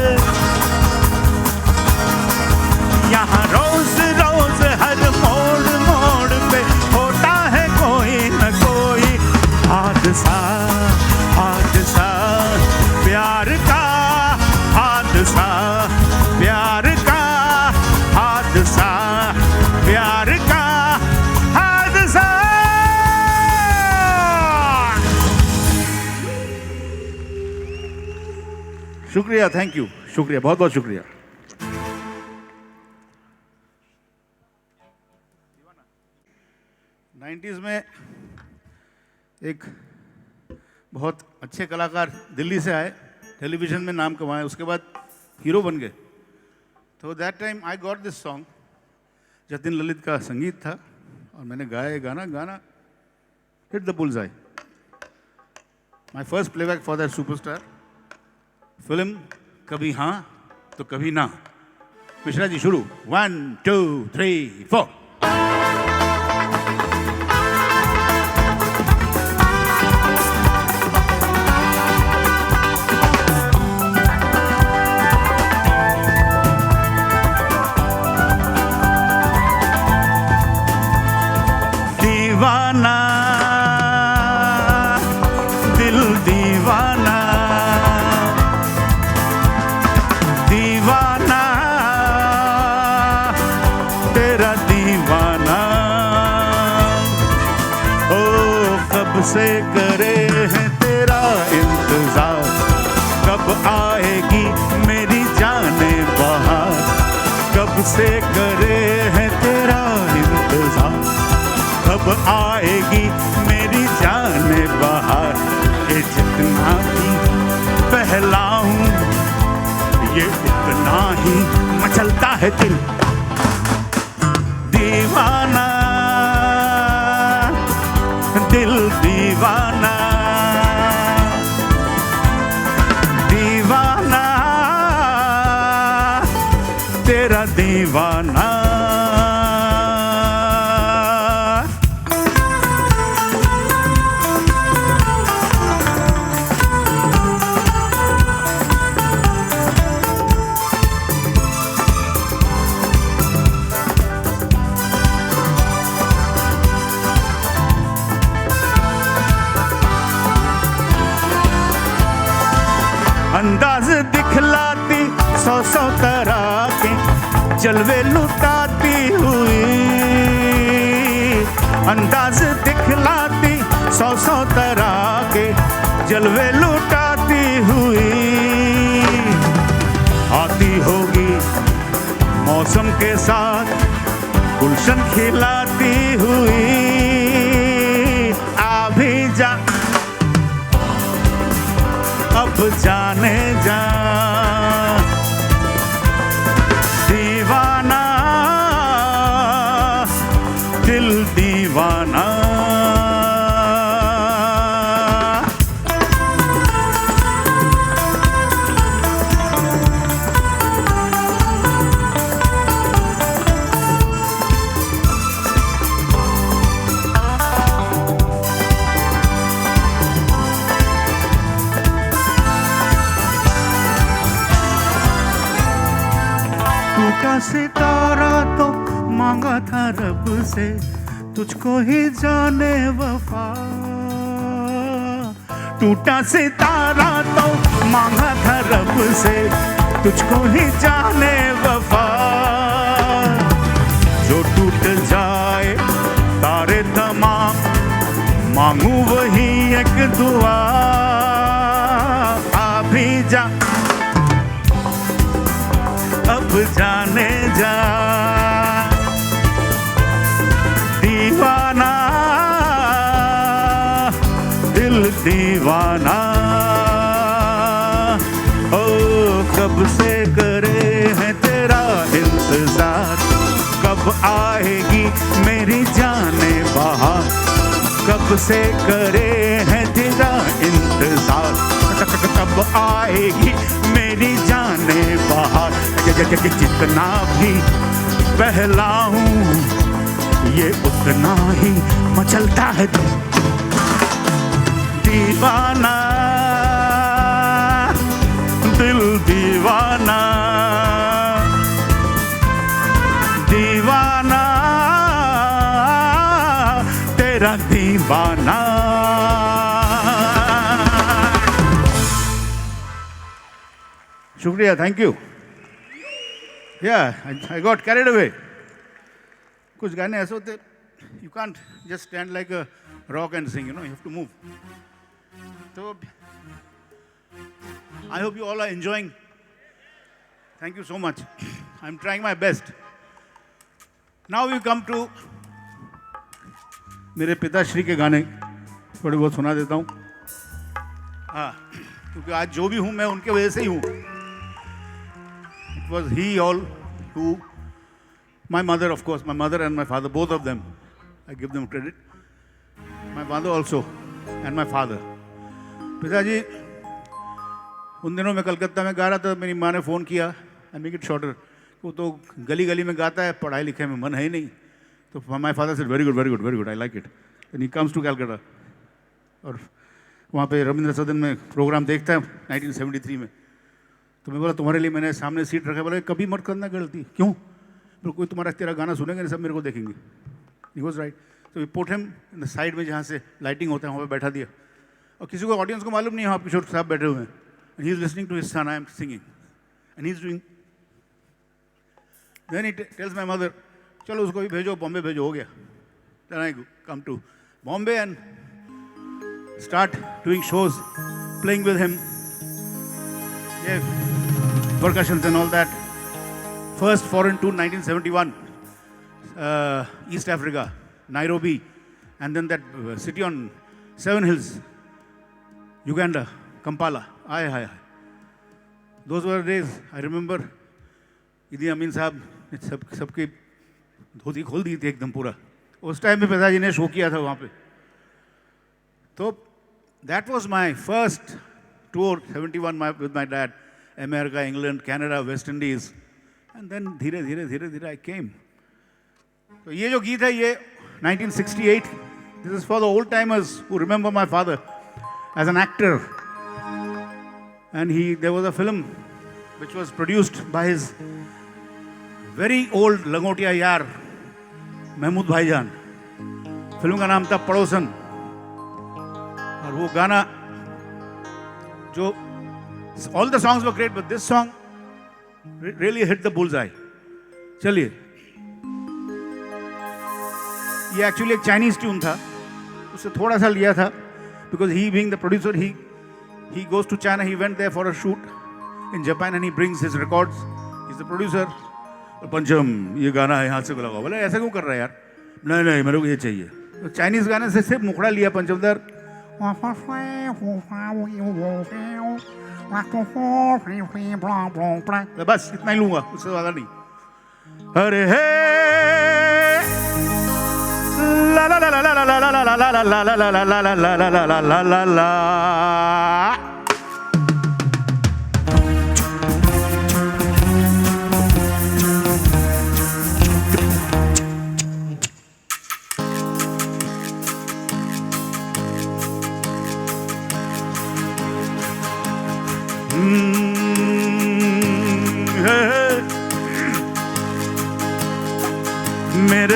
यहाँ रोज रोज हर मोड़ मोड़ पे होता है कोई न कोई हादसा, हादसा प्यार का हादसा, प्यार का हादसा, प्यार का हादसा। शुक्रिया, थैंक यू, शुक्रिया, बहुत बहुत शुक्रिया। नाइन्टीज़ में एक बहुत अच्छे कलाकार दिल्ली से आए, टेलीविज़न में नाम कमाए, उसके बाद हीरो बन गए। तो that time I got this song, Jatin Lalit का संगीत था और मैंने गाया ये गाना, गाना hit the bulls I. My first playback for that superstar. Film कभी हाँ तो कभी ना। मिश्रा जी शुरू, 1 2 3 4। दीवाना दिल दीवाना, दीवाना तेरा दीवाना। ओ कब से करे हैं तेरा इंतजार, कब आएगी मेरी जाने बहार। कब से करे हैं तेरा इंतजार, कब आएगी मेरी जाने बहार। ये जितना भी बहलाऊं ये इतना ही मचलता है दिल। दीवाना दिल दीवाना, दीवाना तेरा दीवाना। अंदाज दिखलाती सौ सौ तरह के जलवे लुटाती हुई। अंदाज दिखलाती सौ सौ तरह के जलवे लुटाती हुई। आती होगी मौसम के साथ गुलशन खिलाती हुई। आ भी जा अब जाने जा, दीवाना दिल दीवाना। सितारा तो मांगा था रब से, तुझको ही जाने वफा। टूटा सितारा तो मांगा था रब से, तुझको ही जाने वफा। जो टूट जाए तारे तमाम, मांगू वही एक दुआ। आ भी जा अब जाने जा, दीवाना दिल दीवाना। ओ कब से करे है तेरा इंतजार, कब आएगी मेरी जाने बहार। कब से करे है तेरा इंतजार, कब आएगी मेरी जाने बहार। जितना भी बहलाऊं ये उतना ही मचलता है दीवाना, दिल दीवाना। दीवाना तेरा दीवाना। शुक्रिया, thank you. I got carried away. कुछ गाने ऐसे होते, you can't just stand like a rock and sing, you have to move. So, I hope you all are enjoying. Thank you so much. I'm trying my best. Now we come to मेरे पिताश्री के गाने थोड़े बहुत सुना देता हूँ। हाँ, क्योंकि आज जो भी हूँ मैं उनके वजह से ही हूँ। It was he all who, my mother of course, my mother and my father, both of them, I give them credit. My mother also and my father. पिताजी उन दिनों मैं कलकत्ता में गा रहा था, मेरी माँ ने फ़ोन किया, I make it shorter, वो तो गली गली में गाता है, पढ़ाई लिखाई में मन है ही नहीं। तो my father said very good, very good, very good, I like it. And he comes to Calcutta. और वहाँ पे रविंद्र सदन में प्रोग्राम देखता है 1973 में। तो मैं बोला तुम्हारे लिए मैंने सामने सीट रखा। बोला कभी मत करना गलती। क्यों? बोला कोई तुम्हारा तेरा गाना सुनेंगे नहीं, सब मेरे को देखेंगे। He was right. So we put him in the side में जहाँ से लाइटिंग होता है वहाँ पे बैठा दिया। और किसी को ऑडियंस को मालूम नहीं है किशोर साहब बैठे हुए हैं। And he is listening to his son, I am singing. And he is doing. Then he tells my mother, चलो उसको भी भेजो, बॉम्बे भेजो, हो गया। Then I come to Bombay and start doing shows, playing with him. Yeah, percussions and all that. First foreign tour 1971, East Africa, Nairobi, and then that city on 7 Hills, Uganda, Kampala. Aye. Those were days. I remember Idi Amin साहब सबकी धोती खोल दी थी एकदम पूरा। उस time में पिताजी ने शो किया था वहाँ पे। तो that was my first tour, 71 with my dad, America, England, Canada, West Indies, and then धीरे धीरे I came. तो ये जो गीत है ये 1968. This is for the old timers who remember my father as an actor. And there was a film which was produced by his very old लंगोटिया यार महमूद भाईजान। फिल्म का नाम था पड़ोसन। और वो गाना जो all the songs were great, but this song really hit the bullseye. चलिए, ये एक्चुअली एक चाइनीज ट्यून था, उससे थोड़ा सा लिया था, because he being the producer, he goes to China, he went there for a shoot in Japan and he brings his records. He's the producer. पंचम ये गाना है यहाँ से लगाओ। बोले ऐसा क्यों कर रहा है यार? नहीं मेरे को ये चाहिए। तो चाइनीज गाने से सिर्फ मुखड़ा लिया पंचमदर। बस इतना ही लूंगा, उससे ज्यादा नहीं। अरे हे ला ला ला ला ला ला ला ला ला ला ला ला ला ला ला ला ला।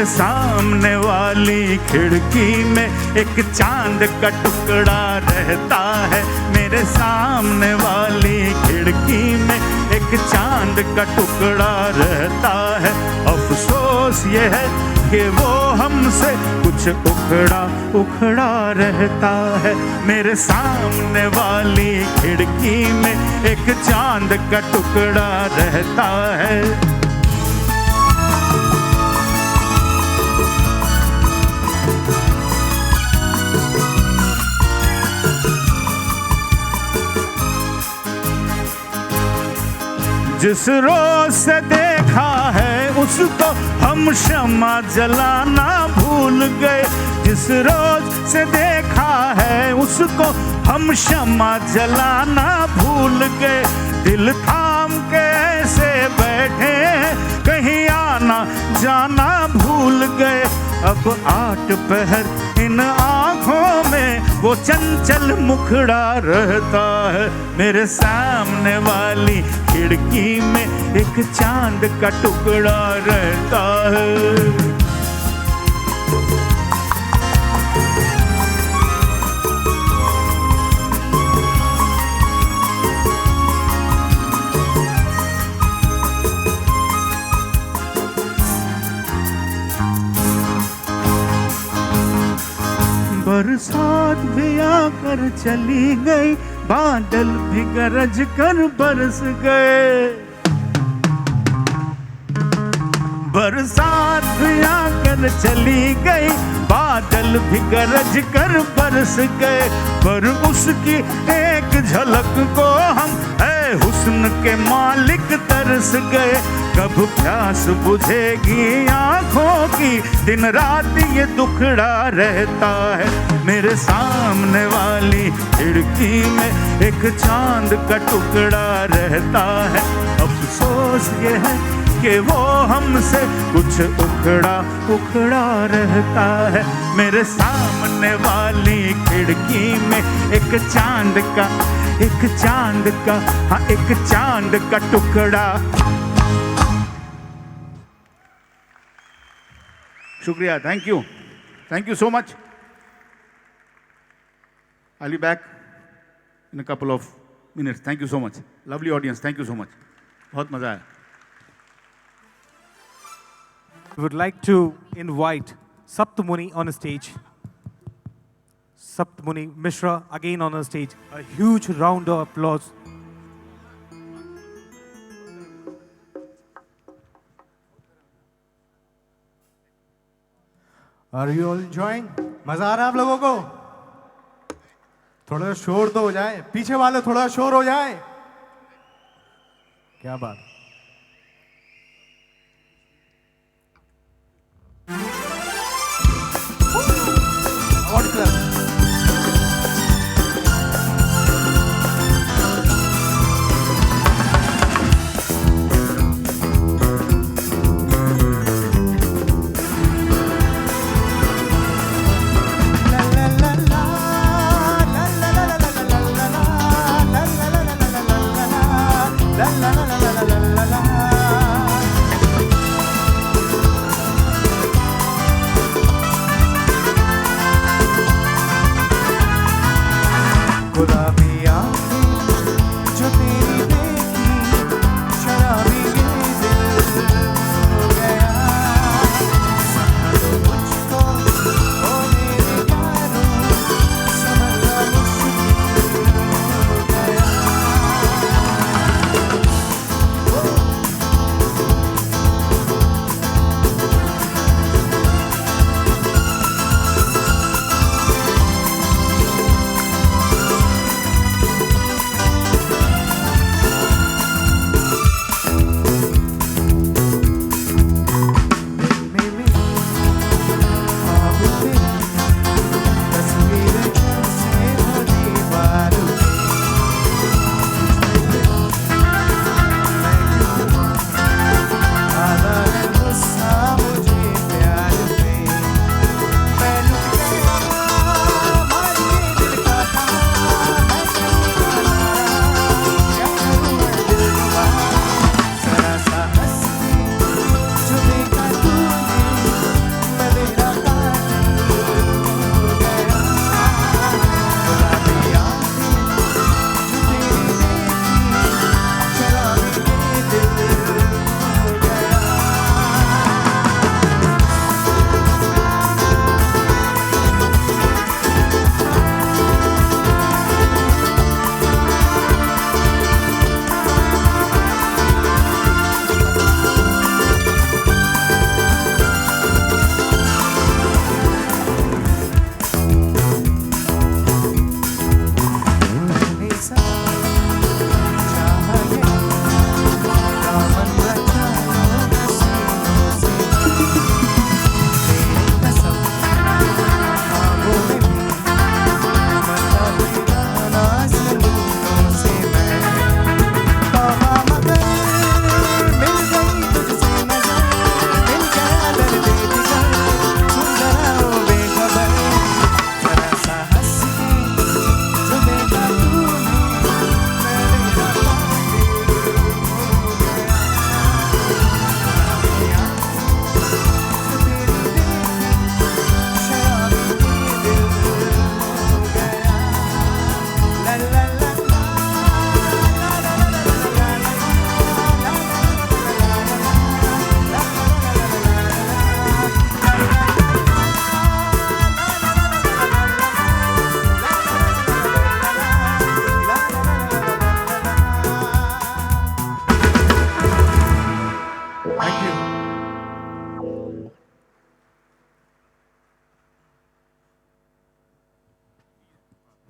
मेरे सामने वाली खिड़की में एक चांद का टुकड़ा रहता है, मेरे सामने वाली खिड़की में एक चांद का टुकड़ा रहता है। अफसोस ये है कि वो हमसे कुछ उखड़ा उखड़ा रहता है। मेरे सामने वाली खिड़की में एक चांद का टुकड़ा रहता है। जिस रोज से देखा है उसको हम शम्मा जलाना भूल गए, जिस रोज से देखा है उसको हम शम्मा जलाना भूल गए। दिल थाम के ऐसे बैठे कहीं आना जाना भूल गए। अब 8 पहर इन आँखों में वो चंचल मुखड़ा रहता है। मेरे सामने वाली खिड़की में एक चांद का टुकड़ा रहता है। बरसात भी आकर चली गई, बादल भी गरज कर बरस गए। बरसात भी आकर चली गई, बादल भी गरज कर बरस गए। पर उसकी एक झलक को हम ऐ हुस्न के मालिक तरस गए। कब प्यास बुझेगी आँखों की, दिन रात ये दुखड़ा रहता है। मेरे सामने वाली खिड़की में एक चांद का टुकड़ा रहता है। अफसोस ये है कि वो हमसे कुछ उखड़ा उखड़ा रहता है। मेरे सामने वाली खिड़की में एक चांद का हाँ एक चांद का टुकड़ा। शुक्रिया, thank you so much. I'll be back in a couple of minutes. Thank you so much. Lovely audience, thank you so much. बहुत मजा आया. We would like to invite Saptamuni on the stage. Saptamuni Mishra again on the stage. A huge round of applause. Are you all enjoying? मजा आ रहा है आप लोगों को? थोड़ा शोर तो हो जाए, पीछे वाले थोड़ा शोर हो जाए। क्या बात। la la la la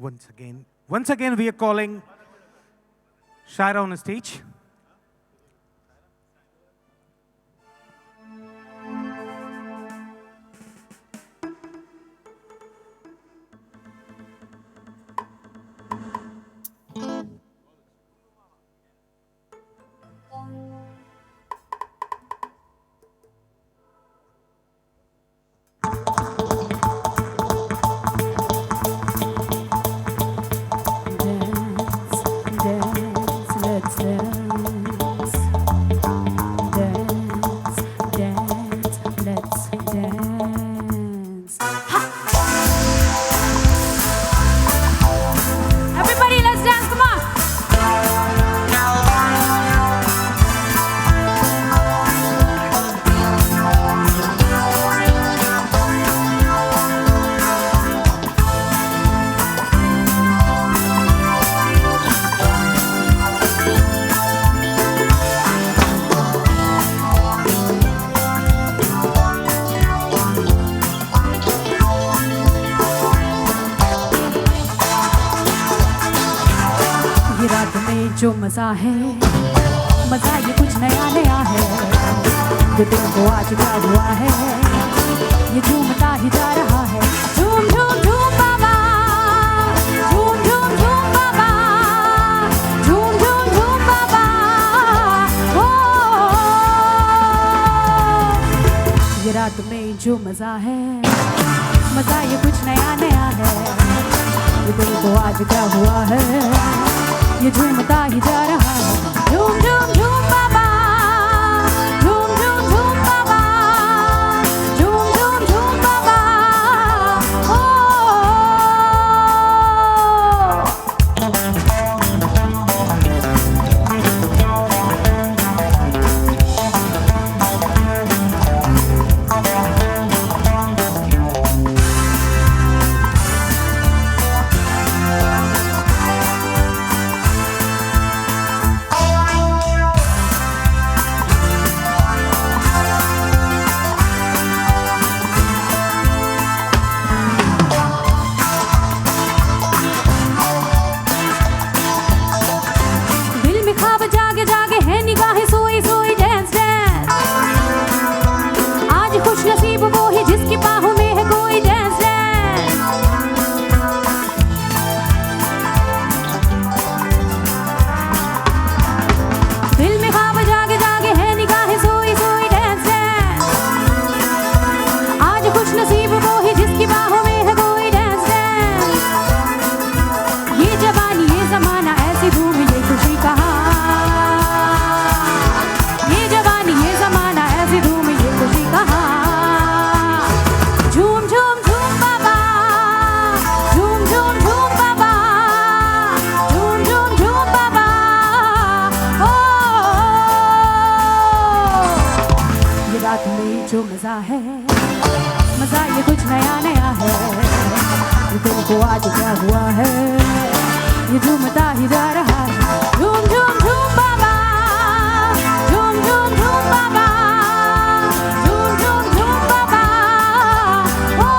Once again, we are calling Shaira on stage. Everybody, let's dance, come on. ये रात में जो मजा है, मजा ये कुछ नया नया है। ये दिल को आज क्या हुआ है, ये झूमता ही जा रहा है। झूम झूम झूम बाबा, झूम झूम झूम बाबा, झूम झूम झूम बाबा। ओ ये रात में जो मजा है, मजा ये कुछ नया नया है। ये दिल को आज क्या हुआ है, ये झूमता ही जा रहा है। झूम झूम झूम बाबा, झूम झूम झूम बाबा, झूम झूम झूम बाबा। ओ दिल में ख्वाब जागे जागे है निगाहें सोई सोई। डांस डांस, आज खुश नसीब वो ही जिसकी बाहों में है कोई। डांस डांस, दिल में ख्वाब जागे जागे है निगाहें सोई सोई। डांस डांस, आज खुश नसीब वो ही जिसकी बाहों में है कोई। डांस डांस, ये जवानी ये जमाना ऐसी धूम ये खुशी कहाँ। ये जवानी ये जमाना ऐसी धूम ये खुशी कहाँ। झूम झूम झूम बाबा, झूम झूम झूम बाबा, झूम झूम झूम बाबा। ओ ये रात में जो मजा है, मजा ये कुछ नया नया है। ये दिल को आज क्या हुआ है, ये झूमता ही जा रहा है। झूम झूम झूम बाबा, झूम झूम झूम बाबा, झूम झूम झूम बाबा। ओ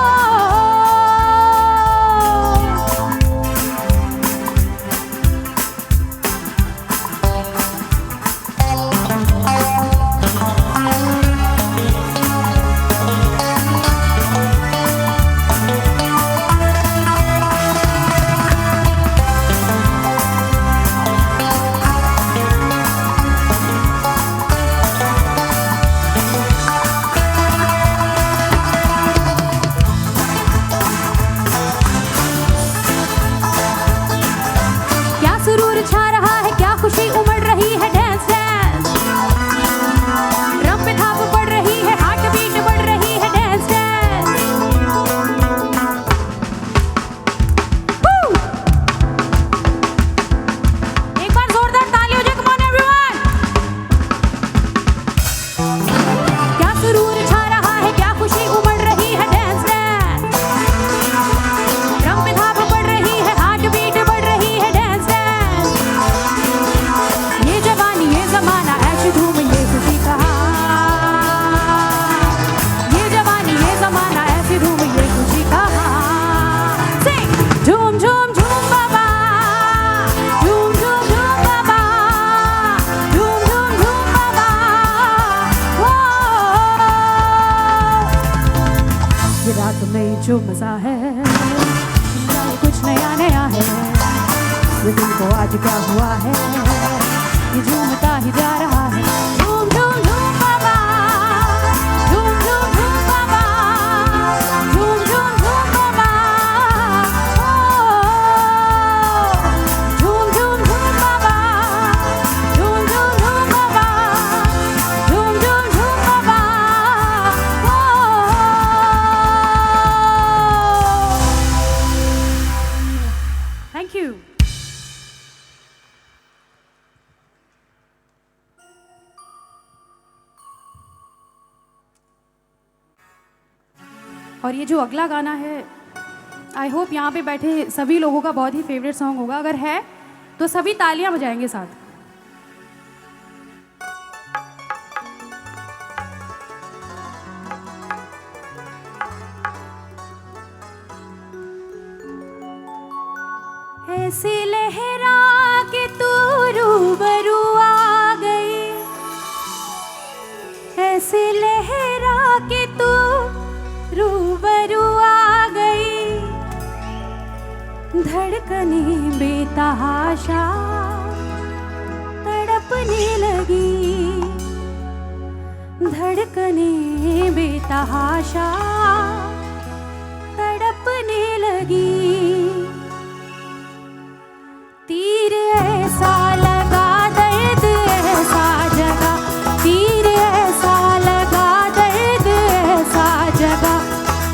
रात में जो मजा है, मजा ये कुछ नया नया है। ये दिल को आज क्या हुआ है, ये झूमता ही जा रहा है। झूम झूम झूम बाबा, झूम झूम झूम बाबा, झूम झूम झूम बाबा, झूम झूम झूम बाबा, झूम झूम झूम बाबा, झूम झूम झूम बाबा। Thank you. और ये जो अगला गाना है, आई होप यहाँ पे बैठे सभी लोगों का बहुत ही फेवरेट सॉन्ग होगा। अगर है तो सभी तालियां बजाएंगे साथ। ऐसे लहरा के तू रूबरू आ गई, ऐसे लहरा के तू रूबरू आ गई। धड़कने बेतहाशा तड़पने लगी, धड़कने बेतहाशा तड़पने लगी। तीर ऐसा लगा, दर्द ऐसा जगा, तीर ऐसा लगा, दर्द ऐसा जगा।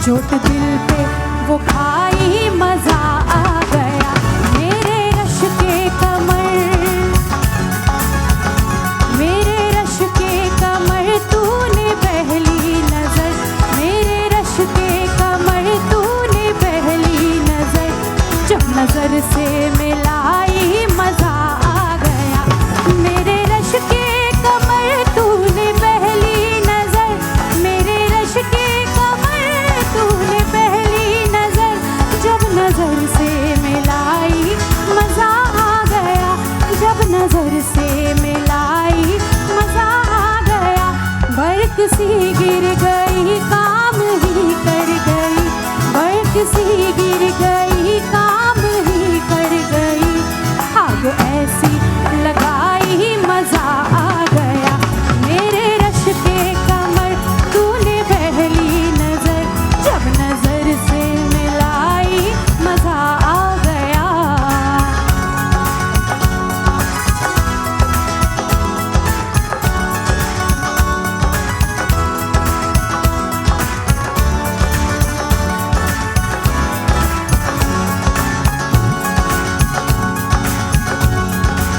चोट दिल पे वो खाई, मजा आ गया। मेरे रश के कमर, मेरे रश के कमर तूने पहली नजर, मेरे रश के कमर तूने पहली नजर। जब नजर से मिलाई मजा आ गया। मेरे रश के कमर तूने पहली नजर, मेरे रश के कमर तूने पहली नजर। जब नजर से मिलाई मजा आ गया, जब नजर से मिलाई मजा आ गया। बर्क सी गिर गई, काम ही कर गई, बर्क सी गिर गई, काम ही कर गई। आग ऐसी लगाई मजा आ गया। मेरे रश के कमर तूने पहली नजर, जब नजर से मिलाई मजा आ गया।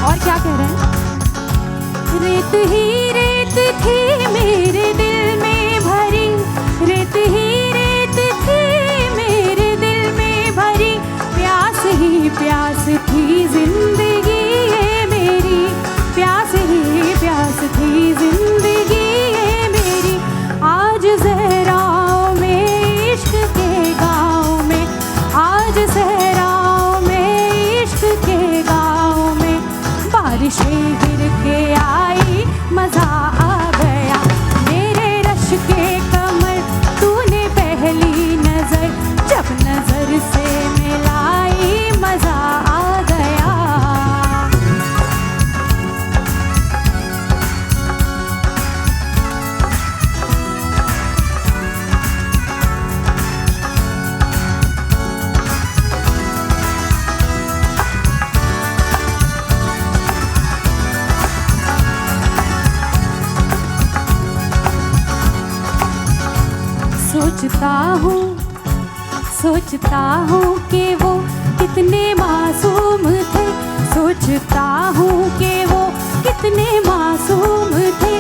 और क्या कह रहे हैं? रेत ही रेत थी मेरे दिल में भरी, रेत ही रेत थी मेरे दिल में भरी। प्यास ही प्यास थी जिंदगी ये मेरी, प्यास ही प्यास थी जिंदगी ये मेरी। आज सहराओं में इश्क के गाँव में, आज सहराओं में इश्क के गाँव में। बारिशें गिर के आई मजा आ गया। मेरे रश के कमर तूने पहली नजर, जब नजर से मिलाई मजा आ गया। सोचता हूँ कि वो कितने मासूम थे, सोचता हूँ कि वो कितने मासूम थे।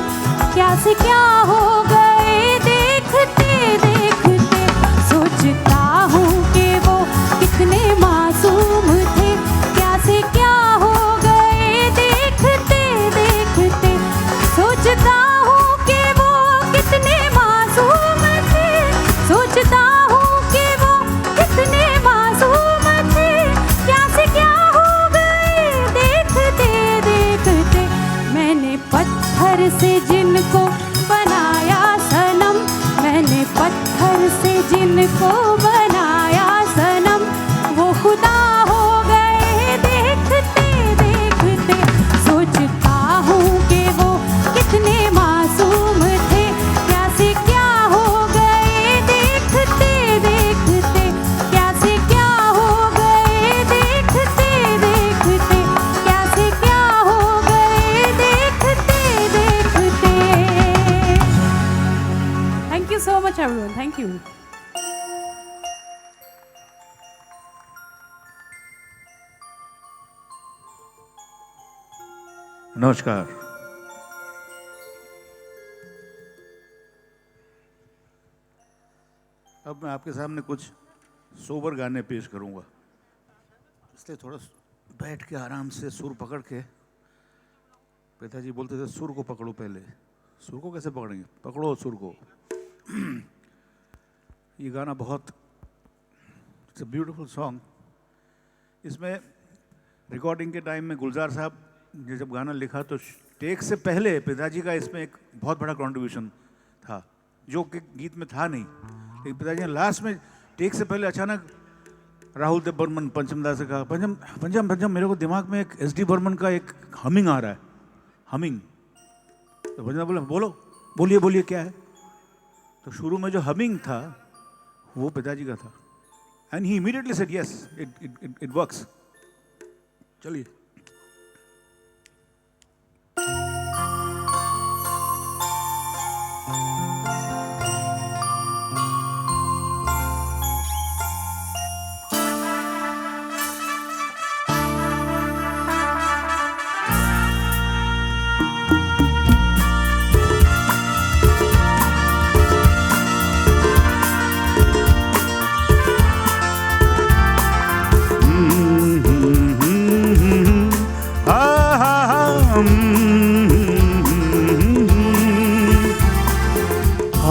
क्या से क्या हो गए देखते देखते, सोचता हूँ कि वो कितने मासूम थे। क्या से क्या हो गए देखते देखते, सोचता हूँ कि वो कितने मासूम थे, सोचता हूँ कि वो कितने मासूम थे। क्या से क्या हो गए देखते देखते। मैंने पत्थर से जिनको बनाया को बनाया सनम, वो खुदा हो गए देखते देखते। सोचता हूँ कि वो कितने मासूम थे, क्या से क्या हो गए देखते देखते, क्या से क्या हो गए देखते देखते, क्या से क्या हो गए देखते देखते। Thank you so much everyone. Thank you. नमस्कार। अब मैं आपके सामने कुछ सोबर गाने पेश करूंगा, इसलिए थोड़ा बैठ के आराम से सुर पकड़ के। पिताजी बोलते थे सुर को पकड़ो पहले। सुर को कैसे पकड़ेंगे? पकड़ो सुर को। ये गाना बहुत, इट्स अ ब्यूटीफुल सॉन्ग। इसमें रिकॉर्डिंग के टाइम में गुलजार साहब ने जब गाना लिखा तो टेक से पहले पिताजी का इसमें एक बहुत बड़ा कंट्रीब्यूशन था, जो कि गीत में था नहीं। लेकिन पिताजी ने लास्ट में टेक से पहले अचानक राहुल देव बर्मन पंचम दास से कहा, पंचम पंचम पंचम, मेरे को दिमाग में एक SD बर्मन का एक हमिंग आ रहा है, हमिंग। तो पंचम बोला बोलो, बोलिए बोलिए क्या है। तो शुरू में जो हमिंग था वो पिताजी का था, and he immediately said yes, it works. चलिए।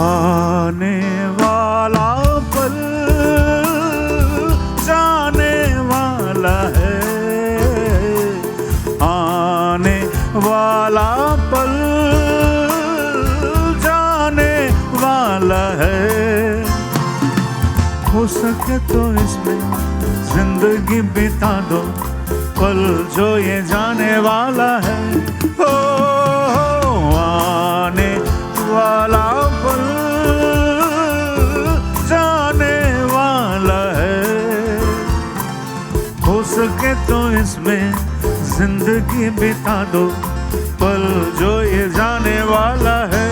आने वाला पल जाने वाला है, आने वाला पल जाने वाला है। हो सके तो इसमें जिंदगी बिता दो, पल जो ये जाने वाला है। ओ आने वाला पल जाने वाला है। हो सके तो इसमें जिंदगी बिता दो, पल जो ये जाने वाला है।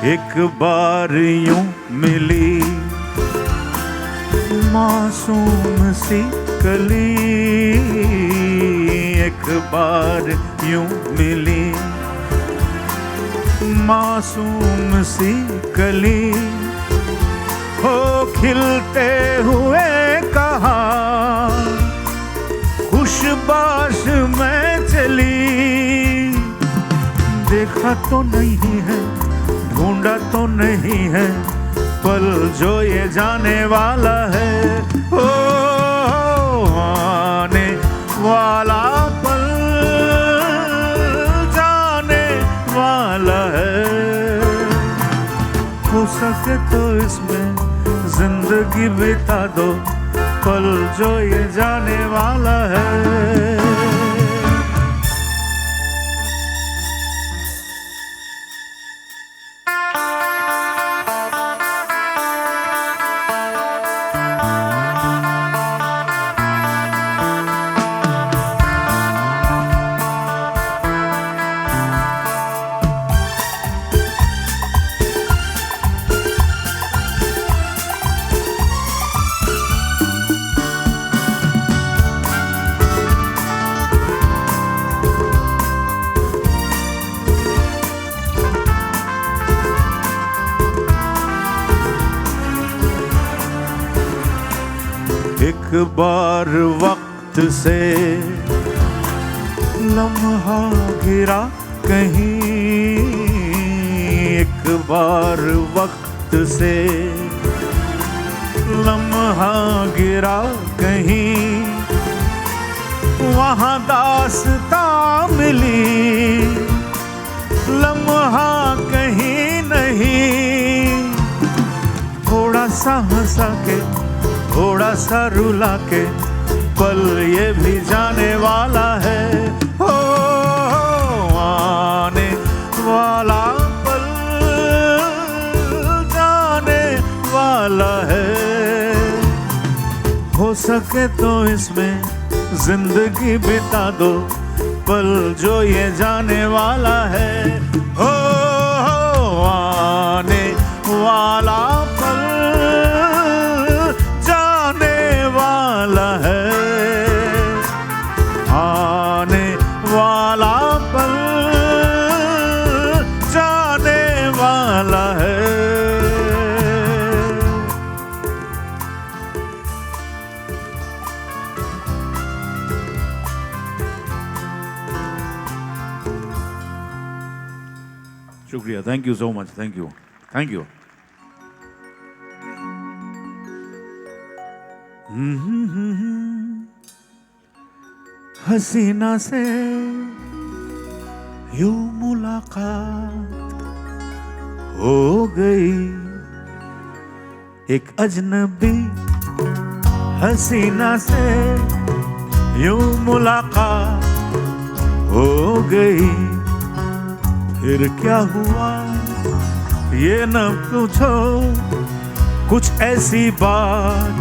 एक बार यूं मिली मासूम सी कली, एक बार यूं मिली मासूम सी कली। हो खिलते हुए कहा खुशबाश में चली, देखा तो नहीं है ढूंढा तो नहीं है, पल जो ये जाने वाला है। ओ आने वाला पल जाने वाला है। हो सके तो इसमें जिंदगी बिता दो, पल जो ये जाने वाला है। एक बार वक्त से लम्हा गिरा कहीं, एक बार वक्त से लम्हा गिरा कहीं, वहाँ दास्तां मिली, लम्हा कहीं नहीं। थोड़ा सा हंसा के, थोड़ा सा रुला के, पल ये भी जाने वाला है। हो आने वाला पल जाने वाला है। हो सके तो इसमें जिंदगी बिता दो, पल जो ये जाने वाला है। हो आने वाला पल जाने वाला है। आने वाला पल जाने वाला है। शुक्रिया, thank you so much, thank you, thank you. हसीना से यूं मुलाकात हो गई, एक अजनबी हसीना से यूं मुलाकात हो गई। फिर क्या हुआ ये न पूछो, कुछ ऐसी बात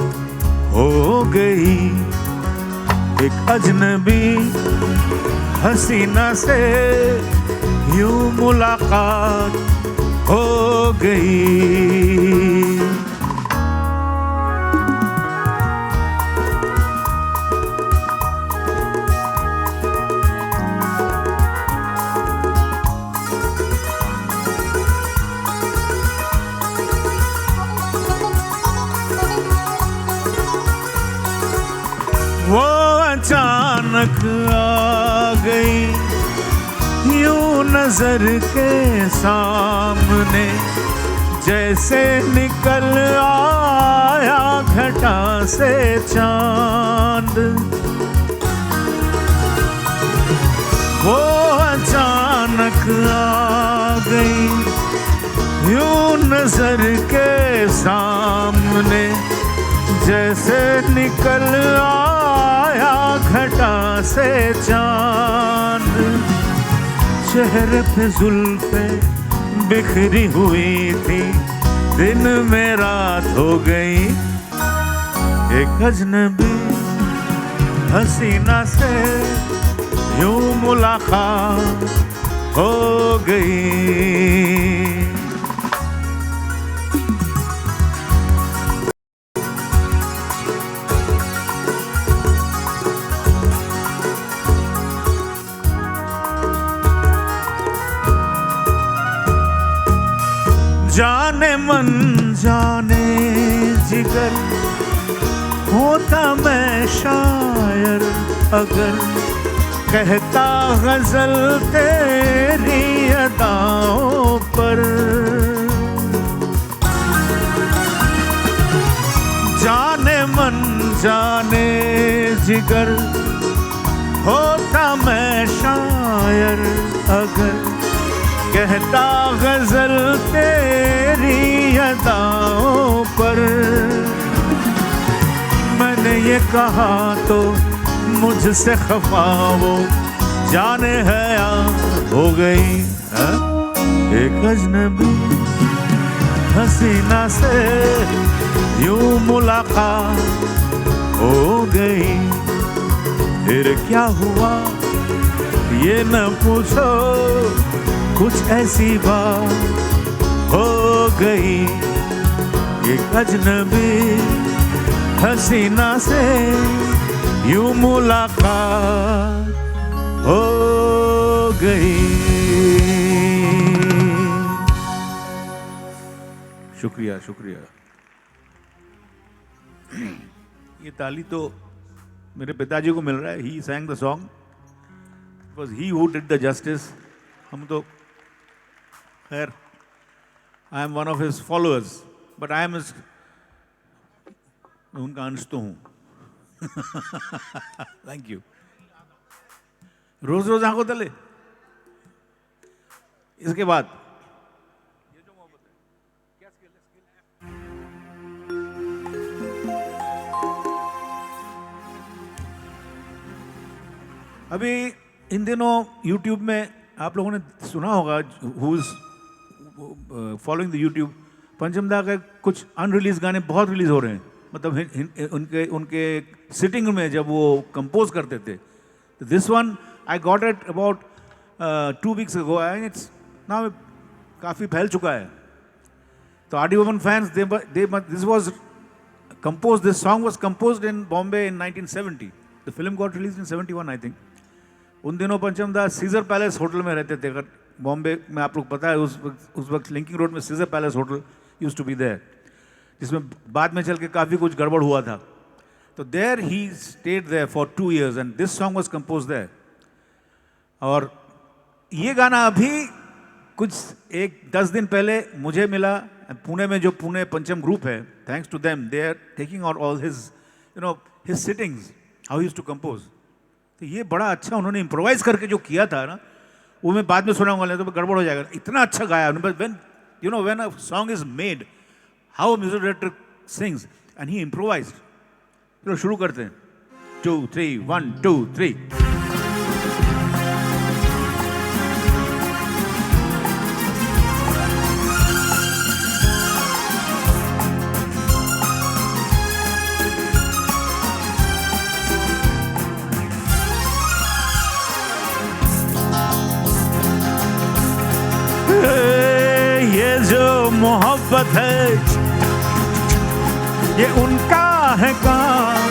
हो गई। एक अजनबी हसीना से यूं मुलाकात हो गई। वो अचानक आ गई यूं नजर के सामने, जैसे निकल आया घटा से चांद। वो अचानक आ गई यूं नजर के सामने, जैसे निकल आया घटा से चांद। चेहरे पे जुल्फे बिखरी हुई थी, दिन में रात हो गई। एक अजनबी हसीना से यूं मुलाकात हो गई। जाने मन जाने जिगर, होता मैं शायर अगर, कहता गजल तेरी अदाओं पर। जाने मन जाने जिगर, होता मैं शायर अगर, कहता गजल तेरी अदाओं पर। मैंने ये कहा तो मुझसे खफा वो जाने है या हो गई। एक अजनबी हसीना से यूं मुलाकात हो गई। फिर क्या हुआ ये न पूछो, कुछ ऐसी बात हो गई। एक अजनबी हसीना से यूं मुलाकात हो गई। शुक्रिया, शुक्रिया। ये ताली तो मेरे पिताजी को मिल रहा है। ही sang the song. It was he who did the justice. हम तो खैर I am one of his followers, but I am his. उनका अंश तो हूँ. Thank you. रोज रोज आंखों तले. इसके बाद अभी इन दिनों YouTube में आप लोगों ने सुना होगा, who is following the YouTube, पंचमदा के कुछ अनरिलीज गाने बहुत रिलीज हो रहे हैं. मतलब उनके उनके सिटिंग में जब वो कंपोज करते थे. This one I got it about 2 weeks ago and it's now काफ़ी फैल चुका है. तो R D Burman fans this was composed, this song was composed in Bombay in 1970. The film got released in 71, I think. उन दिनों पंचमदा scissor palace hotel में रहते थे. अगर बॉम्बे में आप लोग पता है उस वक्त लिंकिंग रोड में Caesar palace hotel used to be there, जिसमें बाद में चल के काफ़ी कुछ गड़बड़ हुआ था. तो there he stayed there for 2 years and this song was compose there. और ये गाना अभी कुछ 10 दिन पहले मुझे मिला पुणे में. जो पुणे पंचम ग्रुप है, thanks to them, they are taking out all his sittings, how he used to compose. तो ये बड़ा अच्छा उन्होंने इम्प्रोवाइज करके जो किया था ना, वो मैं बाद में सुनाऊंगा, तो गड़बड़ हो जाएगा. इतना अच्छा गाया उन्होंने. When a song is made, how music director sings and he improvised. चलो शुरू करते हैं. 2 3 1 2 3. ये जो मोहब्बत है ये उनका है काम,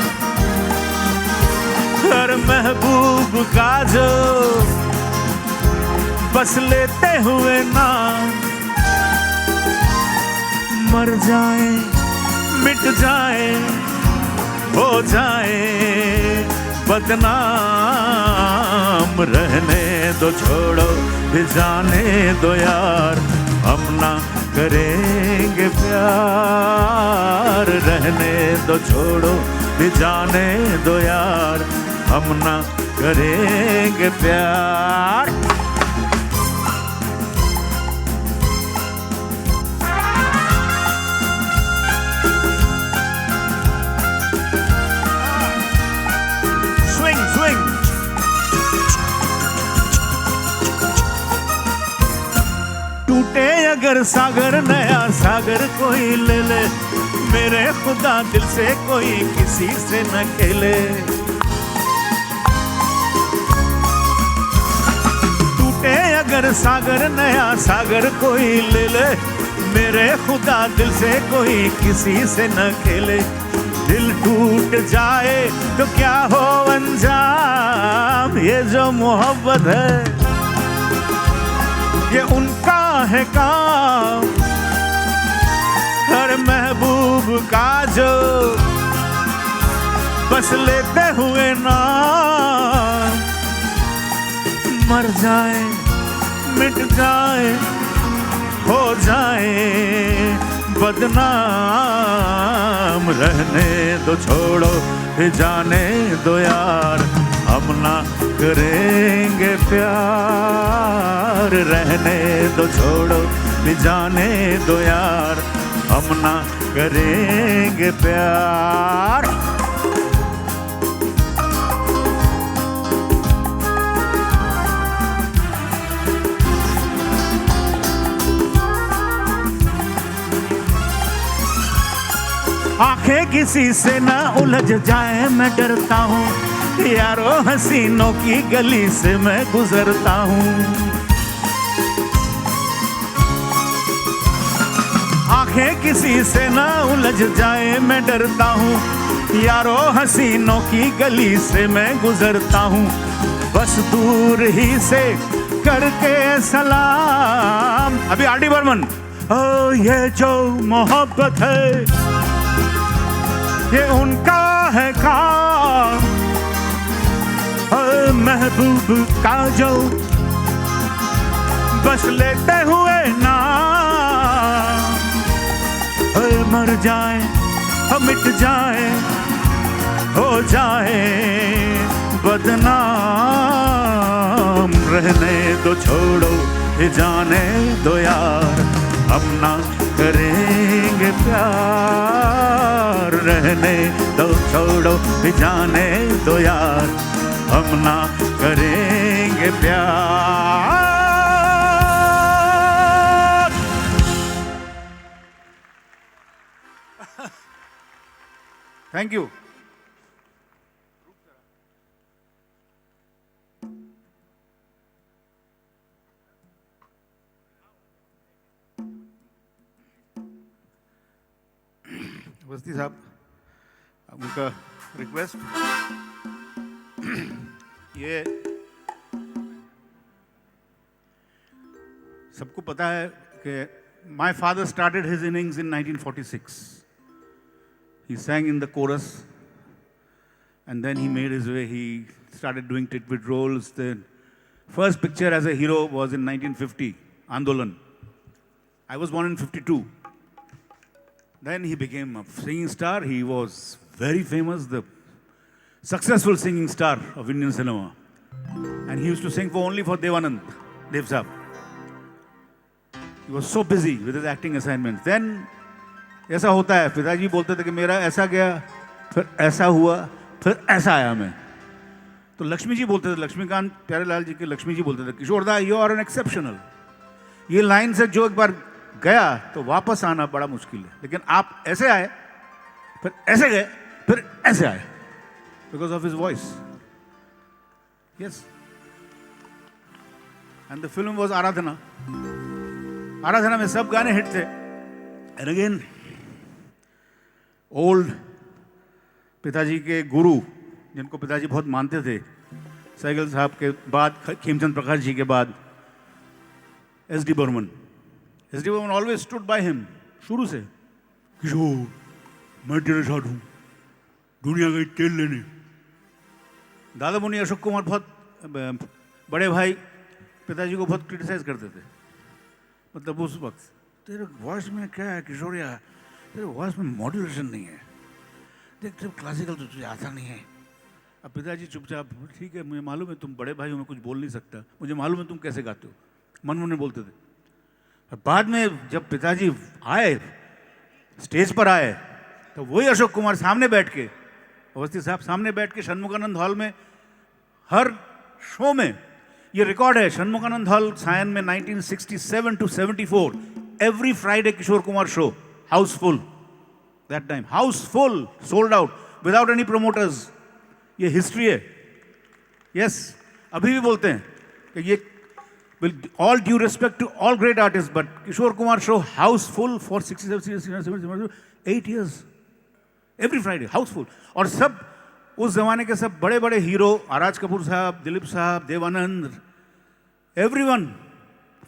हर महबूब का जो बस लेते हुए नाम. मर जाए मिट जाए हो जाए बदनाम, रहने दो छोड़ो भी जाने दो यार, हम ना करेंगे प्यार. रहने दो छोड़ो भी जाने दो यार, हम ना करेंगे प्यार. टूटे अगर सागर नया सागर कोई ले ले, मेरे खुदा दिल से कोई किसी से न खेले. टूटे अगर सागर नया सागर कोई ले ले, मेरे खुदा दिल से कोई किसी से न खेले. दिल टूट जाए तो क्या हो अंजाम, ये जो मोहब्बत है ये उनका है काम, हर महबूब का जो बस लेते हुए नाम. मर जाए मिट जाए हो जाए बदनाम, रहने दो छोड़ो भी जाने दो यार, हम ना करेंगे प्यार. रहने दो छोड़ो भी जाने दो यार, हम ना करेंगे प्यार. आंखें किसी से ना उलझ जाए मैं डरता हूँ, यारों हसीनों की गली से मैं गुजरता हूँ. आंखें किसी से ना उलझ जाए मैं डरता हूँ, यारों हसीनों की गली से मैं गुजरता हूँ. बस दूर ही से करके सलाम. अभी आर डी बर्मन. ओ ये जो मोहब्बत है ये उनका है काम, महबूब का जो बस लेते हुए नाम. हार जाए, हम मिट जाए, हो जाए बदनाम। रहने दो, छोड़ो, ये जाने दो यार, अपना करेंगे प्यार। रहने दो, छोड़ो, ये जाने दो यार, हम ना करेंगे प्यार। Thank you. अवस्थी साहब, उनका रिक्वेस्ट, ये सबको पता है कि my father started his innings in 1946. He sang in the chorus, and then he made his way. He started doing tit-bit roles. The first picture as a hero was in 1950, Andolan. I was born in 52. Then he became a singing star. He was very famous, the successful singing star of Indian cinema. And he used to sing only for Devanand, Dev Saab. He was so busy with his acting assignments. Then ऐसा होता है, पिताजी बोलते थे कि मेरा ऐसा गया, फिर ऐसा हुआ, फिर ऐसा आया मैं। तो लक्ष्मी जी बोलते थे, लक्ष्मीकांत प्यारेलाल जी के लक्ष्मी जी बोलते थे, किशोर दा यू आर एन एक्सेप्शनल। ये लाइन से जो एक बार गया तो वापस आना बड़ा मुश्किल है, लेकिन आप ऐसे आए, फिर ऐसे गए, फिर ऐसे आए, because of his voice. Yes, and the film was Aradhana. Aradhana में सब गाने हिट थे। एंड अगेन ओल्ड पिताजी के गुरु, जिनको पिताजी बहुत मानते थे, सहगल साहब के बाद, खेमचंद प्रकाश जी के बाद S D. Burman. S D. Burman always stood by him, शुरू से। किशोर, मैं तेरे साथ हूँ, दुनिया गई तेल लेने। दादा मुनि अशोक कुमार बहुत बड़े भाई पिताजी को बहुत क्रिटिसाइज करते थे। मतलब उस वक्त, तेरे वॉइस में क्या है किशोरिया, तेरे वॉइस में मॉड्यूलेशन नहीं है, देख जब क्लासिकल तो तुझे आता नहीं है। अब पिताजी चुपचाप, ठीक है मुझे मालूम है तुम बड़े भाई हो, मैं कुछ बोल नहीं सकता, मुझे मालूम है तुम कैसे गाते हो, मन में बोलते थे। और बाद में जब पिताजी आए, स्टेज पर आए, तो वही अशोक कुमार सामने बैठ के, अवस्थी साहब सामने बैठ के षणमुखानंद हॉल में हर शो में, ये रिकॉर्ड है षणमुखानंद हॉल सायन में 1967 to 74, every Friday Kishore Kumar show, house full that time, house full, sold out without any promoters. ये हिस्ट्री है। यस, अभी भी बोलते हैं कि ये, with all due respect to all great artist, but Kishore Kumar show house full for 8 years, every Friday house full. और सब उस जमाने के सब बड़े बड़े हीरो, आराज कपूर साहब, दिलीप साहब, देवानंद, एवरीवन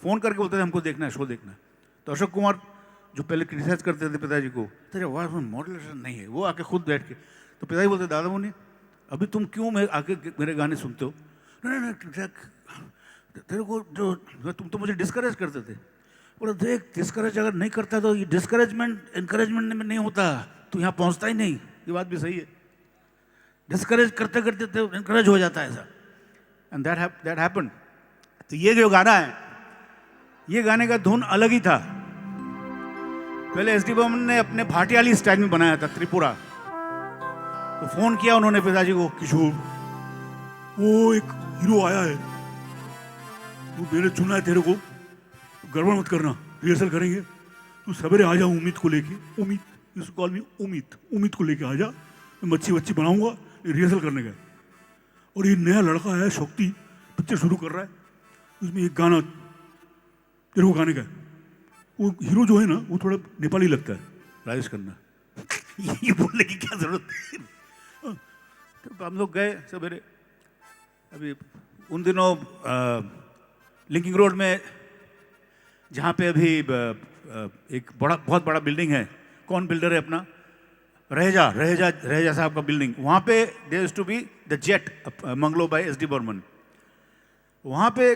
फोन करके बोलते थे हमको देखना है, शो देखना है। तो अशोक कुमार जो पहले क्रिटिसाइज करते थे पिताजी को, तेरे आवाज में मॉड्यूलेशन नहीं है, वो आके खुद बैठ के, तो पिताजी बोलते दादा मुनि अभी तुम क्यों मैं आके मेरे गाने सुनते हो? नहीं नहीं, तेरे को जो तुम तो मुझे डिस्करेज करते थे। बोला देख, डिस्करेज अगर नहीं करता तो ये डिस्करेजमेंट एनकरेजमेंट में नहीं होता, तू यहाँ पहुँचता ही नहीं। ये बात भी सही है, डिस्करेज करते करते तो एनकरेज हो जाता है ऐसा। And that happened. तो ये जो गाना है, ये गाने का धुन अलग ही था। पहले एस.डी. बर्मन ने अपने भाटियाली स्टाइल में बनाया था, त्रिपुरा। तो फोन किया उन्होंने पिताजी को, किशोर वो एक हीरो आया है, वो मैंने चुना है तेरे को, गड़बड़ मत करना, रिहर्सल करेंगे, तू सवेरे आ जा उम्मीद को लेके, उम्मीद, यू कॉल मी उम्मीद, उम्मीद को लेके आ जा, मैं मच्छी वच्छी बनाऊंगा, रिहर्सल करने का। और ये नया लड़का है शक्ति, पिक्चर शुरू कर रहा है, उसमें एक गाना तेरे को गाने का है। वो हीरो जो है ना, वो थोड़ा नेपाली लगता है, राजेश खन्ना। ये बोलने की क्या जरूरत है? तो हम लोग गए सवेरे। अभी उन दिनों लिंकिंग रोड में, जहाँ पे अभी एक बहुत बड़ा बिल्डिंग है, कौन बिल्डर है अपना, रहेजा साहब का बिल्डिंग, वहाँ पे there used to be the jet bungalow by S D. Burman. वहाँ पे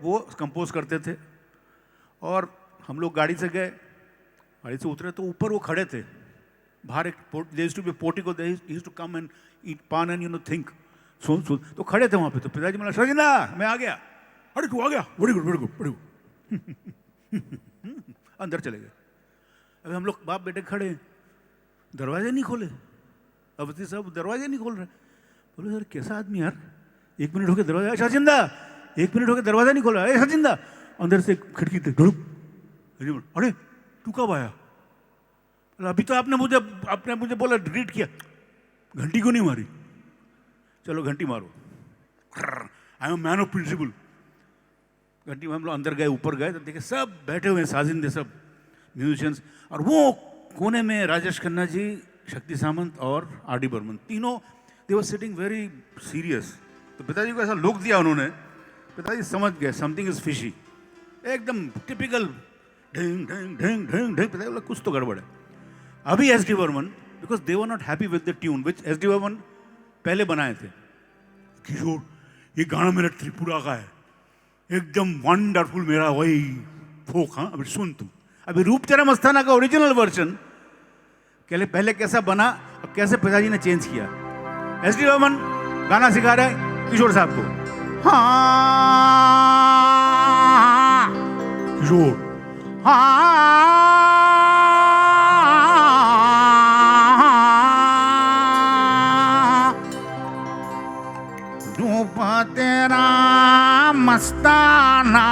वो कंपोज करते थे। और हम लोग गाड़ी से गए, गाड़ी से उतरे तो ऊपर वो खड़े थे बाहर, एक there used to be portico, they used to come and eat paan and think सुन तो खड़े थे वहाँ पे। तो पिताजी बोला सजिंदा मैं आ गया। अरे तू आ गया, बड़ी गुड बड़ी गुड बड़ी गुड। अंदर चले गए। अभी हम लोग बाप बेटे खड़े, दरवाजे नहीं खोले, अवधि साहब दरवाजे नहीं खोल रहे। बोले यार कैसा आदमी यार, 1 मिनट होके दरवाजा, सचिंदा 1 मिनट होके दरवाजा नहीं खोला, अरे सचिंदा अंदर से खिड़की थे ढुड़ुक। अरे तू कब आया? अभी तो आपने मुझे बोला ग्रीट किया, घंटी क्यों नहीं मारी? चलो घंटी मारो, I am man of principle. घंटी हम लोग अंदर गए, ऊपर गए तो देखे सब बैठे हुए हैं, साजिंदे सब म्यूजिशियंस, और वो कोने में राजेश खन्ना जी, शक्ति सामंत और आर.डी. बर्मन, तीनों दे वर सिटिंग वेरी सीरियस। तो पिताजी को ऐसा लुक दिया उन्होंने, पिताजी समझ गए समथिंग इज फिशी, एकदम टिपिकल ढिंग ढिंग ढिंग ढिंग ढिंग। पिताजी बोला कुछ तो गड़बड़ है। अभी S D. Burman, because they were not happy with the tune which S D. Burman पहले बनाए थे, किशोर ये गाना मेरा त्रिपुरा का है, एकदम वंडरफुल मेरा वही फोक, हाँ अभी सुन तू। अभी रूप तेरा मस्ताना का ओरिजिनल वर्जन पहले कैसा बना और कैसे पिताजी ने चेंज किया। एस.डी. बर्मन गाना सिखा रहे हैं किशोर साहब को, हाँ किशोर हाँ रूप तेरा मस्ताना,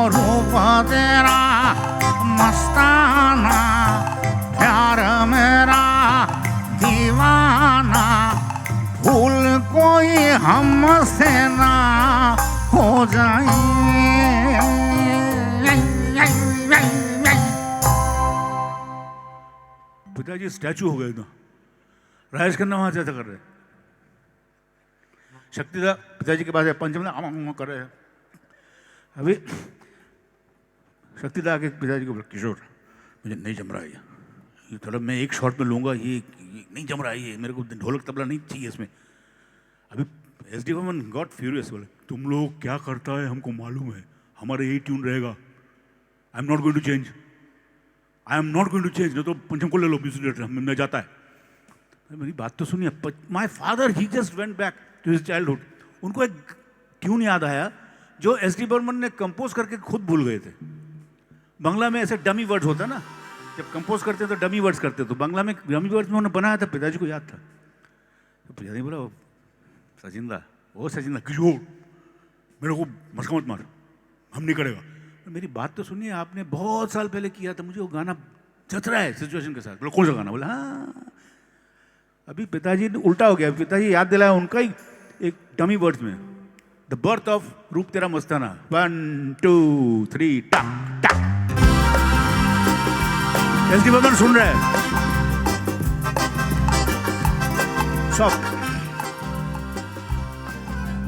रूप तेरा मस्ताना, प्यार मेरा दीवाना, भूल कोई हमसे ना हो जाए। पिताजी स्टैचू हो गए ना, राजेश खन्ना वहां से ऐसा कर रहे, शक्तिदा पिताजी के पास है, पंचम कर रहे हैं। अभी शक्तिदा आके पिताजी को बोला किशोर मुझे नहीं जम रहा है ये, थोड़ा मैं एक शॉट में लूंगा, ये नहीं जम रहा है, ये मेरे को ढोलक तबला नहीं चाहिए इसमें। अभी एस.डी. बर्मन गॉट फ्यूरियस, बोले तुम लोग क्या करता है हमको मालूम है, हमारा यही ट्यून रहेगा, I am not going to change, I am not going to change, नहीं तो पंचम को ले लो म्यूजिक डायरेक्टर, मैं जाता है। मेरी बात तो सुनिए, my father he just went back to his childhood, उनको एक ट्यून याद आया जो एस.डी. बर्मन ने कंपोज करके खुद भूल गए थे। बांग्ला में ऐसे डमी वर्ड्स होता है ना, जब कंपोज करते हैं तो डमी वर्ड्स करते, तो बांग्ला में डमी वर्ड्स उन्होंने बनाया था, पिताजी को याद था। तो पिताजी बोला सचिंदा ओ सचिंदा किशोर मेरे को मस्का मत मार, हम नहीं करेगा। मेरी बात तो सुनिए, आपने बहुत साल पहले किया था, मुझे वो गाना जच रहा है सिचुएशन के साथ। बोला कौन सा गाना? बोला हाँ। अभी पिताजी उल्टा हो गया, पिताजी याद दिलाया उनका ही एक डमी वर्ड्स में, द बर्थ ऑफ रूप तेरा मस्ताना, 1 2 3 टक टक। एस.डी. बर्मन सुन रहे हैं सब,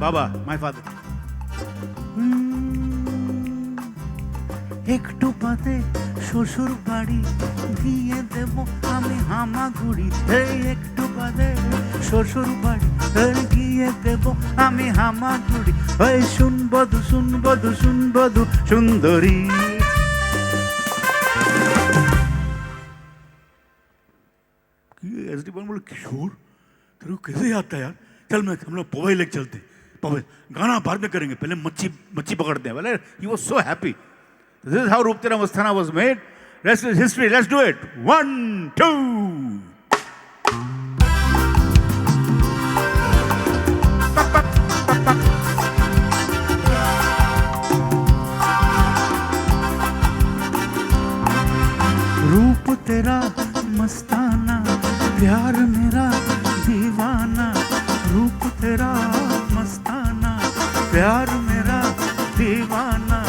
बाबा माय फादर একটু বাদে শ্বশুর বাড়ি দিয়ে দেব আমি হামাগুড়ি, এই একটু বাদে শ্বশুর বাড়ি গিয়ে দেব আমি হামাগুড়ি, ওই শুনবধু শুনবধু শুনবধু সুন্দরী। एस.डी. बर्मन बोले किशोर तेरे को कैसे याद था यार, चल मैं हम लोग पवई लेके चलते, पवई गाना बाद में करेंगे, पहले मच्छी पकड़ते हैं। बोले he was so happy. This is how Roop Tera Mastana was made. Rest is history. Let's do it. 1 2 रूप तेरा मस्ताना, प्यार मेरा दीवाना, रूप तेरा मस्ताना, प्यार मेरा दीवाना,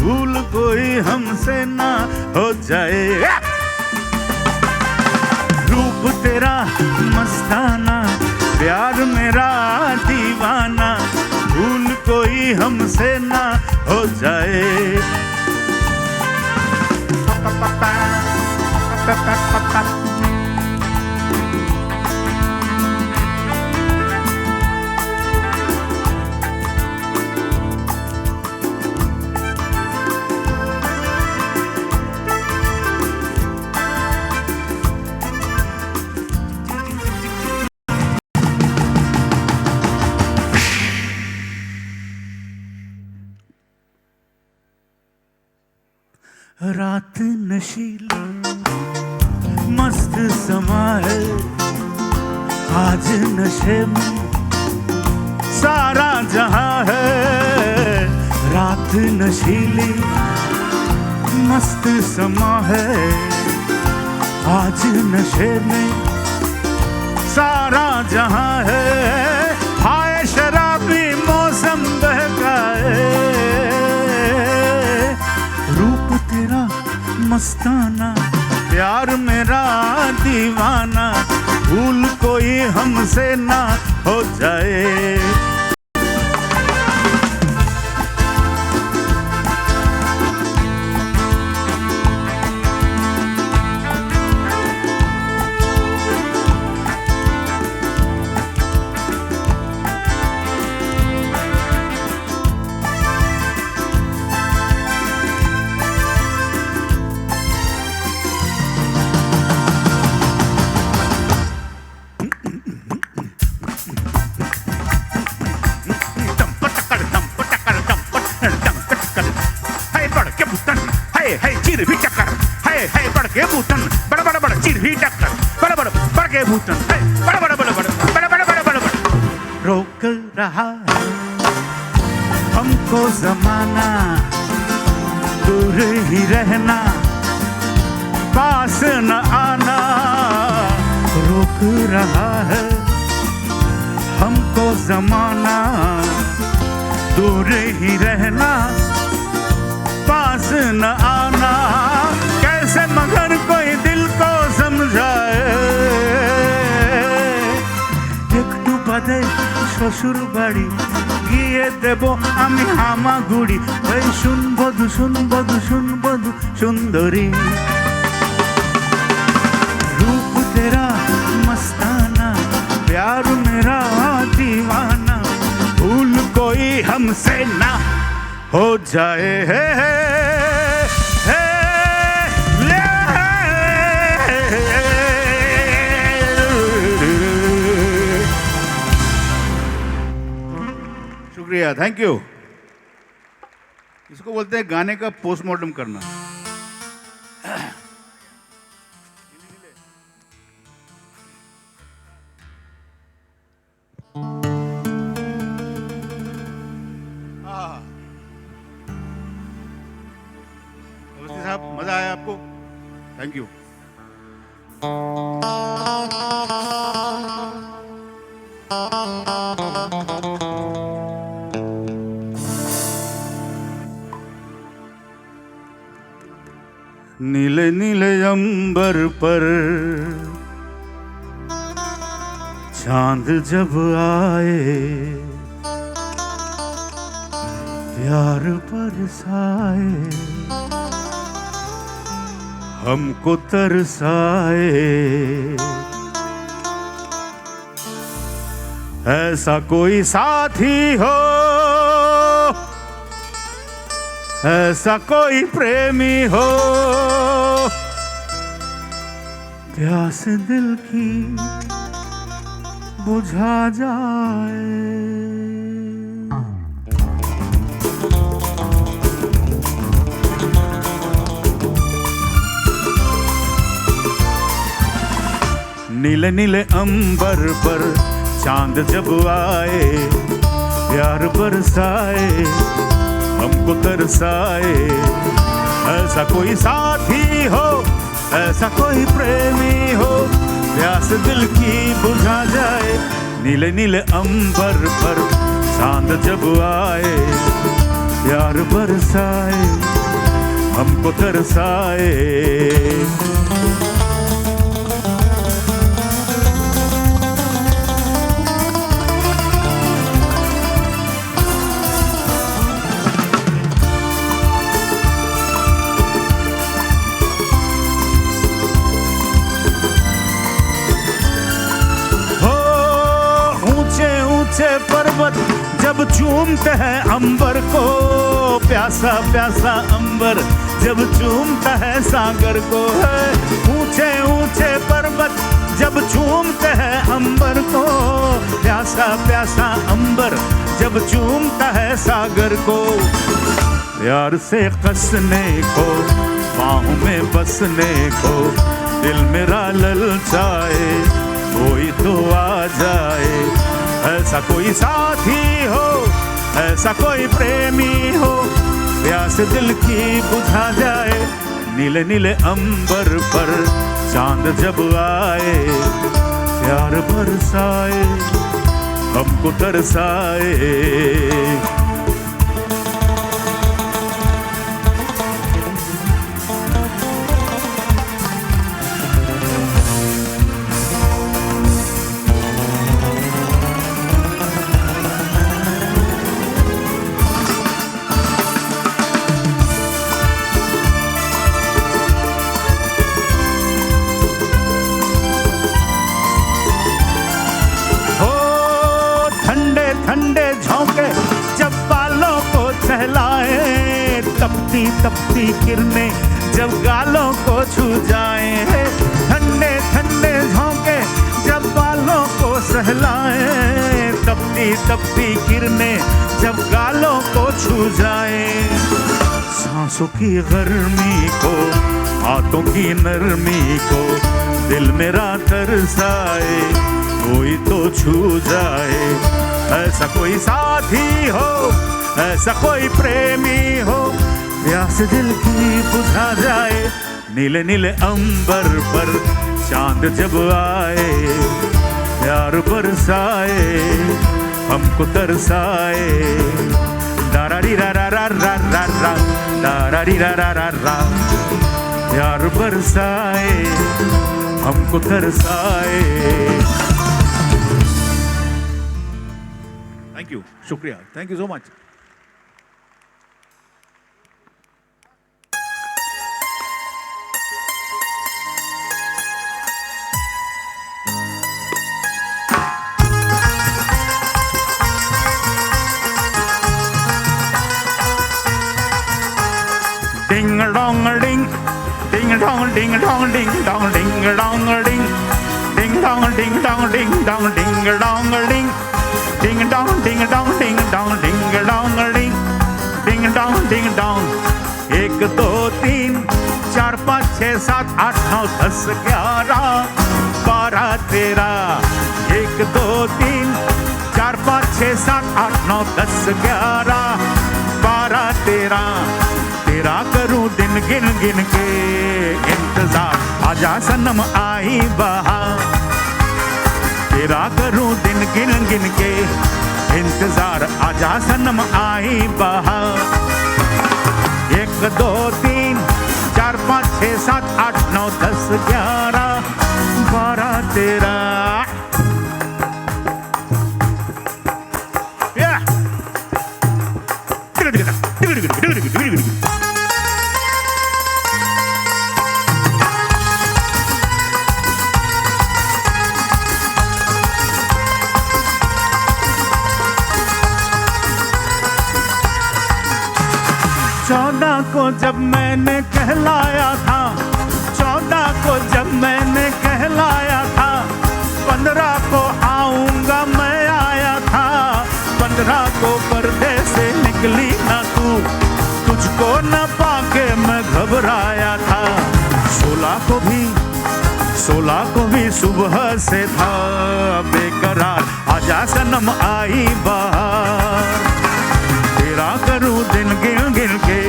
भूल कोई हमसे ना हो जाए। रूप तेरा मस्ताना, प्यार मेरा दीवाना, भूल कोई हमसे ना हो जाए। रात नशीली मस्त समा है, आज नशे में सारा जहां है। रात नशीली मस्त समा है, आज नशे में सारा जहां है। हाय शराबी मौसम बहकाए, रूप तेरा मस्ताना, प्यार मेरा दीवाना, भूल कोई हमसे ना हो जाए। रोक रहा है हमको जमाना, दूर ही रहना, पास न आना। रोक रहा है हमको जमाना, दूर ही रहना, पास न आना। कैसे मगर कोई दिल को समझाए, একটু বাদে শ্বশুর বাড়ি গিয়ে দেব আমি হামাগুড়ি। এই শুনবধু শুনবধু শুনবধু সুন্দরী, रूप तेरा मस्ताना, प्यार मेरा दीवाना, भूल कोई हमसे ना हो जाए। शुक्रिया, थैंक यू। इसको बोलते हैं गाने का पोस्टमार्टम करना। अवस्थी साहब, मजा आया आपको? Thank you. नीले नीले अंबर पर चांद जब आए, प्यार बरसाए, हमको तरसाए। ऐसा कोई साथी हो, ऐसा कोई प्रेमी हो, प्यास दिल की बुझा जाए। नीले नीले अंबर पर चांद जब आए, प्यार बरसाए, हमको तरसाए। ऐसा कोई साथी हो, ऐसा कोई प्रेमी हो, प्यास दिल की बुझा जाए। नीले नीले अंबर पर चांद जब आए, प्यार बरसाए, हमको तरसाए। ऊंचे पर्वत जब चूमते हैं अंबर को, प्यासा प्यासा अंबर जब चूमता है सागर को। है ऊंचे ऊंचे पर्वत जब चूमते हैं अंबर को, प्यासा प्यासा अंबर जब चूमता है सागर को। प्यार से कसने को बाहों में बसने को दिल मेरा ललचाए, कोई तो आ जाए। ऐसा कोई साथी हो, ऐसा कोई प्रेमी हो, प्यास दिल की बुझा जाए। नीले नीले अंबर पर चांद जब आए, प्यार बरसाए, हमको तरसाए। ठंडे झोंके जब बालों को सहलाए, तपती तपती किरणें जब गालों को छू जाए। ठंडे ठंडे झोंके जब बालों को सहलाए, तपती तपती किरणें जब गालों को छू जाए। सांसों की गर्मी को, हाथों की नरमी को दिल मेरा तरसाए, कोई तो छू जाए। ऐसा कोई साथी हो, ऐसा कोई प्रेमी हो, प्यास दिल की बुझा जाए। नीले नीले अंबर पर चांद जब आए, प्यार बरसाए, हमको तरसाए। दारारी रा रा रा रा रा रा, दारारी रा रा रा रा, प्यार बरसाए, हमको तरसाए। थैंक यू, शुक्रिया, thank you so much. Ding a dong a ding, ding a dong ding a dong ding dong ding a dong a ding, ding dong ding dong ding dong ding a dong a ding, ding a dong ding dong ding dong ding a dong a ding, ding a dong ding dong। 1 2 3 4 5 6 7 8 9 10 11 12 13। 1 2 3 4 5 6 7 8 9 10 11 12 13। तेरा करूं दिन गिन गिन के इंतजार, आजा सनम आई बहार। तेरा करूं दिन गिन गिन के इंतजार, आजा सनम आई बहार। 1 2 3 4 5 6 7 8 9 10 11 12 13। चौदह को जब मैंने कहलाया था, 14 को जब मैंने कहलाया था, 15 को आऊंगा मैं आया था। 15 को पर्दे से निकली ना तू, तुझको न पाके मैं घबराया था। 16 को भी सुबह से था बेकरार, आजा सनम आई बहार। तेरा करूं दिन गिन गिन के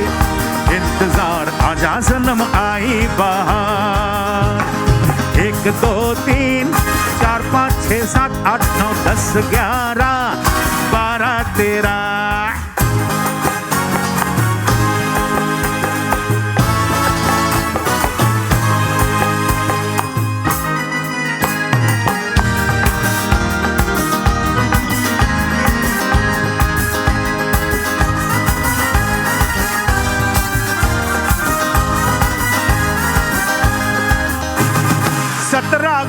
इंतजार, आजा सनम आई बहार। 1 2 3 4 5 6 7 8 9 10 11 12 13।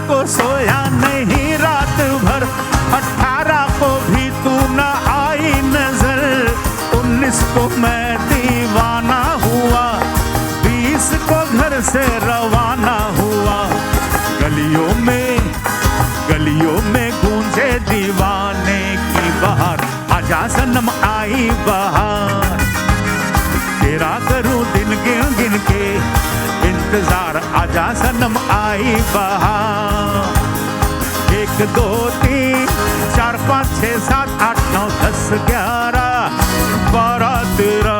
को सोया नहीं रात भर, 18 को भी तू न आई नजर। 19 को मैं दीवाना हुआ, 20 को घर से रवाना हुआ। गलियों में गूंजे दीवाने की बहार, आजा सनम आई बहार। तेरा करूं दिन गिन गिन के इंतजार आजा सनम आई बहार। 1 2 3 4 5 6 7 8 9 10 11 12 13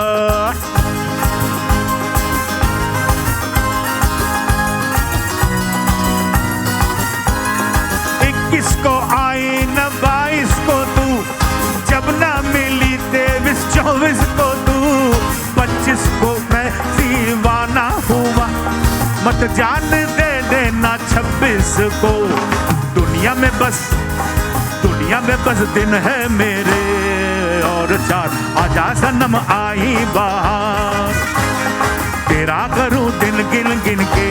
21 को आई न 22 को तू, जब ना मिली 23 24 को तू, 25 को मैं दीवाना हुआ, मत जान दे देना 26 को। दुनिया में बस दिन है मेरे और 4 आजा सनम आई बहार। तेरा करूं दिन गिन गिन के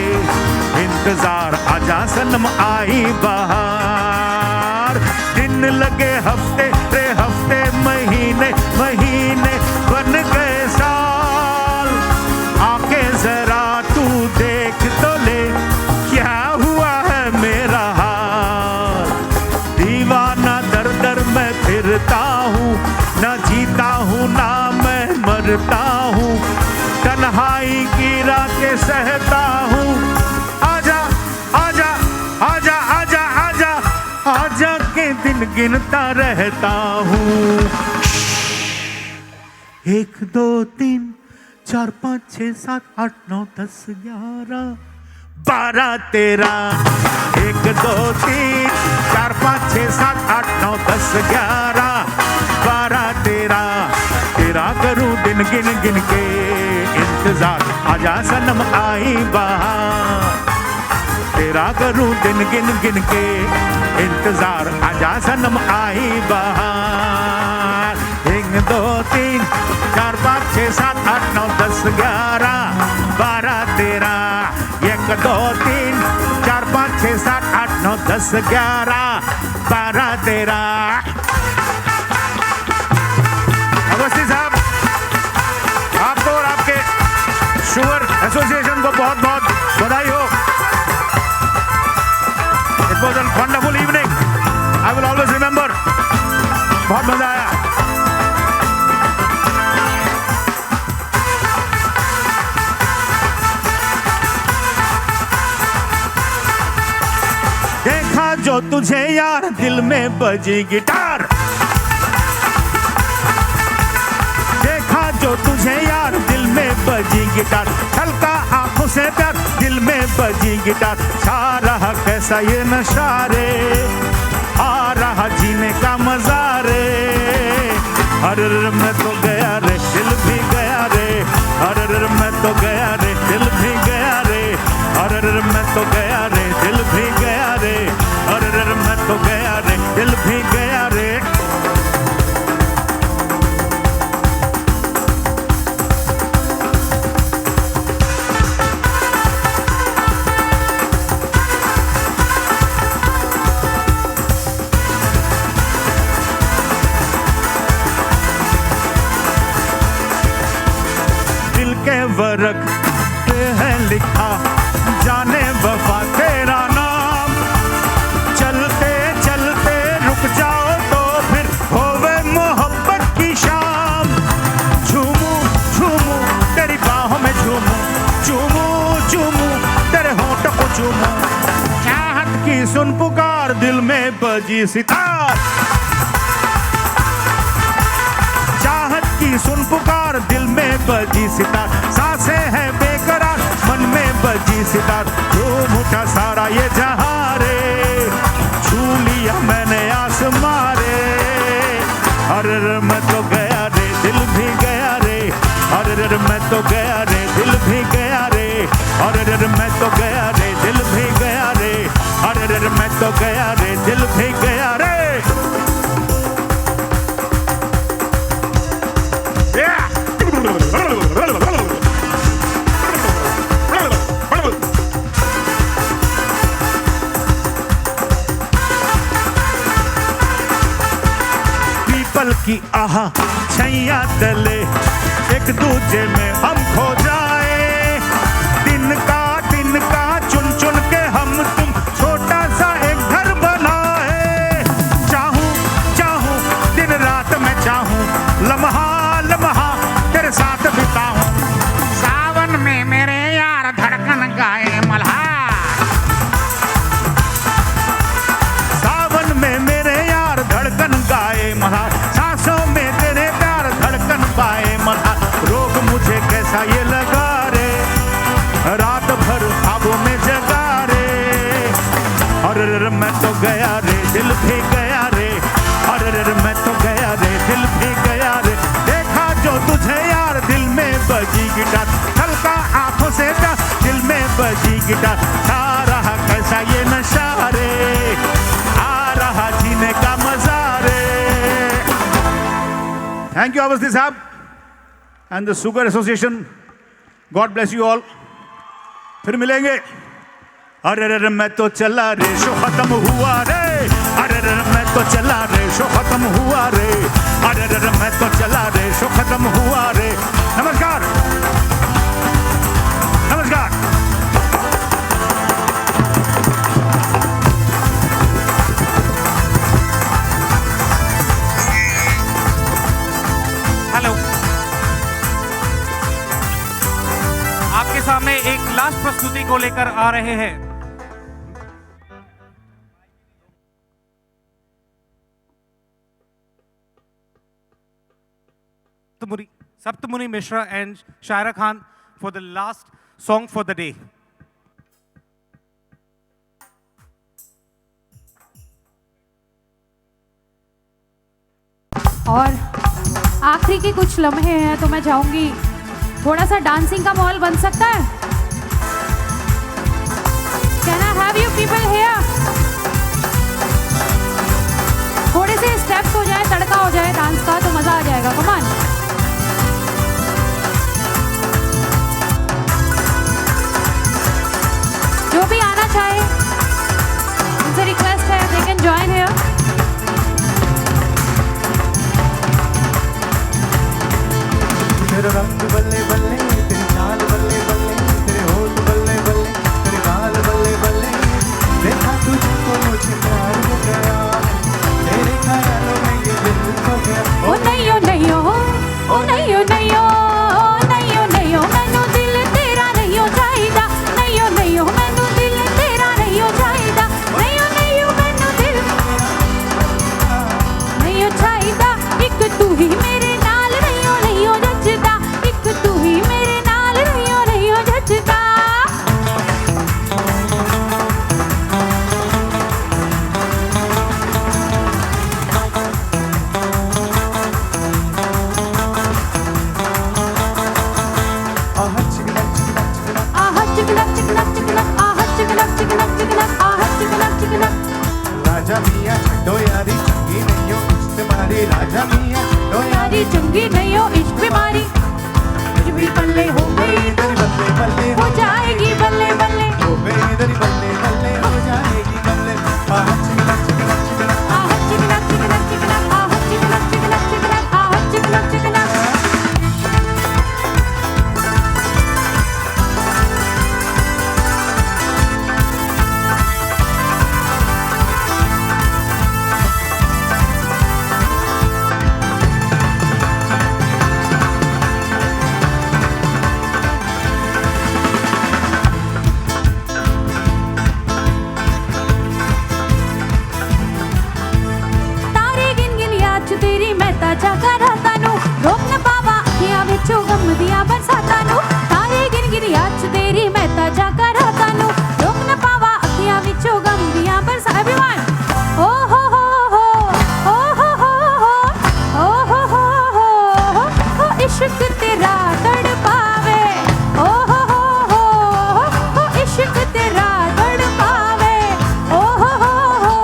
इंतजार आजा सनम आई बहार। दिन लगे हफ्ते रे हफ्ते महीने महीने बन गए साल। आके जरा तू देख तो ले क्या हुआ है मेरा हाल। दीवाना दर दर मैं फिरता हूँ, न जीता हूँ ना मैं मरता हूँ, तन्हाई की रातें सहता हूँ। आजा आजा आजा आजा आजा आजा के दिन गिनता रहता हूँ। 1 2 3 4 5 6 7 8 9 10 11 12 13 1 2 3 4 5 6 7 8 9 10 11 12 13 तेरा करूं दिन गिन गिन के इंतजार आजा सनम आई बहार। तेरा करूं दिन गिन गिन के इंतजार आजा सनम आई बहार। 1 2 3 4 5 6 7 8 9 10 11 12 13 1 2 3 4 5 6 7 8 9 10 11 12 13। अवस्थी साहब, आपको और आपके शुगर एसोसिएशन को बहुत बहुत बधाई हो। It was a wonderful evening, I will always remember. बहुत मजा आया। देखा जो तुझे यार दिल में बजी गिटार, देखा जो तुझे यार दिल में बजी गिटार, हल्का आंखों से प्यार दिल में बजी गिटार। छा रहा कैसा ये नशा रे, आ रहा जीने का मजा रे। अरे मैं तो गया रे दिल भी गया रे, अरे मैं तो गया रे दिल भी गया रे, अरे मैं तो गया रे दिल भी गया रे, अरे मैं तो गया रे दिल भी गया रे। दिल के वर्क पे है लिखा जाने वफा तेरा नाम। चलते चलते रुक जाओ तो फिर होवे मोहब्बत की शाम। झूमू झूमू तेरी बाहों में झूमू, झूमू झूमू तेरे होंठों को झूमू। चाहत की सुन पुकार दिल में बजी सितार, चाहत की सुन पुकार दिल में बजी सितार। सांसें हैं बेकरार मन में बजी सितार। झूम उठा सारा ये जहां रे, छू लिया मैंने आसमां रे। अरे मैं तो गया रे दिल भी गया रे, अरे मैं तो गया रे दिल भी गया रे, अरे मैं तो गया रे दिल भी गया रे, अरे मैं तो गया रे दिल भी गया रे। पीपल की आह छैया तले एक दूजे में हम खो जाए। दिन का चुन चुन के हम तुम छोटा सा एक घर बनाए। चाहूं चाहूं दिन रात मैं चाहूं, लम्हा लम्हा तेरे साथ बिताऊं। सावन में मेरे यार धड़कन गाए Thank you, Avasthi Sahab and the Sugar Association. God bless you all. फिर मिलेंगे. अरे रे मैं तो चला रे शो खत्म हुआ रे. अरे रे मैं तो चला रे शो खत्म हुआ रे. अरे रे मैं तो चला रे शो खत्म हुआ रे. नमस्कार. नमस्कार. हेलो. आपके सामने एक लास्ट प्रस्तुति को लेकर आ रहे हैं Saptamuni Mishra and Shaira Khan for the last song for the day. और आखिरी के कुछ लम्हे हैं तो मैं चाहूंगी थोड़ा सा डांसिंग का माहौल बन सकता है. Can I have you people here? थोड़े से स्टेप्स हो जाए, तड़का हो जाए डांस का तो मजा आ जाएगा. Come on. जो भी आना चाहे उनसे रिक्वेस्ट है, they can join here. तेरा रंग बल्ले बल्ले, तेरी चाल बल्ले बल्ले, तेरे होठ बल्ले बल्ले, तेरे गाल बल्ले बल्ले. देखा तुझको मुझे प्यार हो गया, तेरे ख्यालों में ये दिल खो गया. ओ नहीं ओ नहीं ओ, ओ नहीं ओ नहीं ओ, नहीं ओ नहीं ओ मैनू दिल तेरा नहीं हो चाहिदा. नहीं ओ नहीं ओ मैनू दिल तेरा नहीं हो चाहिदा. नहीं ओ नहीं ओ मैनू दिल नहीं हो चाहिदा. एक तू ही मेरे नाल नहीं हो जचदा. एक तू ही मेरे नाल नहीं हो जचदा. राजा मियाँ छड्डो यारी चंगी नहीं हो इश्क मारी. राजा मियाँ छड्डो यारी चंगी नहीं हो इश्क बीमारी. कुछ भी बल्ले हो गई तेरी बल्ले बल्ले हो जाएगी बल्ले बल्ले. हो गई तेरी बल्ले बल्ले हो जाएगी बल्ले. आह चिकना चिकना चिकना, आह चिकना चिकना चिकना, आह चिकना चिकना चिकना, आह चिकना चिकना. ਤਾਰੇ ਗਿਣ ਗਿਣ ਯਾਦ ਚ ਤੇਰੀ ਮੈਂ ਤਾਂ ਜਾਗਾ ਰਾਤਾਂ ਨੂੰ. ਰੋਕ ਨਾ ਪਾਵਾਂ ਅੱਖੀਆਂ ਵਿੱਚੋਂ ਗਮ ਦੀਆਂ ਬਰਸਾਤਾਂ ਨੂੰ. ਤਾਰੇ ਗਿਣ ਗਿਣ ਯਾਦ ਚ ਤੇਰੀ ਮੈਂ ਤਾਂ ਜਾਗਾ ਰਾਤਾਂ ਨੂੰ. ਰੋਕ ਨਾ ਪਾਵਾਂ ਅੱਖੀਆਂ ਵਿੱਚੋਂ ਗਮ ਦੀਆਂ ਬਰਸਾਤਾਂ. Everyone! ਓ ਹੋ ਹੋ ਹੋ, ਓ ਹੋ ਹੋ ਹੋ, ਓ ਹੋ ਹੋ ਹੋ, ਓ ਇਸ਼ਕ ਤੇਰਾ ਤੜਪਾਵੇ. ਓ ਹੋ ਹੋ ਹੋ, ਓ ਇਸ਼ਕ ਤੇਰਾ ਤੜਪਾਵੇ. ਓ ਹੋ ਹੋ ਹੋ,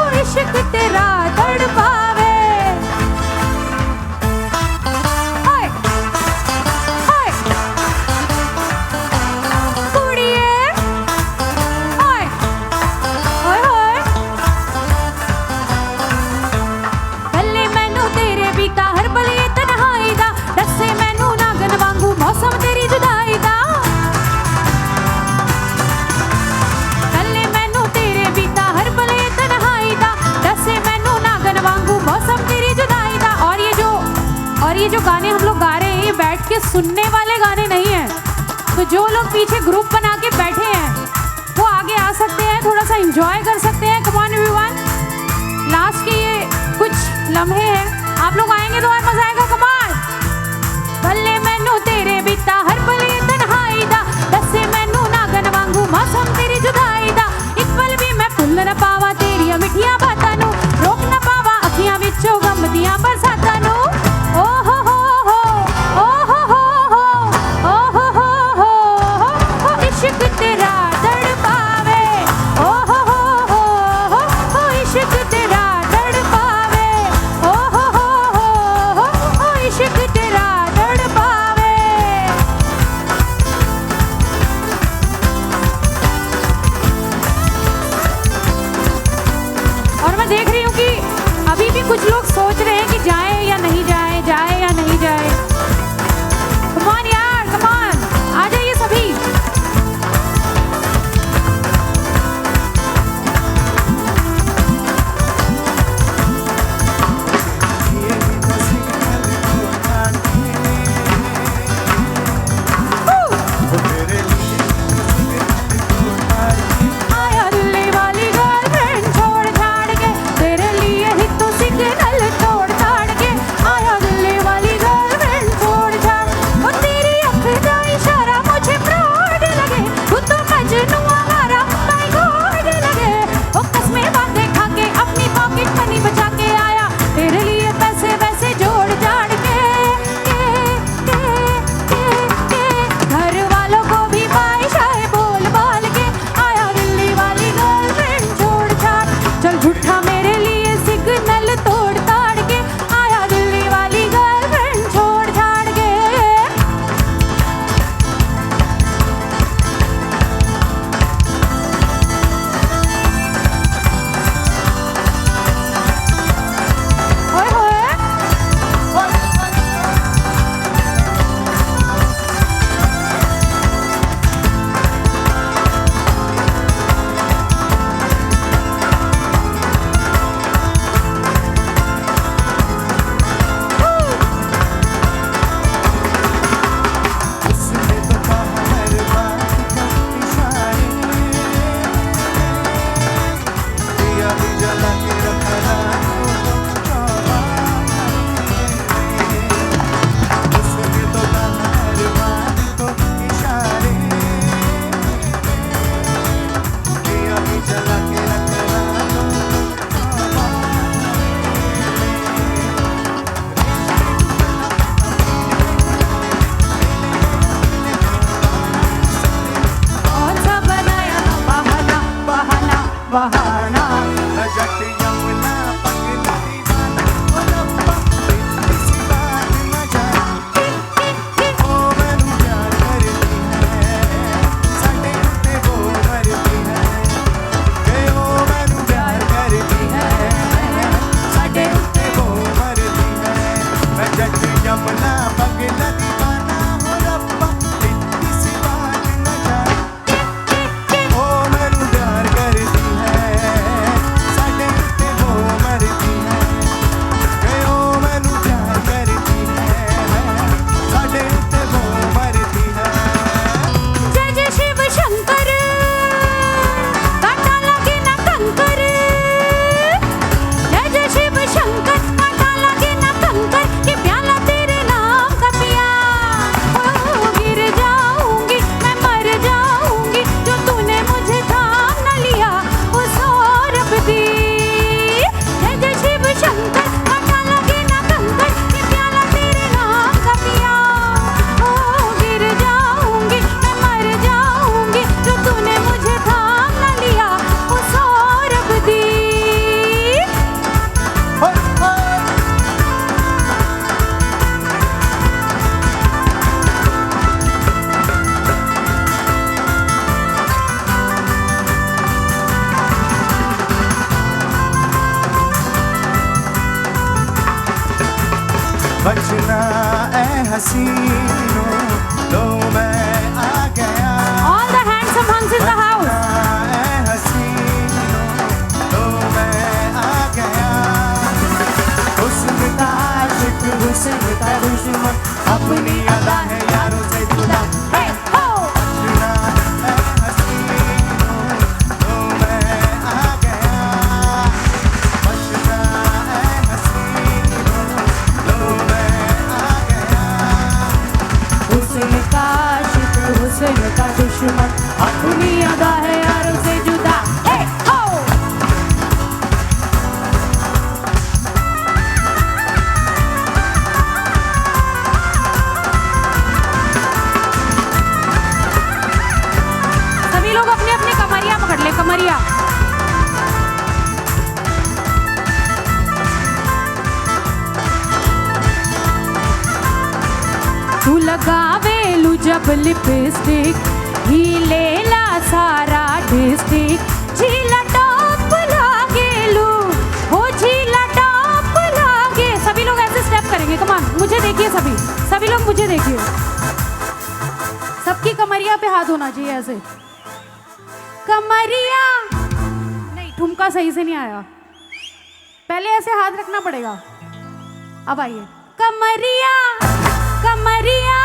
ਓ ਇਸ਼ਕ ਤੇਰਾ ਤੜਪਾਵੇ. ਹਾਏ ਹਾਏ ਕੁੜੀਏ, ਹਾਏ ਹਾਏ ਹਾਏ. ਬੱਲੇ ਮੈਨੂੰ ਤੇਰੇ ਬੀਤਾ ਹਰ ਪਲ ਇਹ ਤਨਹਾਈ ਦਾ. ਦੱਸੇ ਮੈਨੂੰ ਨਾਗਨ ਵਾਂਗੂ ਮੌਸਮ ਤੇਰੀ ਜੁਦਾਈ ਦਾ. ਬੱਲੇ ਮੈਨੂੰ ਤੇਰੇ ਬੀਤਾ ਹਰ ਪਲ ਇਹ ਤਨਹਾਈ ਦਾ. ਦੱਸੇ ਮੈਨੂੰ ਨਾਗਨ ਵਾਂगू मौसम तेरी जुदाई दा. और ये जो गाने हम लोग गा रहे हैं ये बैठ के सुनने वाले गाने नहीं हैं. तो जो लोग पीछे ग्रुप बना के बैठे हैं वो आगे आ सकते हैं, थोड़ा सा एंजॉय कर सकते हैं. Come on everyone. लास्ट के ये कुछ लम्हे हैं, आप लोग आएंगे तो और मजा आएगा. Come on. ਬੱਲੇ ਮੈਨੂੰ ਤੇਰੇ ਬੀਤਾ ਹਰ ਪਲ ਇਹ ਤਨਹਾਈ ਦਾ. ਦੱਸੇ ਮੈਨੂੰ ਨਾਗਨ ਵਾਂਗੂ ਮੌਸਮ ਤੇਰੀ ਜੁਦਾਈ ਦਾ. ਇੱਕ ਪਲ ਵੀ ਮੈਂ ਭੁੱਲ ਨਾ ਪਾਵਾਂ ਤੇਰੀਆਂ ਮਿੱਠੀਆਂ ਬਾਤਾਂ ਨੂੰ. ਰੋਕ ਨਾ ਪਾਵਾਂ ਅੱਖੀਆਂ ਵਿੱਚੋਂ ਗਮ ਦੀਆਂ ਬਰਸਾਤਾਂ ਨੂੰ. ਓ ਹੋ ਹੋ ਹੋ, ਓ ਹੋ ਹੋ ਹੋ, ਓ ਹੋ ਹੋ ਹੋ, ਓ ਇਸ਼ਕ ਤੇਰਾ ਤੜਪਾਵੇ. ਓ ਹੋ ਹੋ ਹੋ, ਓ ਇਸ਼ਕ ਤੇਰਾ ਤੜਪਾਵੇ. ਓ ਹੋ ਹੋ ਹੋ, हसीनों लो मैं आ गया All the handsome hunks in the house. ऐ हसीनों लो मैं आ गया हुस्न का आशिक हुस्न का दुश्मन अपनी अदा है यारों से जुदा Hey, ho! बचना ऐ हसीनों लो मैं आ गया बचना ऐ हसीनों लो मैं आ गया हुस्न का आशिक हुस्न का दुश्मन अपनी अदा है यारों से जुदा Hey, ho! सभी लोग अपने अपने कमरिया पकड़ ले कमरिया तू लगावेलू जब लिपस्टिक ही लेला सारा डिस्ट्रिक्ट झीला टॉप लागेलू हो झीला टॉप लागे सभी लोग ऐसे स्टेप करेंगे कमान मुझे देखिए सभी लोग मुझे देखिए सबकी कमरिया पे हाथ होना चाहिए ऐसे कमरिया नहीं ठुमका सही से नहीं आया पहले ऐसे हाथ रखना पड़ेगा अब आइए कमरिया कमरिया